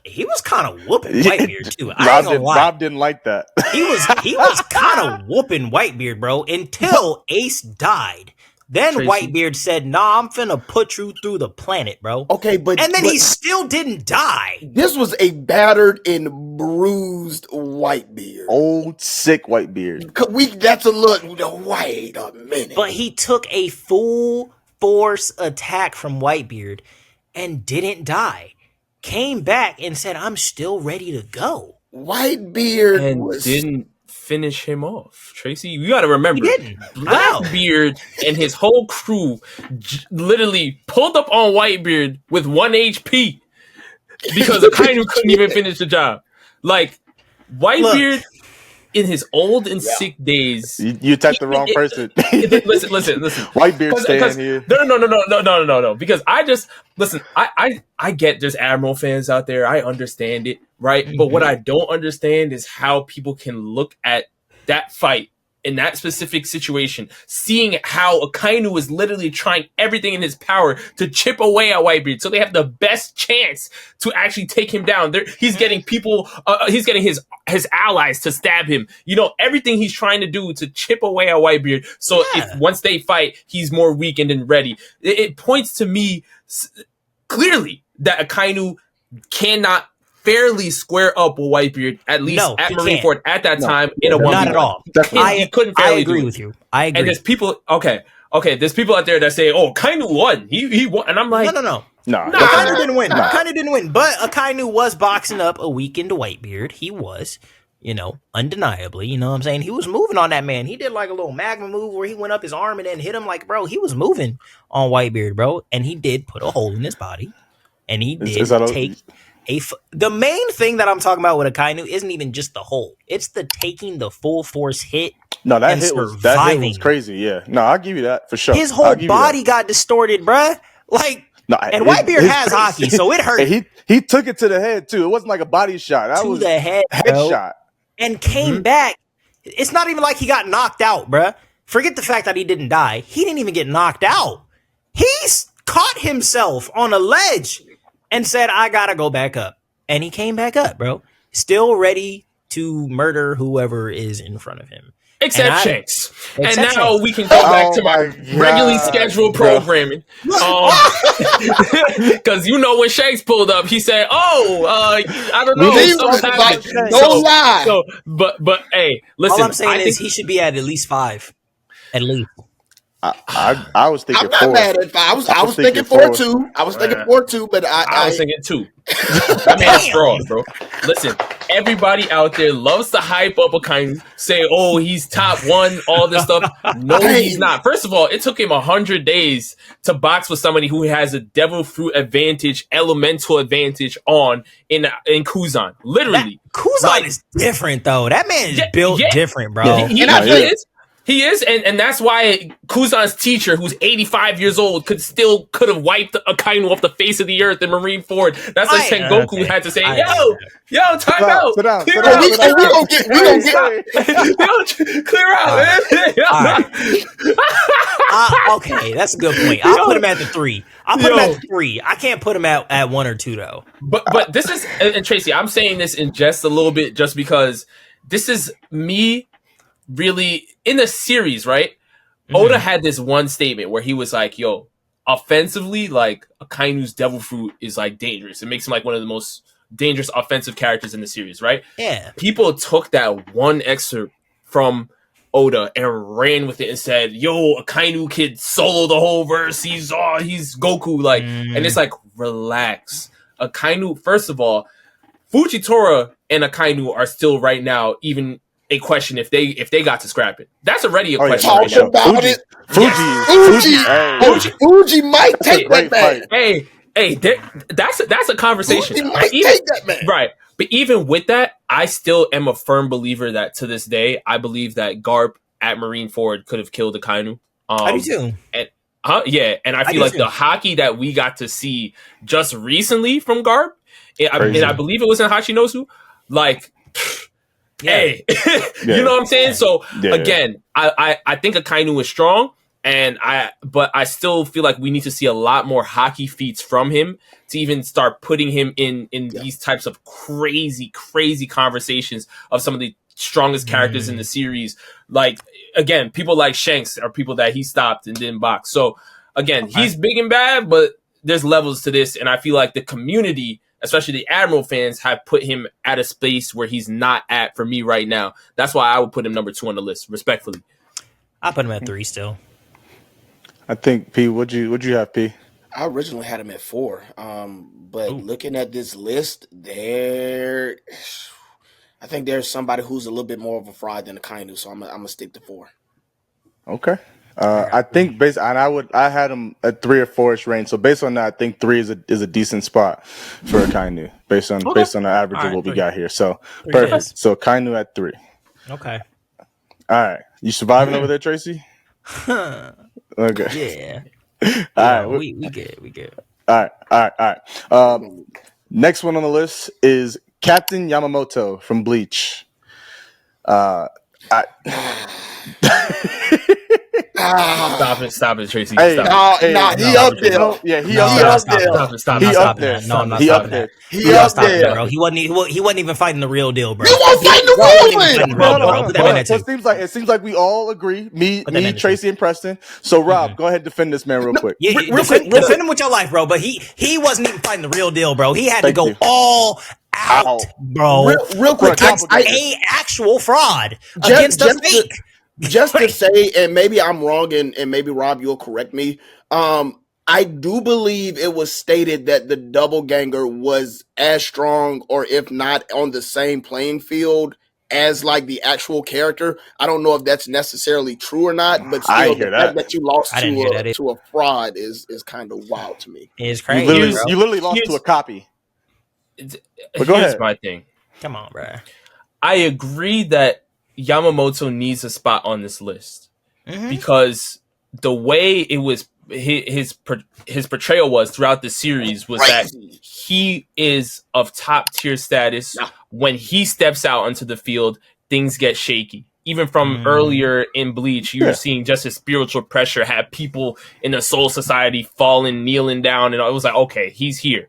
He was kind of whooping Whitebeard too. Rob didn't like that. He was kind of whooping Whitebeard, bro, until Ace died. Then Tracy. Whitebeard said, "Nah, I'm finna put you through the planet, bro." Okay, but he still didn't die. This was a battered and bruised Whitebeard, old sick Whitebeard. That's a look. Wait a minute. But he took a full force attack from Whitebeard and didn't die. Came back and said, "I'm still ready to go." Whitebeard didn't finish him off. Tracy, you got to remember, Blackbeard and his whole crew literally pulled up on Whitebeard with 1 HP because Akainu couldn't even finish the job. Like, Whitebeard in his old and sick days. You attacked the wrong person. Listen. Whitebeard staying here. No. Because I get there's Admiral fans out there. I understand it, right? Mm-hmm. But what I don't understand is how people can look at that fight in that specific situation, seeing how Akainu is literally trying everything in his power to chip away at Whitebeard, so they have the best chance to actually take him down. He's getting people, he's getting his allies to stab him. You know, everything he's trying to do to chip away at Whitebeard, so if once they fight, he's more weakened and ready. It points to me clearly that Akainu cannot fairly square up with Whitebeard, at least at Marineford at that time in a 1v1. Not at all. He couldn't fairly I agree with you. I agree. And there's people, there's people out there that say, "Oh, Akainu won. He won." And I'm like, No. Akainu didn't win. Akainu didn't win. But Akainu was boxing up a weakened Whitebeard. He was, undeniably. You know what I'm saying? He was moving on that man. He did like a little magma move where he went up his arm and then hit him. Like, bro, he was moving on Whitebeard, bro. And he did put a hole in his body. And he did take... The main thing that I'm talking about with Akainu isn't even just the hole. It's the taking the full force hit. No, that hit was crazy. Yeah. No, I'll give you that for sure. His whole body got distorted, bruh. And Whitebeard has hockey, so it hurt. He took it to the head too. It wasn't like a body shot. That was the head shot. And came back. It's not even like he got knocked out, bruh. Forget the fact that he didn't die. He didn't even get knocked out. He's caught himself on a ledge and said, I gotta go back up. And he came back up, bro. Still ready to murder whoever is in front of him. Except Shanks. And now we can go back to my regularly scheduled programming. Because when Shanks pulled up, he said, I don't know. But hey, listen. All I'm saying is he should be at least 5. At least. I was thinking I'm not 4. mad at 5. I was thinking 4 too. I was thinking 4 too, but I was thinking 2. That man's strong, bro. Listen, everybody out there loves to hype up Akainu, say, "Oh, he's top 1," all this stuff. No, he's not. First of all, it took him 100 days to box with somebody who has a devil fruit advantage, elemental advantage in Kuzan. Literally, Kuzan is different though. That man is built different, bro. He is, and that's why Kuzan's teacher, who's 85 years old, could have wiped Akainu off the face of the earth in Marineford. That's like Sengoku had to say, yo, time out. Sit down. We gonna get clear out, man. Okay, that's a good point. I'll put him at the 3. I can't put him at 1 or 2 though. But this is, and Tracy, I'm saying this in just a little bit, just because this is me. Really, in the series, right? Oda had this one statement where he was like, yo, offensively, like, Akainu's devil fruit is, like, dangerous. It makes him, like, one of the most dangerous offensive characters in the series, right? Yeah. People took that one excerpt from Oda and ran with it and said, yo, Akainu kid solo the whole verse. He's Goku, like, and it's like, relax. Akainu, first of all, Fujitora and Akainu are still right now even a question if they got to scrap it. That's already a question. Talk about it. Fuji might take that man. Hey, that's a conversation. Fuji might take that man. Right. But even with that, I still am a firm believer that to this day, I believe that Garp at Marineford could have killed Akainu. I do too. And I feel like the hockey that we got to see just recently from Garp, and I believe it was in Hachinosu, like. Hey, you know what I'm saying? So again, I think Akainu is strong, but I still feel like we need to see a lot more hockey feats from him to even start putting him in these types of crazy conversations of some of the strongest characters in the series. Like, again, people like Shanks are people that he stopped and didn't box. So again, he's big and bad, but there's levels to this, and I feel like the community, especially the Admiral fans, have put him at a space where he's not at for me right now. That's why I would put him number 2 on the list, respectfully. I put him at 3 still. I think P. What'd you have, P? I originally had him at 4, but looking at this list, I think there's somebody who's a little bit more of a fraud than Akainu, so I'm gonna stick to 4. Okay. I think I had him at 3 or 4ish range. So based on that, I think 3 is a decent spot for Akainu based on the average of what we got here. So perfect. So Akainu at 3. Okay. All right. You surviving over there, Tracy? Okay. Yeah. All right. We good. All right. Next one on the list is Captain Yamamoto from Bleach. Stop it, Tracy. He up there. Yeah, he up there. Stop it. No, I'm not stopping that. He up there, bro. He wasn't even fighting the real deal, bro. He wasn't fighting the real deal. So it seems like we all agree. Me, Tracy, and Preston. So Rob, go ahead and defend this man real quick. Yeah, defend him with your life, bro. But he wasn't even fighting the real deal, bro. He had to go all out, bro. Real quick, a actual fraud against a fake. Just to say, and maybe I'm wrong, and maybe Rob, you'll correct me. I do believe it was stated that the double ganger was as strong, or if not on the same playing field as like the actual character. I don't know if that's necessarily true or not, but still, the fact that you lost to a fraud is kind of wild to me. It's crazy. You literally lost to a copy. But go ahead. My thing. Come on, bro. I agree that Yamamoto needs a spot on this list because the way it was his portrayal was throughout the series was that he is of top tier status. When he steps out onto the field, things get shaky. Even from earlier in Bleach, you were seeing just his spiritual pressure had people in the Soul Society falling, kneeling down, and it was like, okay, he's here.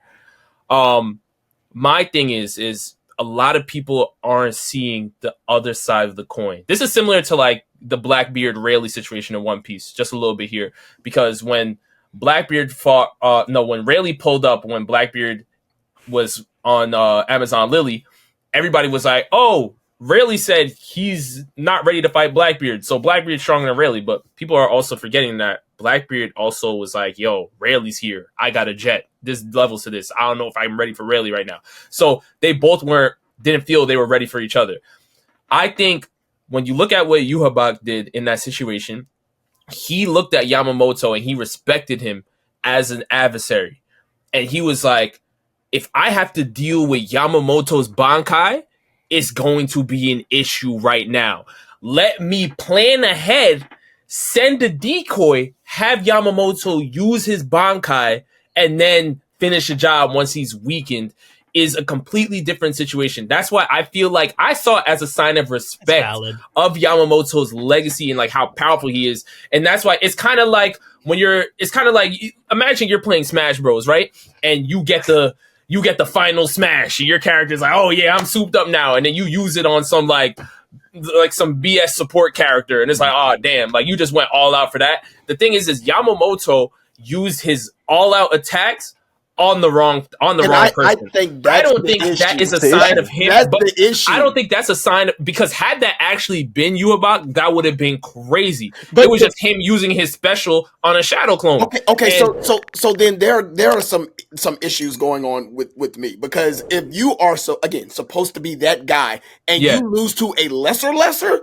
My thing is a lot of people aren't seeing the other side of the coin. This is similar to like the Blackbeard Rayleigh situation in One Piece, just a little bit here, because when Blackbeard fought, when Rayleigh pulled up, when Blackbeard was on Amazon Lily, everybody was like, oh, Rayleigh said he's not ready to fight Blackbeard, so Blackbeard's stronger than Rayleigh. But people are also forgetting that Blackbeard also was like, yo, Rayleigh's here. I got a jet. There's levels to this. I don't know if I'm ready for Rayleigh right now. So they both didn't feel they were ready for each other. I think when you look at what Usopp did in that situation, he looked at Yamamoto and he respected him as an adversary. And he was like, if I have to deal with Yamamoto's Bankai, it's going to be an issue right now. Let me plan ahead, send a decoy, have Yamamoto use his Bankai, and then finish the job once he's weakened, is a completely different situation. That's why I feel like I saw it as a sign of respect of Yamamoto's legacy and like how powerful he is. And that's why it's kind of like imagine you're playing Smash Bros, right? And you get the final smash. And your character's like, oh yeah, I'm souped up now. And then you use it on some like some BS support character. And it's like, oh damn, like you just went all out for that. The thing is Yamamoto used his all out attacks on the wrong person. I don't think that is a sign of him. That's the issue. I don't think that's a sign because had that actually been Usopp, that would have been crazy. But it was just him using his special on a shadow clone. Okay. So then there are some issues going on with me, because if you are supposed to be that guy and you lose to a lesser,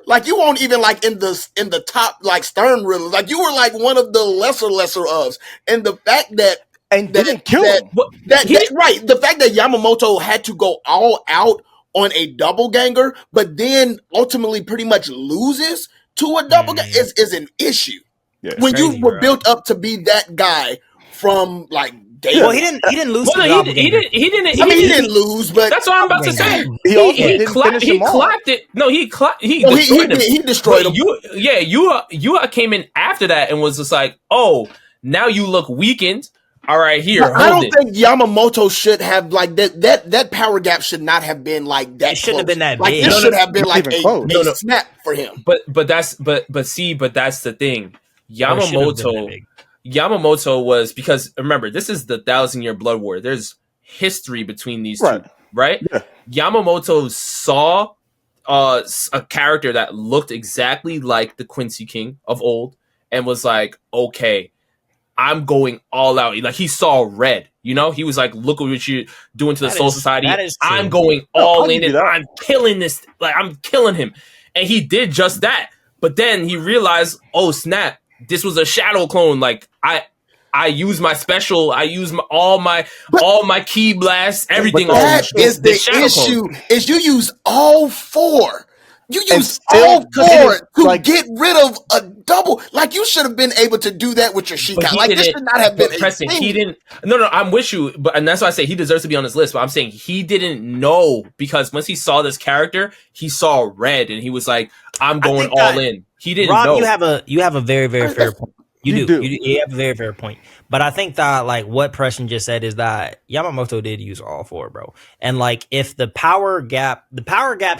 like you won't even like in the top like Stern riddles, like you were like one of the lesser ofs, and the fact that didn't kill him. Right. The fact that Yamamoto had to go all out on a double ganger, but then ultimately pretty much loses to a double ganger is an issue. Yeah, when crazy, you were built up to be that guy from like day well, he didn't lose. Well, he didn't lose, but that's what I'm about to say. He clapped it. No, he destroyed him. You came in after that and was just like, oh, now you look weakened. All right, here. I don't think Yamamoto should have like that power gap should not have been like that. It shouldn't have been that big. Like it should have been like a snap for him. But that's the thing. Yamamoto was, because remember, this is the 1,000-year blood war. There's history between these two, right? Yeah. Yamamoto saw a character that looked exactly like the Quincy King of old and was like, okay, I'm going all out. Like he saw red, you know? He was like, look what you're doing to the Soul Society. I'm going all in and I'm killing this. Like I'm killing him. And he did just that. But then he realized, oh snap, this was a shadow clone. Like I use my special, I use all my key blasts, everything. But that is the issue, is you use all four. You use all four to get rid of a double. Like you should have been able to do that with your Shikai. Like this should not have been a thing. He didn't. No, I'm with you, and that's why I say he deserves to be on this list. But I'm saying he didn't know, because once he saw this character, he saw red, and he was like, "I'm going all in." He didn't know. You have a very, very fair point. You have a very fair point. But I think that like what Preston just said is that Yamamoto did use all four, bro. And like if the power gap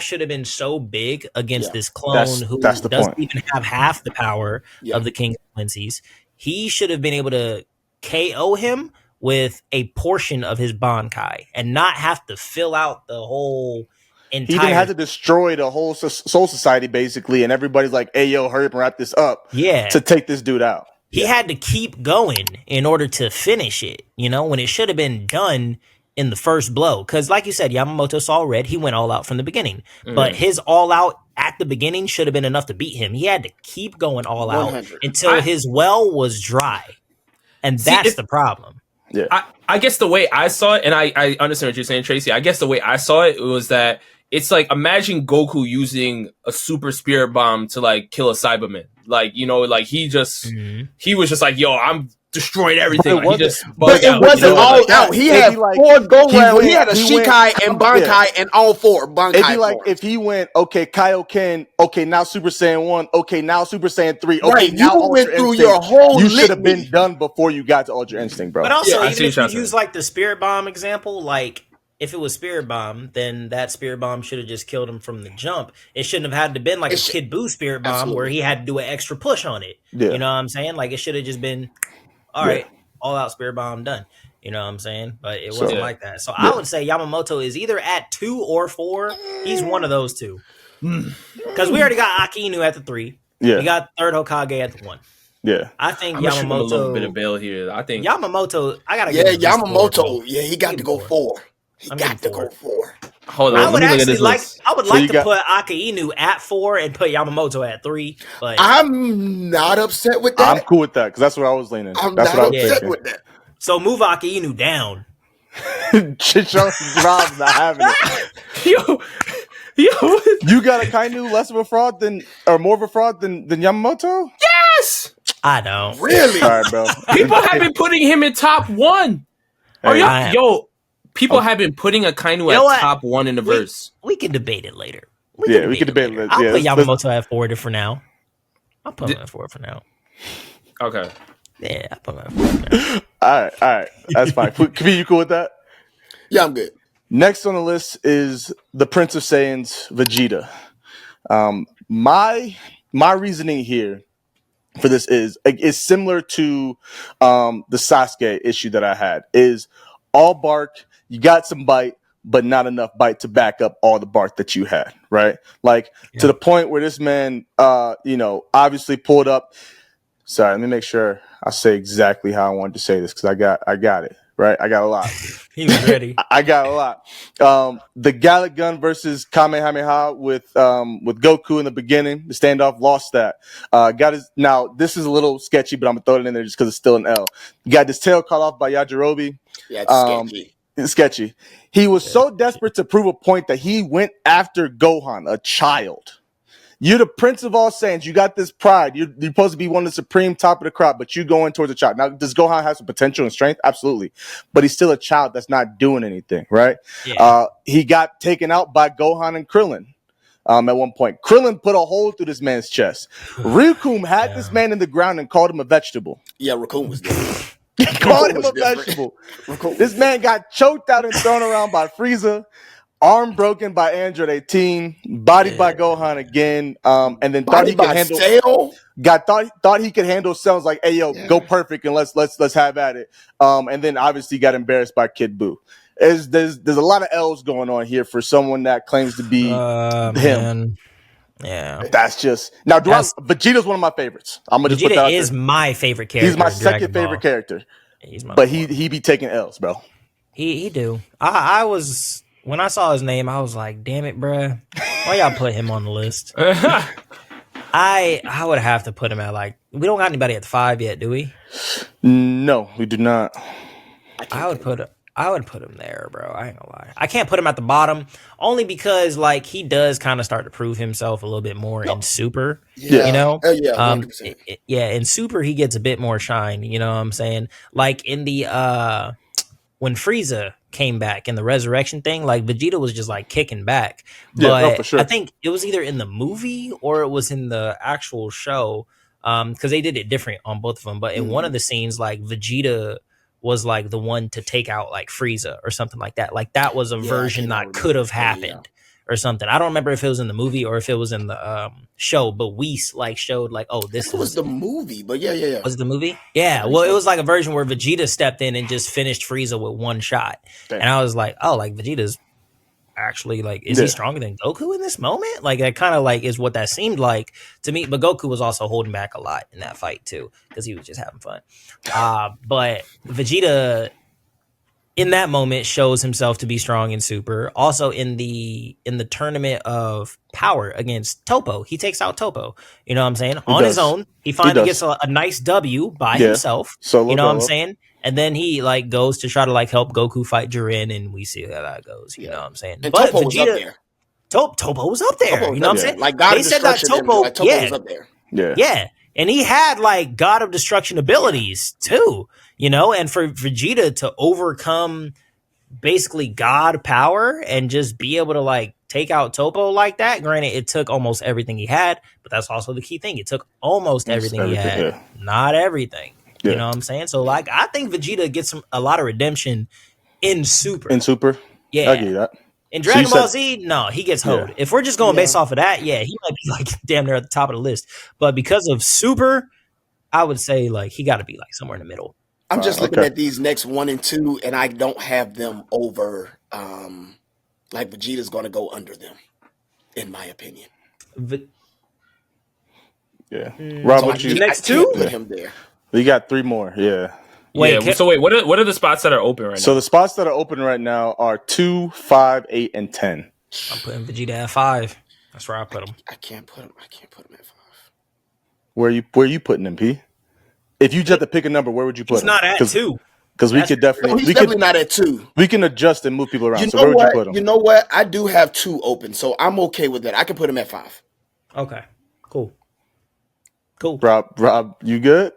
should have been so big against this clone who doesn't even have half the power of the King of Quincy's, he should have been able to KO him with a portion of his Bankai and not have to fill out the whole entire. He didn't have to destroy the whole Soul Society basically, and everybody's like, "Hey, yo, hurry up and wrap this up." To take this dude out. He had to keep going in order to finish it, you know, when it should have been done in the first blow. Because like you said, Yamamoto saw red. He went all out from the beginning. But his all out at the beginning should have been enough to beat him. He had to keep going all out until his well was dry. And that's the problem. Yeah. I guess the way I saw it, and I understand what you're saying, Tracy. I guess the way I saw it was that it's like, imagine Goku using a super spirit bomb to like kill a Cyberman. Like, you know, like he was just like, yo, I'm destroyed everything. Like, he just but it wasn't all out. He had 4 go-rounds. He had a Shikai and Bankai and all 4. Bankai it'd be like if he went, okay, Kaioken, okay, now Super Saiyan 1, okay, now Super Saiyan 3, okay, right. now You Ultra went through Instinct. your whole You should have been done before you got to Ultra Instinct, bro. But also, even if you use like the Spirit Bomb example, like if it was Spirit Bomb, then that Spirit Bomb should have just killed him from the jump. It shouldn't have had to been like a Kid Buu Spirit Bomb where he had to do an extra push on it. Yeah. You know what I'm saying? Like it should have just been, all right, all out Spirit Bomb done. You know what I'm saying? But it wasn't like that. So I would say Yamamoto is either at 2 or 4. He's one of those 2. Because we already got Akianu at the 3. Yeah. We got third Hokage at the 1. Yeah. I think I'm Yamamoto a little bit of bail here. I think Yamamoto, I gotta give him Yamamoto, he got to go 4. He got to go 4. Hold on. I would actually like to put Akianu at 4 and put Yamamoto at 3. But I'm not upset with that. I'm cool with that because that's what I was leaning. I'm that's not upset with that. So move Akianu down. Rob's not having it. Yo, you got a Kainu less of a fraud than, or more of a fraud than Yamamoto? Yes, I know. Really? All right, bro. People have been putting him in top 1. People have been putting a Kainu at top 1 in the verse. We can debate it later. We can debate it. I'll put Yamamoto at 4 for now. I'll put him at 4 for now. Okay. Yeah, I'll put him at 4 for now. All right. That's fine. Kabi, you cool with that? Yeah, I'm good. Next on the list is the Prince of Saiyans, Vegeta. My reasoning here for this is similar to the Sasuke issue that I had. Is all bark, you got some bite, but not enough bite to back up all the bark that you had, right? Like to the point where this man, obviously pulled up. Sorry, let me make sure I say exactly how I wanted to say this because I got it. Right, I got a lot. He was ready. I got a lot. The Gallic Gun versus Kamehameha with Goku in the beginning. The standoff lost that. Now this is a little sketchy, but I'm gonna throw it in there just because it's still an L. Got his tail cut off by Yajirobe. Yeah, it's sketchy. It's sketchy. He was so desperate to prove a point that he went after Gohan, a child. You're the Prince of all Saiyans. You got this pride. You're supposed to be one of the supreme top of the crop, but you going towards a child. Now, does Gohan have some potential and strength? Absolutely. But he's still a child that's not doing anything, right? Yeah. He got taken out by Gohan and Krillin at one point. Krillin put a hole through this man's chest. Rikum had this man in the ground and called him a vegetable. Yeah, Raccoon was different. He called him a vegetable. This man got choked out and thrown around by Frieza. Arm broken by Android 18, bodied by Gohan again, and then thought he could handle. Thought he could handle Cell's like, hey yo, go perfect and let's have at it. And then obviously got embarrassed by Kid Buu. There's a lot of L's going on here for someone that claims to be him. Man. Yeah, that's just now. Vegeta's one of my favorites. I'm gonna just put that out is there. My favorite character. He's my second favorite character. But he be taking L's, bro. He do. I was. When I saw his name, I was like, damn it, bruh. Why y'all put him on the list? I would have to put him at we don't got anybody at the 5 yet, do we? No, we do not. I would put him there, bro. I ain't gonna lie. I can't put him at the bottom only because he does kind of start to prove himself a little bit more in Super. Yeah. You know? Yeah, in Super he gets a bit more shine, you know what I'm saying? Like in the when Frieza came back in the resurrection thing, Vegeta was just kicking back. But for sure. I think it was either in the movie or it was in the actual show, because they did it different on both of them. But in one of the scenes, Vegeta was the one to take out Frieza or something like that. That was a version that could have happened or something. I don't remember if it was in the movie or if it was in the show, but Whis showed this was the movie. But yeah. Was it the movie? Yeah. Well, it was a version where Vegeta stepped in and just finished Frieza with one shot. Damn. And I was like, oh, Vegeta's actually is he stronger than Goku in this moment? That kind of is what that seemed like to me. But Goku was also holding back a lot in that fight too, because he was just having fun. But Vegeta in that moment shows himself to be strong in Super. Also in the tournament of power against Toppo, he takes out Toppo. You know what I'm saying? On his own. He finally gets a nice W by himself. You know what I'm saying? And then he goes to try to help Goku fight Jiren, and we see how that goes. You know what I'm saying? And but Toppo was up there. Toppo was up there. You know what I'm saying? God they said that Toppo was up there. Yeah. And he had like God of Destruction abilities too, you know, and for Vegeta to overcome basically God power and just be able to like take out Topo like that. Granted, it took almost everything he had, but that's also the key thing. It took almost everything he had, not everything. You know what I'm saying? So like, I think Vegeta gets a lot of redemption in Super. Yeah. I get that. In Dragon Ball Z, no, he gets hoed. If we're just going based off of that, he might be like damn near at the top of the list. But because of Super, I would say like he got to be like somewhere in the middle. I'm just looking at these next 1 and 2, and I don't have them over. Like Vegeta's going to go under them, in my opinion. Rob, what you next 2? Put him there. We got 3 more. Yeah. So what are the spots that are open right now? So the spots that are open right now are 2, 5, 8, and 10. I'm putting Vegeta at 5. That's where I put him. I can't put him at 5. Where you putting him, P? If you just have to pick a number, where would you put him? He's not at 2. Because we could definitely... he's definitely not at 2. We can adjust and move people around. You so know where would you put him? You know what? I do have 2 open, so I'm okay with that. I can put him at 5. Okay. Cool. Rob, you good?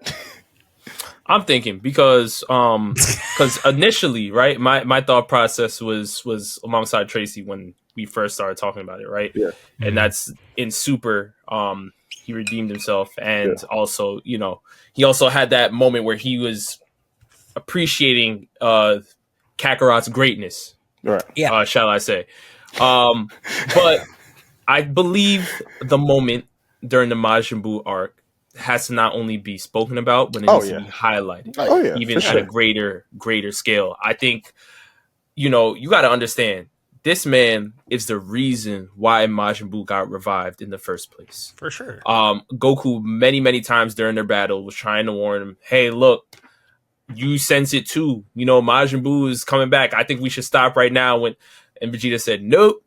I'm thinking because initially, right, my thought process was alongside Tracy when we first started talking about it, right? Yeah. And that's in Super, he redeemed himself, and also, you know, he also had that moment where he was appreciating Kakarot's greatness, right? Yeah, shall I say? But I believe the moment during the Majin Buu arc has to not only be spoken about, but it needs to be highlighted, even at a greater scale. I think, you know, you got to understand, this man is the reason why Majin Buu got revived in the first place. For sure. Goku many times during their battle was trying to warn him, hey, look, you sense it too. You know, Majin Buu is coming back. I think we should stop right now. And Vegeta said, nope.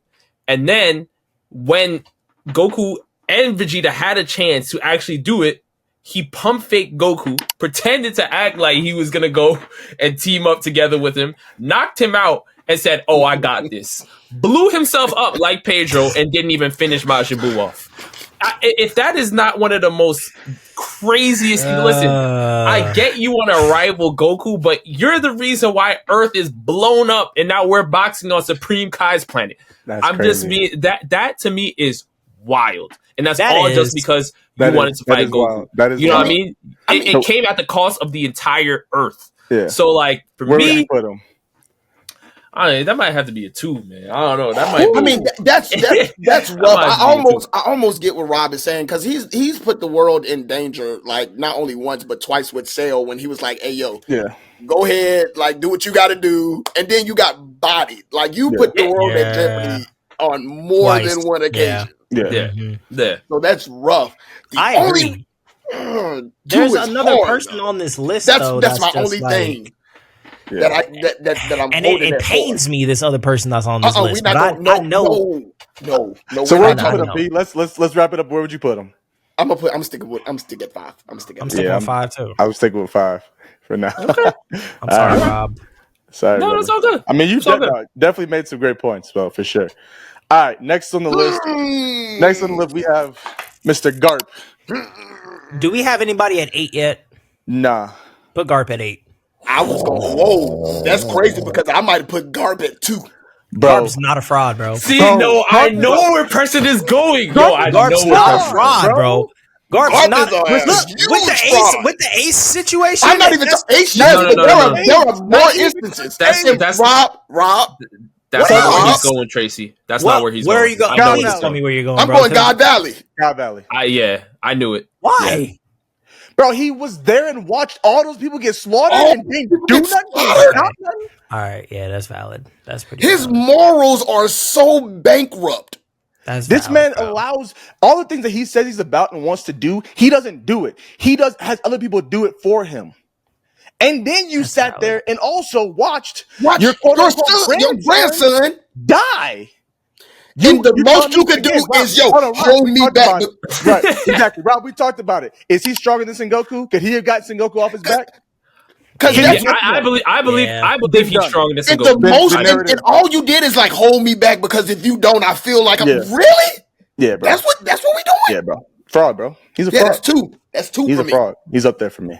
And then when Goku and Vegeta had a chance to actually do it, he pump faked Goku, pretended to act like he was going to go and team up together with him, knocked him out, and said, oh, I got this. Blew himself up like Pedro and didn't even finish Majin Buu off. If that is not one of the most craziest... Listen, I get you want to rival Goku, but you're the reason why Earth is blown up and now we're boxing on Supreme Kai's planet. I'm crazy. Just being... That to me is wild. And that's all just because you wanted to fight Goku. You know what I mean? It came at the cost of the entire Earth. Yeah. So, like, for where me... would you put him? that might have to be a 2, man. I don't know. That might. I mean, that's rough. I almost get what Rob is saying, because he's put the world in danger, like not only once but twice with Cell, when he was like, "Hey, yo, go ahead, like do what you got to do," and then you got bodied. Like you put the world in jeopardy on more than one occasion. Yeah. So that's rough. I agree. There's another person on this list. That's my only thing. That I'm and it pains me, this other person that's on this list. But I know. No. So where would you put him, B? Let's wrap it up. Where would you put him? I'm sticking at 5. I'm sticking with 5 too. I was sticking with 5 for now. Okay. I'm sorry, Rob. Sorry. No, it's all good. I mean, you definitely made some great points, well, for sure. All right, next on the list. We have Mr. Garp. Do we have anybody at 8 yet? Nah. Put Garp at 8. I was going, whoa, that's crazy, because I might have put Garp at 2. Garp's not a fraud, bro. See, I know where person is going. Garp's not a fraud, bro. Garp's not. With the Ace situation. I'm not even Ace. There are more instances. That's Rob. That's not where he's going, Tracy. That's not where he's going. Where are you going? Please tell me where you're going. I'm going God Valley. God Valley. I knew it. Why? Yeah. Bro, he was there and watched all those people get slaughtered and didn't do nothing. All right, yeah, that's valid. That's pretty. His morals are so bankrupt. This man allows all the things that he says he's about and wants to do. He doesn't do it. Has other people do it for him. And then you sat there and also watched your grandson die. The most you could do is, hold me back. Right, exactly. Rob, we talked about it. Is he stronger than Sengoku? Could he have got Sengoku off his back? Because I believe he's stronger than Sengoku. And all you did is like hold me back, because if you don't, I feel like I'm really. Yeah, bro. That's what we doing. Yeah, bro. Fraud, bro. He's a fraud. That's two. He's for a me. fraud. He's up there for me.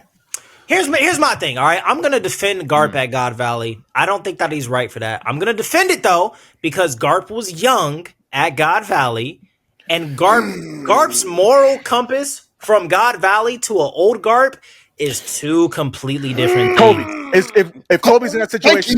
Here's my thing, all right? I'm going to defend Garp at God Valley. I don't think that he's right for that. I'm going to defend it, though, because Garp was young at God Valley, and Garp's moral compass from God Valley to an old Garp is two completely different things. If Kobe's in that situation,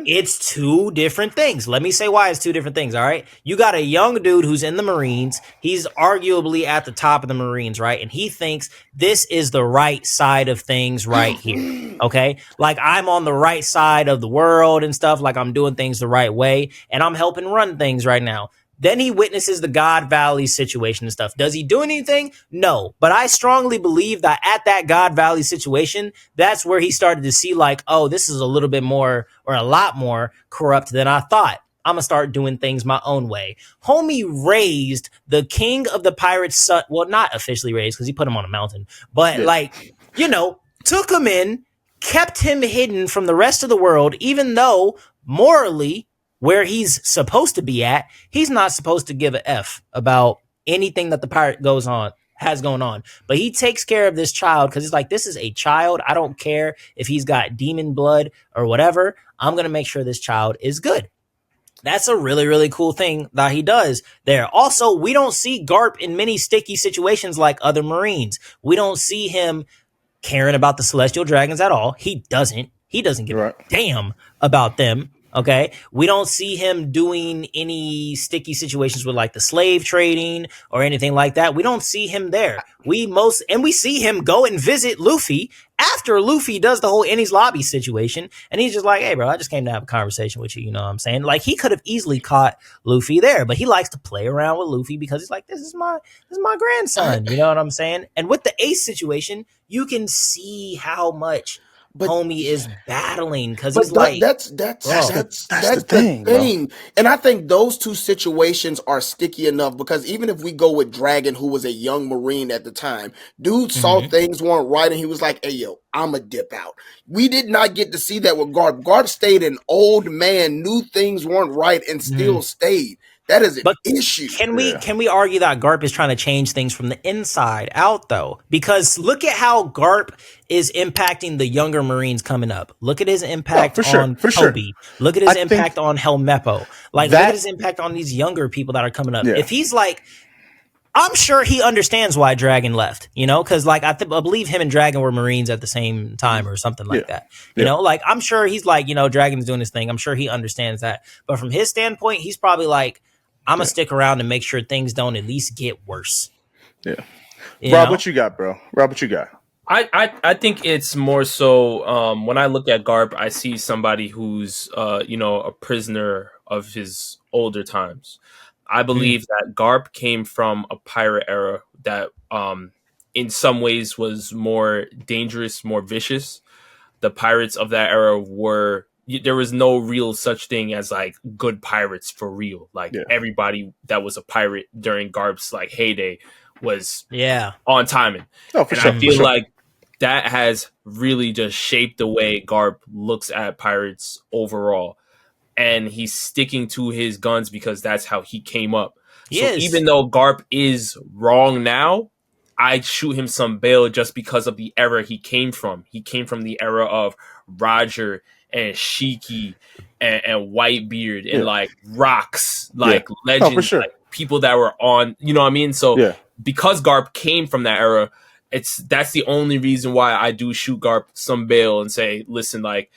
it's two different things. Let me say why it's two different things, all right? You got a young dude who's in the Marines. He's arguably at the top of the Marines, right? And he thinks this is the right side of things right here, okay? Like, I'm on the right side of the world and stuff, like I'm doing things the right way, and I'm helping run things right now. Then he witnesses the God Valley situation and stuff. Does he do anything? No. But I strongly believe that at that God Valley situation, that's where he started to see like, oh, this is a little bit more or a lot more corrupt than I thought. I'm going to start doing things my own way. Homie raised the king of the pirates' son. Well, not officially raised because he put him on a mountain. But took him in, kept him hidden from the rest of the world, even though morally, where he's supposed to be at, he's not supposed to give a F about anything that the pirate has going on. But he takes care of this child because he's like, this is a child. I don't care if he's got demon blood or whatever. I'm going to make sure this child is good. That's a really, really cool thing that he does there. Also, we don't see Garp in many sticky situations like other Marines. We don't see him caring about the Celestial Dragons at all. He doesn't give a damn about them. Okay, we don't see him doing any sticky situations with like the slave trading or anything like that. We don't see him there. We see him go and visit Luffy after Luffy does the whole Enies Lobby situation, and he's just like, "Hey, bro, I just came to have a conversation with you." You know what I'm saying? Like, he could have easily caught Luffy there, but he likes to play around with Luffy because he's like, "This is my grandson." You know what I'm saying? And with the Ace situation, you can see how much. Homie is battling because he's like, that's the thing. And I think those two situations are sticky enough because even if we go with Dragon, who was a young Marine at the time, dude saw things weren't right and he was like, hey, yo, I'm a dip out. We did not get to see that with Garp. Garp stayed an old man, knew things weren't right and still stayed. That is an issue. Can we argue that Garp is trying to change things from the inside out, though? Because look at how Garp is impacting the younger Marines coming up. Look at his impact on Kobe. Look at his impact on Helmeppo. Look at his impact on these younger people that are coming up. Yeah. If he's like, I'm sure he understands why Dragon left, you know, because like I believe him and Dragon were Marines at the same time or something like that. You know, like I'm sure he's like, you know, Dragon's doing his thing. I'm sure he understands that. But from his standpoint, he's probably like, I'm going to stick around and make sure things don't at least get worse. Yeah. Rob, what you got, bro? Rob, what you got? I think it's more so when I look at Garp, I see somebody who's, a prisoner of his older times. I believe that Garp came from a pirate era that in some ways was more dangerous, more vicious. The pirates of that era there was no real such thing as like good pirates for real. Like everybody that was a pirate during Garp's like heyday was on timing. Oh, for sure. I feel like that has really just shaped the way Garp looks at pirates overall. And he's sticking to his guns because that's how he came up. Even though Garp is wrong now, I'd shoot him some bail just because of the era he came from. He came from the era of Roger and Shiki and Whitebeard and like Rocks, like legends, like people that were on, you know what I mean? So because Garp came from that era, that's the only reason why I do shoot Garp some bail and say, listen, like,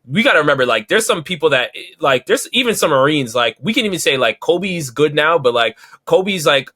we got to remember, like, there's some people that, like, there's even some Marines, like, we can even say, like, Kobe's good now, but, like, Kobe's, like,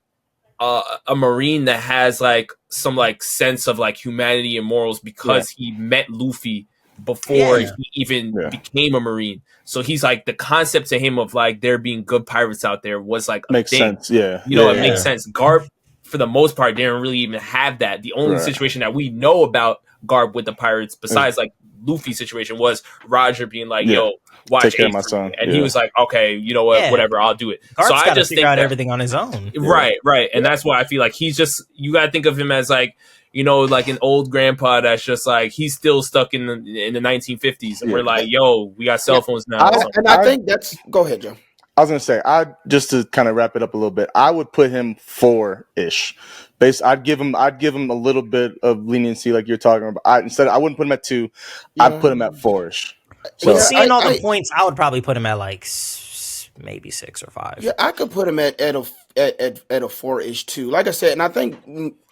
a Marine that has, like, some, like, sense of, like, humanity and morals because he met Luffy before he even became a Marine. So he's, like, the concept to him of, like, there being good pirates out there was, like, a makes thing. Sense, it makes sense. Garp, for the most part, didn't really even have that. The only situation that we know about Garp with the pirates, besides, like, Luffy's situation was Roger being like, yo, watch take care of my son. And he was like, okay, you know what, whatever, I'll do it. Garp's so I just figure out everything on his own. Right. And that's why I feel like he's just, you got to think of him as like, you know, like an old grandpa that's just like, he's still stuck in the 1950s. And we're like, yo, we got cell phones now. I think that's, go ahead, Joe. I was gonna say, just to kind of wrap it up a little bit, I would put him 4-ish. I'd give him a little bit of leniency, like you're talking about. I wouldn't put him at 2. Yeah. I'd put him at 4-ish. So seeing all the points, I would probably put him at like maybe 6 or 5. Yeah, I could put him at a 4-ish too. Like I said, and I think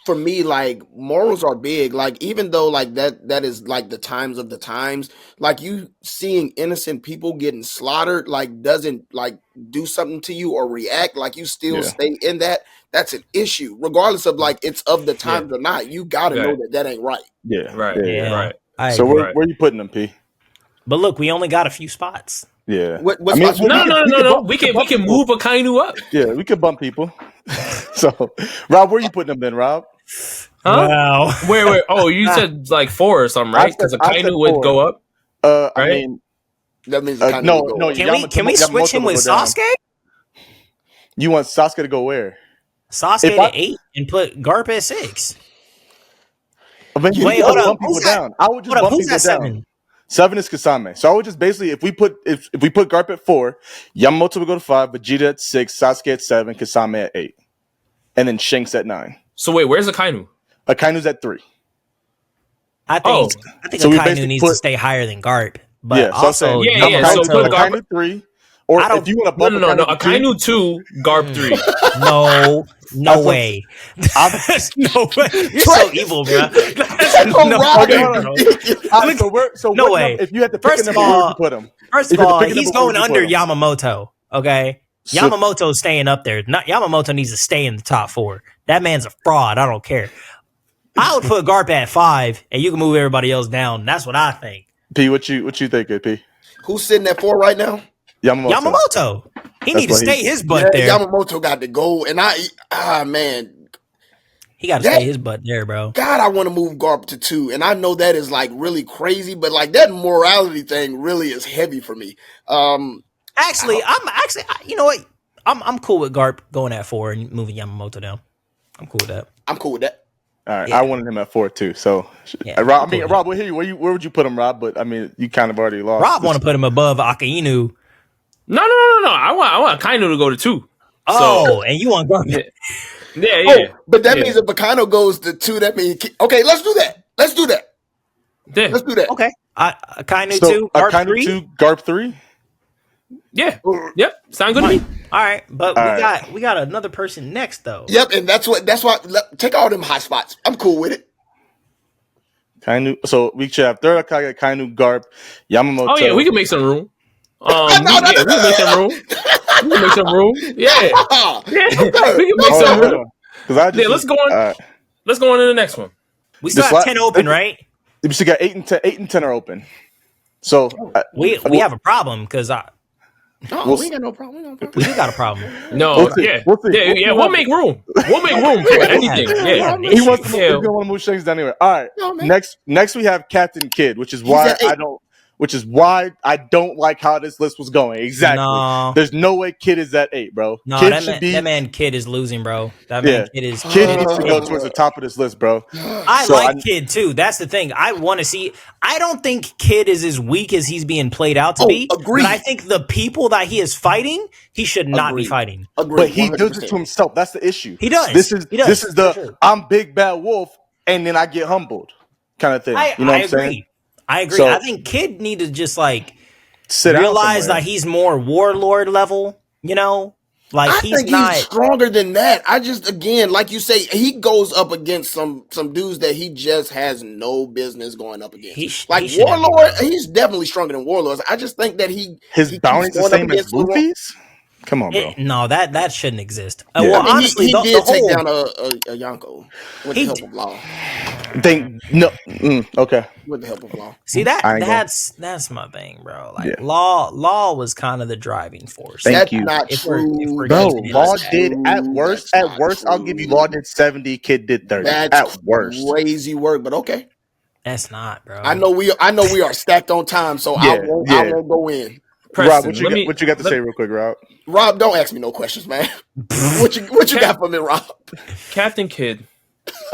for me, like morals are big. Like even though like that is like the times of the times, like you seeing innocent people getting slaughtered, like doesn't like do something to you or react, like you still stay in that. That's an issue, regardless of like it's of the times or not. You gotta know that ain't right. Yeah, right. Right. So where are you putting them, P? But look, we only got a few spots. Yeah. What no. We can move Akainu up. Yeah, we can bump people. So, Rob, where are you putting them then, Rob? Huh? Wow. Wait. Oh, you said like 4 or something, right? Because Akainu would go up. Right? I mean, that means no. Can we switch him with Sasuke? You want Sasuke to go where? Sasuke to 8 and put Garp at 6. Wait, hold up. I would just bump people down. 7 is Kisame. So I would just basically, if we put Garp at 4, Yamamoto would go to 5, Vegeta at 6, Sasuke at 7, Kisame at 8, and then Shanks at 9. So wait, where's Akainu? Akainu's at 3. I think so Akainu needs to stay higher than Garp. But so also, so put Akainu 3. Or if you want to bump no. Akainu 2, Garp 3. No way. No way. You're so evil, bro. No way. If you had to pick a number, where would you put him? First of all, he's going under Yamamoto. Okay, Yamamoto's staying up there. Yamamoto needs to stay in the top 4. That man's a fraud. I don't care. I would put Garp at 5, and you can move everybody else down. That's what I think. P, what you think, P? Who's sitting at 4 right now? Yamamoto. He needs to stay his butt there. Yamamoto got to go, and man, he got to stay his butt there, bro. God, I want to move Garp to 2, and I know that is like really crazy, but like that morality thing really is heavy for me. Actually, you know what? I'm cool with Garp going at 4 and moving Yamamoto down. I'm cool with that. All right, I wanted him at 4 too. So, Rob, we'll hear you. Where would you put him, Rob? But I mean, you kind of already lost. Rob want to put him above Akainu. No. I want Akainu to go to 2. Oh, and you want Garp? Yeah. Oh, but that means if Akainu goes to 2, that means okay. Let's do that. Yeah. Let's do that. Okay. Akainu 2, Garp 3. 2, Garp 3. Yeah. Yep. Sound good to me. All right, but we got another person next though. Yep, and that's why take all them hot spots. I'm cool with it. Kainu. So we should have third Hokage, Kainu, Garp, Yamamoto. Oh yeah, we can make some room. We can make some room. Yeah. We can make some room. Let's go on. Let's go on to the next one. We still have 10 open, right? We still got 8 and 10 are open. So we have a problem because we ain't got no problem. We do got a problem. No, we'll see. We'll make room. We'll make room for anything. Yeah. He wants to move Shanks down anywhere. All right. Next we have Captain Kidd, which is why I don't like how this list was going. Exactly. No. There's no way Kidd is at 8, bro. No, that man Kidd is losing, bro. That man Kidd is. Kidd needs to go towards the top of this list, bro. I like Kidd too. That's the thing. I want to see. I don't think Kidd is as weak as he's being played out to be. Agreed. But I think the people that he is fighting, he should not be fighting. Agreed. But he 100%. Does it to himself. That's the issue. He does. This is the I'm big bad wolf, and then I get humbled kind of thing. You know what I'm saying? I agree. I think Kidd need to just like realize that he's more warlord level, you know? Like I think he's stronger than that. I just again, like you say, he goes up against some dudes that he just has no business going up against. Warlord, he's definitely stronger than Warlords. I just think that his bounty's the same as Luffy's. Come on, bro. No, that shouldn't exist. Yeah. Well, honestly, he did take down a Yonko with the help of law. Okay. With the help of law. See that's my thing, bro. Like law was kind of the driving force. Thank you. Not true. No, Law did at worst. I'll give you Law did 70, Kid did 30. That's at worst. Crazy work, but okay. That's not, bro. I know we are stacked on time, so I won't go in. Preston, Rob, what you got to say real quick, Rob? Rob, don't ask me no questions, man. What you got for me, Rob? Captain Kidd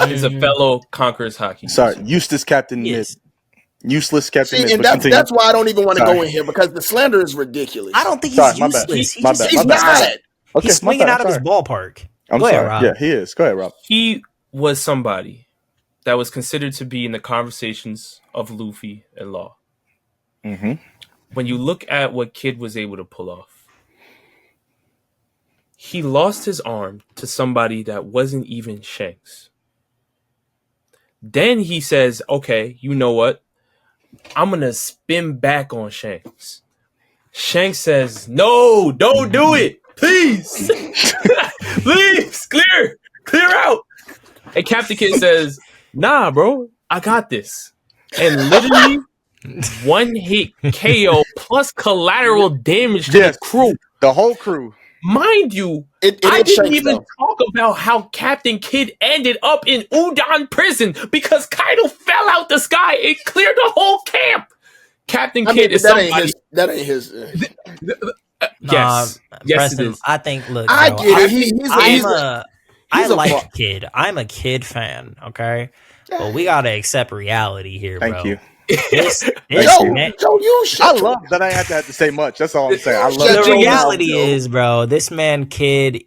is a fellow Conquerors hockey. Sorry, Eustace Captain yes. Useless Captain Mid. See, and that's why I don't even want to go in here because the slander is ridiculous. I don't think he's useless. He's not. He's swinging out of his ballpark. I'm sorry. Rob. Yeah, he is. Go ahead, Rob. He was somebody that was considered to be in the conversations of Luffy and Law. Mm-hmm. When you look at what Kid was able to pull off, he lost his arm to somebody that wasn't even Shanks. Then he says, okay, you know what? I'm going to spin back on Shanks. Shanks says, no, don't do it. Please. Please, clear out. And Captain Kid says, nah, bro, I got this. And literally, one hit KO plus collateral damage to the crew. The whole crew. Mind you, I didn't even talk about how Captain Kid ended up in Udon prison because Kaido fell out the sky. It cleared the whole camp. Captain Kid is somebody. That ain't his. Yes, Preston, it is. I think. Look, I get it. I like Kid. I'm a Kid fan. Okay, but we gotta accept reality here, bro. Thank you. Man, I love that I have to say much. That's all I'm saying. I love the reality is, bro. This man, Kid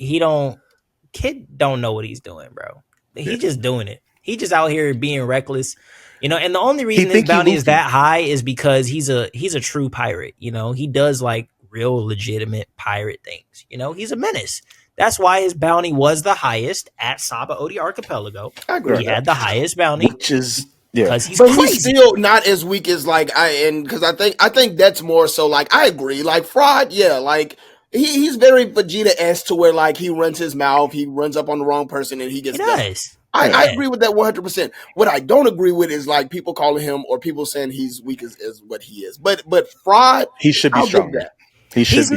don't know what he's doing, bro. He's just doing it. He just out here being reckless. And the only reason his bounty is that high is because he's a true pirate. He does like real legitimate pirate things. He's a menace. That's why his bounty was the highest at Saba Odi Archipelago. I agree. He had the highest bounty, which is because he's but crazy. He's still not as weak as because I think that's more so like I agree. Like Fraud, like he's very Vegeta-esque to where like he runs his mouth, he runs up on the wrong person and he gets done. I agree with that 100%. What I don't agree with is like people calling him or people saying he's weak as what he is. But Fraud, he should be stronger. He's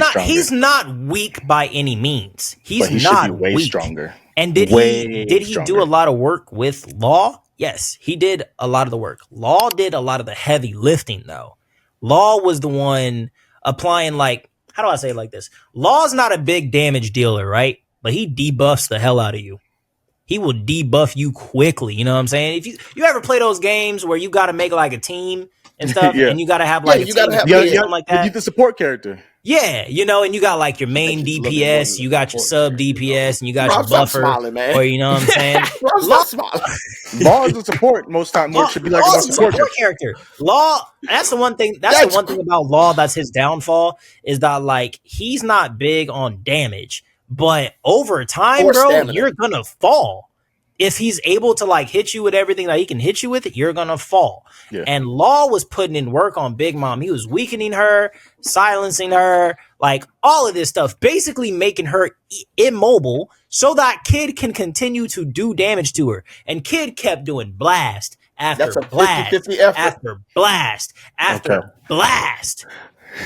not weak by any means. He should be way stronger. And did he do a lot of work with Law? Yes, he did a lot of the work. Law did a lot of the heavy lifting though. Law was the one applying how do I say it like this? Law's not a big damage dealer, right? But he debuffs the hell out of you. He will debuff you quickly. You know what I'm saying? If you ever play those games where you got to make like a team and stuff, and you got to have like a team something like that. You the support character. Yeah, and you got like your main DPS, you got your sub DPS, and you got your buffer. Smiling, man. Or you know what I'm saying? Law is a support most times. Law should be like a support character. Law, that's the one thing. That's the one thing about Law that's his downfall is that like he's not big on damage, but over time, you're gonna fall. If he's able to like hit you with everything that he can hit you with, you're gonna fall. Yeah. And Law was putting in work on Big Mom. He was weakening her, silencing her, like all of this stuff, basically making her immobile so that Kid can continue to do damage to her. And Kid kept doing blast after blast after blast after blast.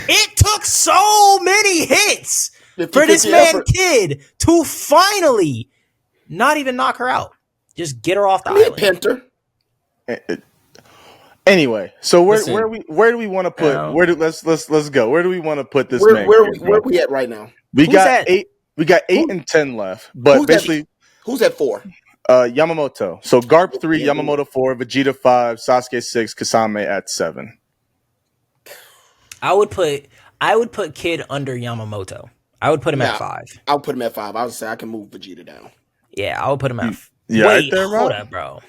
It took so many hits for this man Kid to finally not even knock her out. Just get her off the island. Penter. Anyway, so where do we want to put let's go. Where do we want to put this man? Where we at right now? We got 8 and 10 left. But who's at 4? Yamamoto. So Garp 3, Yamamoto 4, Vegeta 5, Sasuke 6, Kisame at 7. I would put Kid under Yamamoto. I would put him at 5. I'll put him at 5. I would say I can move Vegeta down. Yeah, I would put him at. Wait, right there, hold up, bro.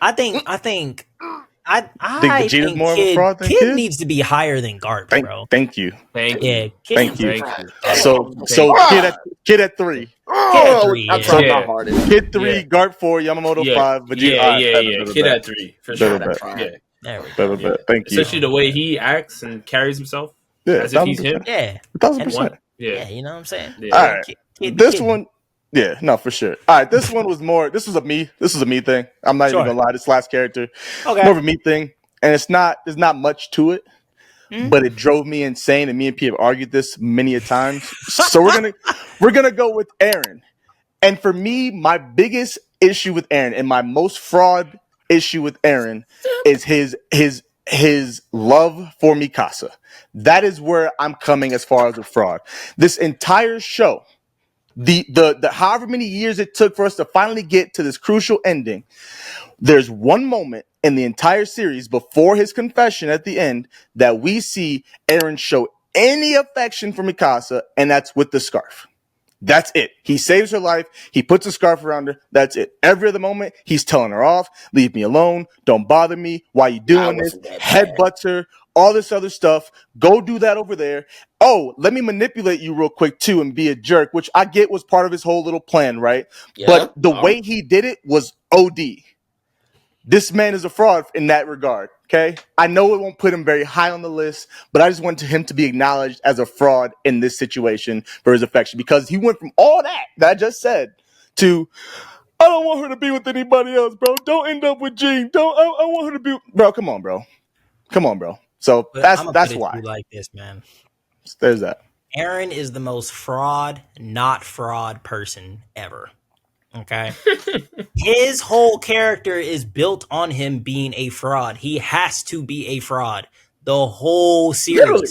I think Vegeta's more of a fraud than Kid needs to be higher than Garp, bro. Thank you. Thank you. So Kid at 3. Kid at 3. I'm trying my hardest. Kid 3, Garp 4, Yamamoto 5, Vegeta. Kid at 3 for sure. Thank you. Especially the way he acts and carries himself, as if he's him. 1,000%. Yeah, you know what I'm saying. Yeah. All right, this one. Yeah, no, for sure. All right, this one was more. This was a me thing. I'm not even gonna lie. This last character, more of a me thing, and there's not much to it, but it drove me insane. And me and P have argued this many a times. So we're gonna go with Eren. And for me, my biggest issue with Eren and my most fraud issue with Eren is his love for Mikasa. That is where I'm coming as far as a fraud. This entire show. The however many years it took for us to finally get to this crucial ending, there's one moment in the entire series before his confession at the end that we see Eren show any affection for Mikasa, and that's with the scarf. That's it. He saves her life. He puts a scarf around her. That's it. Every other moment, he's telling her off. Leave me alone. Don't bother me. Why you doing this? Headbutts her. All this other stuff. Go do that over there. Oh, let me manipulate you real quick too and be a jerk, which I get was part of his whole little plan, right? Yeah, but the way he did it was OD. This man is a fraud in that regard, okay? I know it won't put him very high on the list, but I just want him to be acknowledged as a fraud in this situation for his affection, because he went from all that I just said to, I don't want her to be with anybody else, bro. Don't end up with Jean. I want her to be... Bro, come on, bro. So but that's why. Like this, man. There's that. Eren is the most fraud, not fraud person ever. Okay. His whole character is built on him being a fraud. He has to be a fraud the whole series. Literally.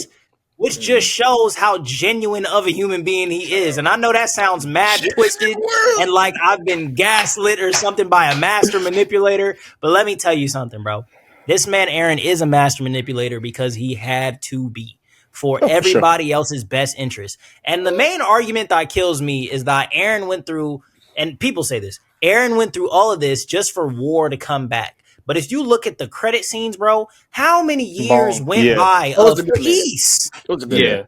Which just shows how genuine of a human being he is. And I know that sounds mad twisted and like I've been gaslit or something by a master manipulator. But let me tell you something, bro. This man, Eren, is a master manipulator because he had to be for everybody else's best interest. And the main argument that kills me is that Eren went through, and people say this, Eren went through all of this just for war to come back. But if you look at the credit scenes, bro, how many years went by of peace? There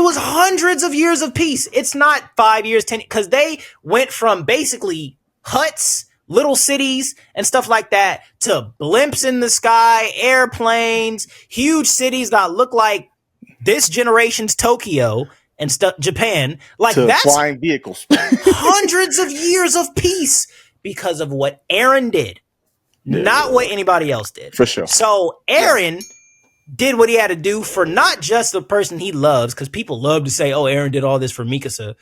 was hundreds of years of peace. It's not 5 years, 10, because they went from basically huts, little cities, and stuff like that to blimps in the sky, airplanes, huge cities that look like this generation's Tokyo and Japan. Like that's flying vehicles. Hundreds of years of peace because of what Eren did. Not what anybody else did. For sure. So Eren did what he had to do for not just the person he loves, because people love to say, oh, Eren did all this for Mikasa.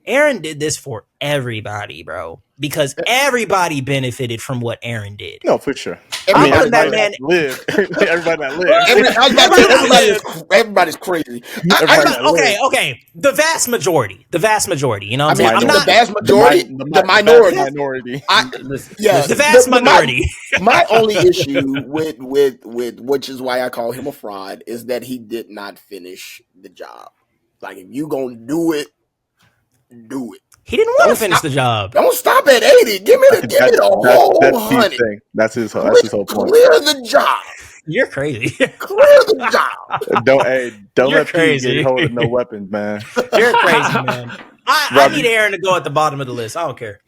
Eren did this for everybody, bro. Because everybody benefited from what Eren did. No, for sure. Everybody that lived. Everybody's crazy. Okay. The vast majority. You know what I'm saying? I'm not the vast majority. The minority. The vast minority. My only issue with which is why I call him a fraud, is that he did not finish the job. Like, if you gonna do it, do it. He didn't want to finish the job. Don't stop at 80. Give me the whole 100. That's his whole point. Clear the job. You're crazy. Clear the job. Don't let P get hold of no weapons, man. You're crazy, man. I need Eren to go at the bottom of the list. I don't care.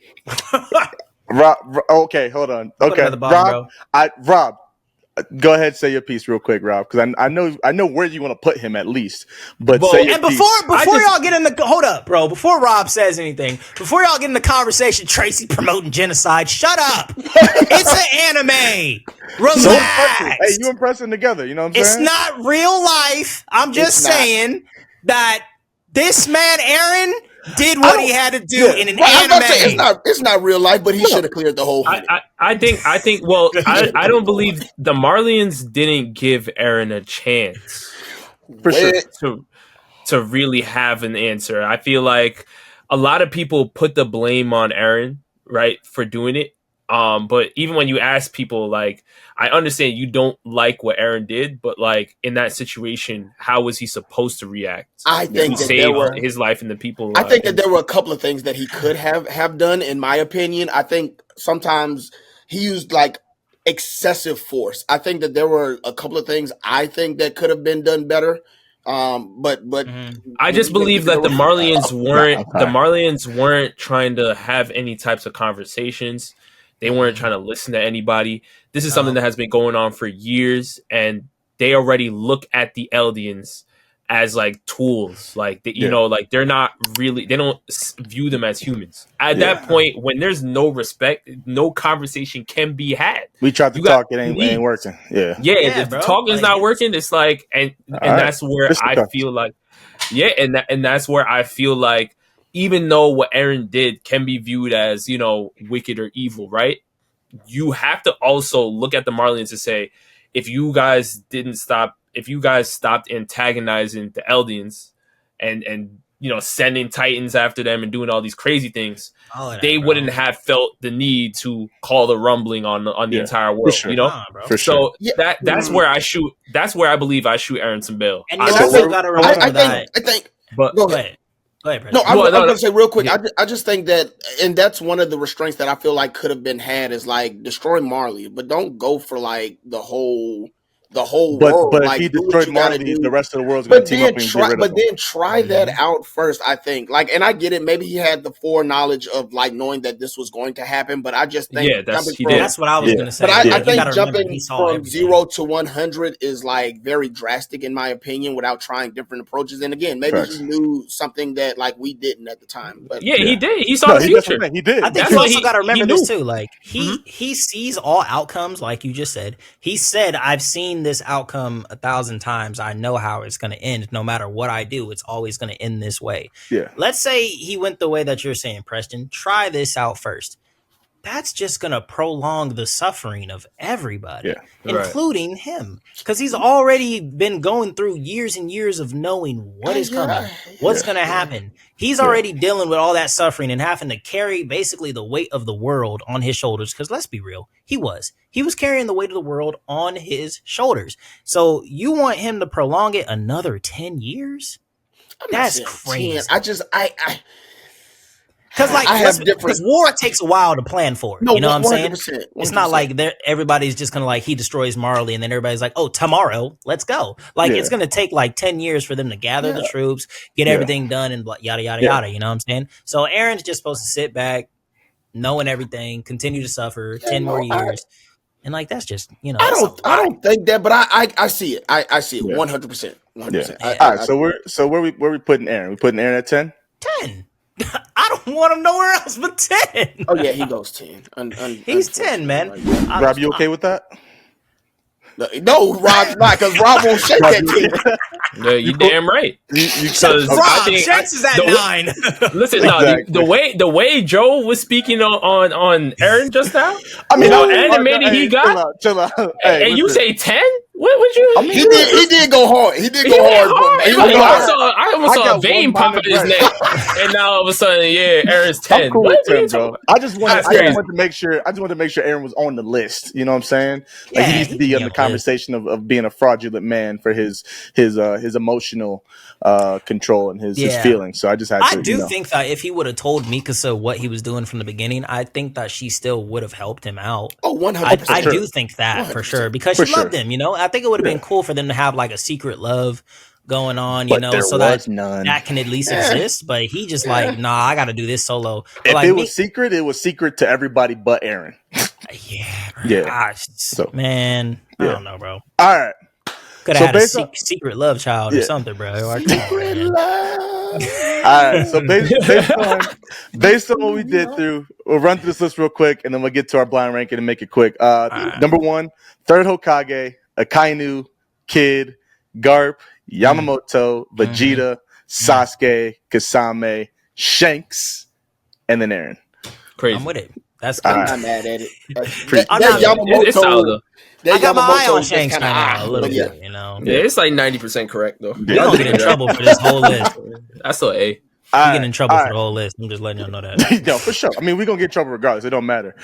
Rob, okay, hold on. Okay, Rob, go ahead, say your piece real quick, Rob, because I know where you want to put him at least. But say your piece. Before y'all get in the hold up, bro. Before Rob says anything, before y'all get in the conversation, Tracy promoting genocide. Shut up. It's an anime. Relax. Hey, you and Preston together. You know what I'm saying? It's not real life. I'm just saying that this man Eren did what he had to do in an anime. It's not real life, but he should have cleared the whole thing. I think. Well, I don't believe the Marlians didn't give Eren a chance for sure to really have an answer. I feel like a lot of people put the blame on Eren, right, for doing it. But even when you ask people, like, I understand you don't like what Eren did, but like in that situation, how was he supposed to react? I think that save his life and the people. I think that there were a couple of things that he could have done, in my opinion. I think sometimes he used like excessive force. I think that there were a couple of things I think that could have been done better. But I just believe that the Marlians weren't trying to have any types of conversations. They weren't trying to listen to anybody. This is something that has been going on for years, and they already look at the Eldians as like tools. Like like they're not really. They don't view them as humans. At that point, when there's no respect, no conversation can be had. We tried to talk, it ain't working. If the talking's not working, it's like, and that's where I feel like, and that's where I feel like. Even though what Eren did can be viewed as, wicked or evil, right? You have to also look at the Marlians and say, if you guys stopped antagonizing the Eldians and sending Titans after them and doing all these crazy things, they wouldn't have felt the need to call the rumbling on the entire world. Sure. For sure. That's where I shoot. That's where I believe I shoot Eren some bail. And you also got to remember that. I think. But go ahead. No, I'm going to say real quick. Yeah. I just think that, and that's one of the restraints that I feel like could have been had is like destroy Marley, but don't go for like the whole world. But like, if he destroyed Marley, the rest of the world's going to team up and get rid of him. But then try that out first, I think. Like, and I get it. Maybe he had the foreknowledge of like knowing that this was going to happen, but I just think that's what I was going to say. But I think jumping from 0 to 100 is like very drastic in my opinion without trying different approaches. And again, maybe he knew something that like we didn't at the time. But he did. He saw the future. He did. I think you also got to remember this too. Like he sees all outcomes, like you just said. He said, "I've seen this outcome 1,000 times. I know how it's going to end. No matter what I do, it's always going to end this way." Yeah. Let's say he went the way that you're saying, Preston. Try this out first. That's just going to prolong the suffering of everybody, including him, because he's already been going through years and years of knowing what is coming, what's going to happen. He's already dealing with all that suffering and having to carry basically the weight of the world on his shoulders. Because let's be real, he was carrying the weight of the world on his shoulders. So you want him to prolong it another 10 years? That's crazy. 10. Because war takes a while to plan for. No, you know what I'm saying? 100%. It's not like everybody's just gonna like he destroys Marley and then everybody's like, oh, tomorrow, let's go. Like it's gonna take like 10 years for them to gather the troops, get everything done, and yada yada yada. You know what I'm saying? So Eren's just supposed to sit back, knowing everything, continue to suffer 10 more years. And like that's just I don't think that, but I see it. I see it 100%. 100%. All right, so where we putting Eren? We putting Eren at 10? 10. I don't want him nowhere else but 10. Oh yeah, he goes 10. He's 10, man. Rob, you okay with that? No, Rob's not, because Rob won't shake that 10. No, you damn right. Rob, Shanks is at 9. Listen, the way Joe was speaking on Eren just now, I mean, how animated he got. Chill out. And you say 10? What would you? I mean, he did go hard. He did go hard. I almost saw a vein pop in his neck, and now all of a sudden, Eren's 10. I'm cool with 10, bro. I just wanted to make sure Eren was on the list. You know what I'm saying? Like he needs to be in the conversation of being a fraudulent man for his emotional control and his feelings. So I just had to. I do think that if he would have told Mikasa what he was doing from the beginning, I think that she still would have helped him out. Oh, 100%. I do think that 100%. For sure because she loved him. I think it would have been cool for them to have like a secret love going on, so that that can at least exist. But he just like, nah, I got to do this solo. But if it was secret, it was secret to everybody but Eren. Man, I don't know, bro. All right. Could have had a secret love child or something, bro. Secret love. All right. So based on what we did through, we'll run through this list real quick, and then we'll get to our blind ranking and make it quick. Number 1, third Hokage, Akianu, Kid, Garp, Yamamoto, Vegeta, Sasuke, Kisame, Shanks, and then Eren. Crazy. I'm with it. That's good. I'm not mad at it. Yamamoto. I got my eye on Shanks now a little bit, Yeah, it's like 90% correct though. You're gonna get in trouble for this whole list. That's still A. You get in trouble for the whole list. I'm just letting y'all know that. No, for sure. I mean, we're gonna get in trouble regardless. It don't matter.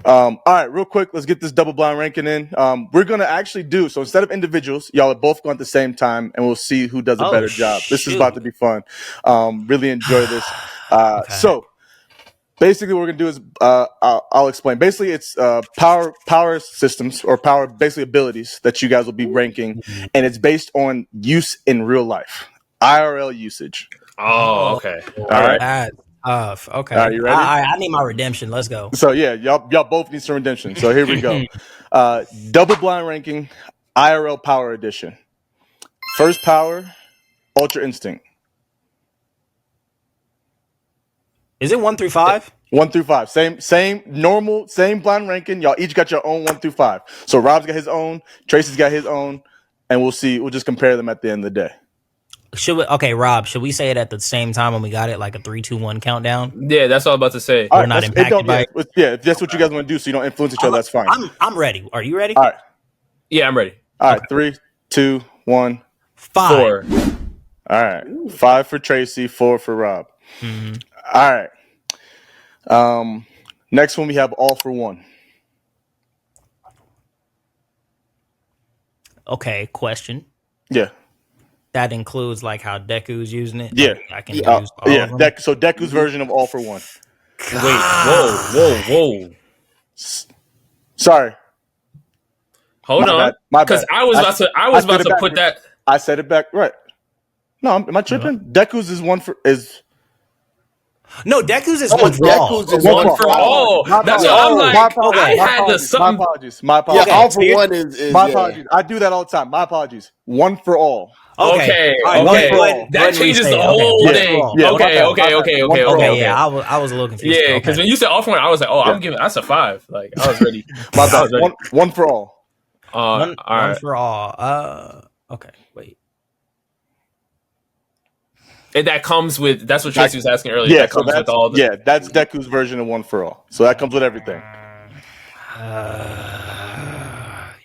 All right, real quick, let's get this double blind ranking in. We're gonna actually do so instead of individuals, y'all are both going at the same time, and we'll see who does a better job. This is about to be fun. Really enjoy this. So basically, what we're gonna do is I'll explain. Basically, it's power systems or power basically abilities that you guys will be ranking, and it's based on use in real life, IRL usage. Oh, okay. All right. Okay. All right, you ready? I need my redemption. Let's go. So y'all both need some redemption. So here we go. Double blind ranking, IRL power edition. First power, Ultra Instinct. Is it 1 through 5? 1 through 5. Same normal, same blind ranking. Y'all each got your own 1 through 5. So Rob's got his own, Tracy's got his own, and we'll see. We'll just compare them at the end of the day. Rob, should we say it at the same time when we got it, like a 3, 2, 1 countdown? Yeah, that's all I'm about to say. We're not impacted by it. Yeah, if that's what you guys want to do so you don't influence each other, that's fine. I'm ready. Are you ready? All right. Yeah, I'm ready. All right, 3, 2, 1. 5. 4. All All right. 5 for Tracy, 4 for Rob. Mm-hmm. All right. Next one we have All for One. Okay, question. Yeah. That includes like how Deku's using it. Yeah, like, I can use all of them. So Deku's version of All for One. God. Wait, whoa. Sorry. Hold on. Because I was about to put that. I said it back right. No, am I tripping? Deku's is one for No, Deku's is one for all. Deku's is one for all. That's what I'm like. I had the something. My apologies. My apologies. Yeah, all for one is my apologies. I do that all the time. My apologies. One for all. Okay. That changes the whole thing. Okay. Yeah, I was a little confused. Yeah, because when you said all for one, I was like, I'm giving that's a 5. Like I was ready. My bad. One for all. One for all. Okay, wait. And that comes with that's what Tracy was asking earlier. Yeah, that comes with all the that's Deku's version of one for all. So that comes with everything.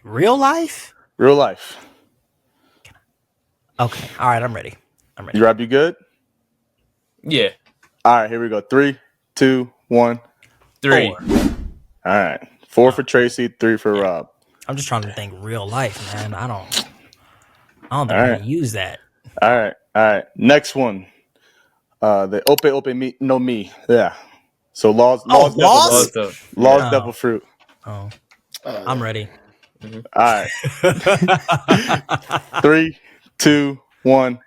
Real life? Real life. Okay. All right, I'm ready. You Rob, you good? Yeah. All right, here we go. 3, 2, 1. 3. 4. All right. 4 for Tracy, 3 for Rob. I'm just trying to think real life, man. I don't think I can use that. All right. Next one. The Ope Mi no Mi. Yeah. So laws devil fruit. Oh. I'm ready. All right. 3, 2, 1.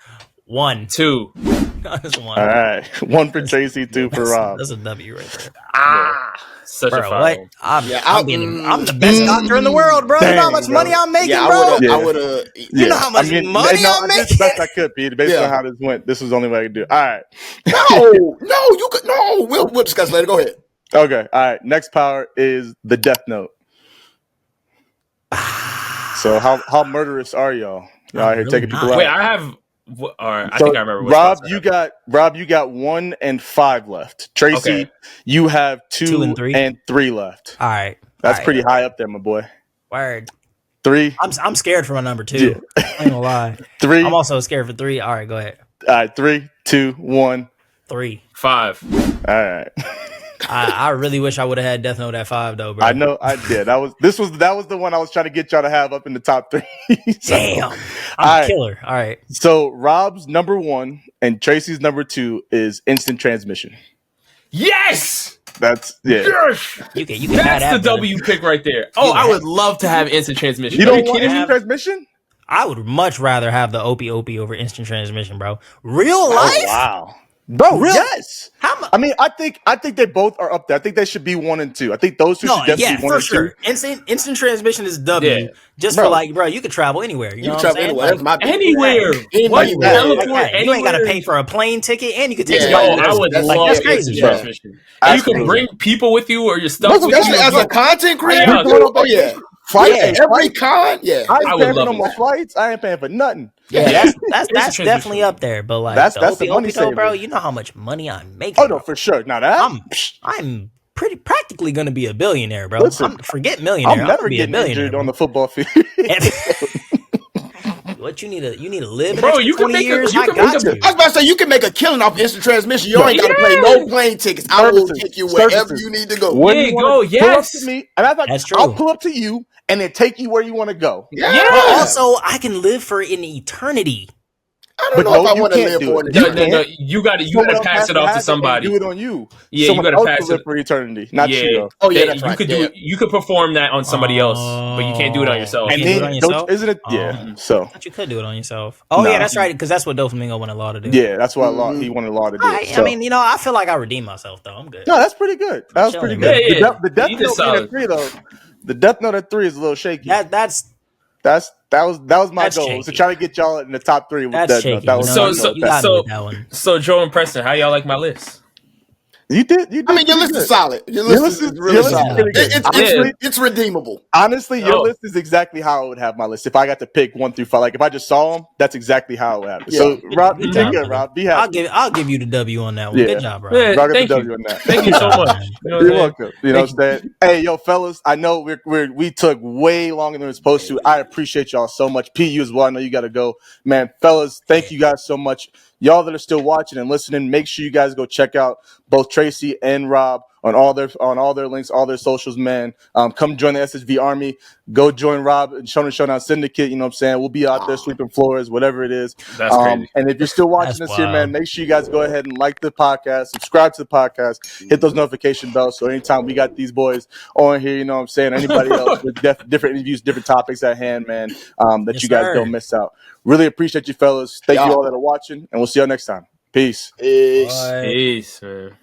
1, 2. That's 1. All right. 1 for Tracy, 2 for Rob. That's a W right there. Such a 5. What? I'm the best doctor in the world, bro. Dang, you know how much money I'm making, Yeah, bro? I would have. You know how much money I'm I did making? the best I could, Pete. Based on how this went, this was the only way I could do. All right. No, you could. No, we'll discuss later. Go ahead. Okay. All right. Next power is the Death Note. So how murderous are y'all? Y'all out here taking people out? Wait, I have. All right, I think I remember. Rob, you got 1 and 5 left. Tracy, you have 2 and 3 left. All right, that's pretty high up there, my boy. Word. 3. I'm scared for my number 2. Yeah. I ain't gonna lie. 3. I'm also scared for 3. All right, go ahead. All right, 3, 2, 1. 3. 5. All right. I really wish I would have had Death Note at 5 though, bro. I know I did. That was the one I was trying to get y'all to have up in the top 3. So, damn, I'm a killer. All right. So Rob's number 1 and Tracy's number 2 is instant transmission. Yes. That's Yes. You can that's the W pick right there. Oh, I would love to have instant transmission. You don't want instant transmission? I would much rather have the OP over instant transmission, bro. Real life? Oh, wow. Bro, yes. I mean, I think they both are up there. I think they should be 1 and 2. I think those two should definitely be 1 and 2. Sure. Instant transmission is W. Yeah. Just for like, bro, you could travel anywhere. You know what I'm saying? Like, anywhere. What? You ain't got to pay for a plane ticket, and you could take somebody. I would love that's crazy. Transmission. And you can bring people with you or your stuff with you. As a content creator. Oh yeah. Every con, I ain't paying for no more flights. I ain't paying for nothing. Yeah, that's definitely up there. But like, that's the money saver, bro. You know how much money I'm making. Oh no, for sure. Now that I'm pretty practically gonna be a billionaire, bro. Forget millionaire. I'm never be a millionaire on the football field. What you need to live, bro? You can make years. I was about to say you can make a killing off instant transmission. You ain't got to pay no plane tickets. I will take you wherever you need to go. Yes, to me, and that's true. I'll pull up to you and then take you where you want to go. Yeah. But also, I can live for an eternity. I don't know if I want to live for it. No, you got to pass it off to somebody. Do it on you. Yeah, you got to pass it for eternity, not you. Oh yeah, that's right. You could perform that on somebody else, but you can't do it on yourself. And then, isn't it? Yeah. So but you could do it on yourself. Oh yeah, that's right. Because that's what Doflamingo wanted Law to do. Yeah, that's what he wanted Law to do. I mean, I feel like I redeemed myself though. I'm good. No, that's pretty good. That was pretty good. Yeah. The Death Note at 3 though. The Death Note at 3 is a little shaky. That was my goal. Shaky. To try to get y'all in the top 3 with that's Death shaky. Note. That was so Joe and Preston, how y'all like my list? You did. You did. I mean, your list is solid. Your list is really solid. It's redeemable. Honestly, your list is exactly how I would have my list. If I got to pick 1 through 5, like if I just saw them, that's exactly how I would have it. Yeah. So, Rob, you did good, Rob. Be happy. I'll give you the W on that one. Good job, Rob. Yeah, Rob got thank the you. W on that. Thank you so much. You're welcome. You know what I'm saying? Hey, yo, fellas, I know we took way longer than we were supposed to. I appreciate y'all so much. P, you as well. I know you got to go, man. Fellas, thank you guys so much. Y'all that are still watching and listening, make sure you guys go check out both Tracy and Rob on all their links, all their socials, man. Come join the SHV Army. Go join Rob and Shonen Showdown Syndicate. You know what I'm saying? We'll be out there sweeping floors, whatever it is. That's crazy. And if you're still watching this here, man, make sure you guys go ahead and like the podcast, subscribe to the podcast, hit those notification bells. So anytime we got these boys on here, you know what I'm saying? Anybody else with different interviews, different topics at hand, man, that you guys don't miss out. Really appreciate you, fellas. Thank you all that are watching, and we'll see y'all next time. Peace. Peace, man.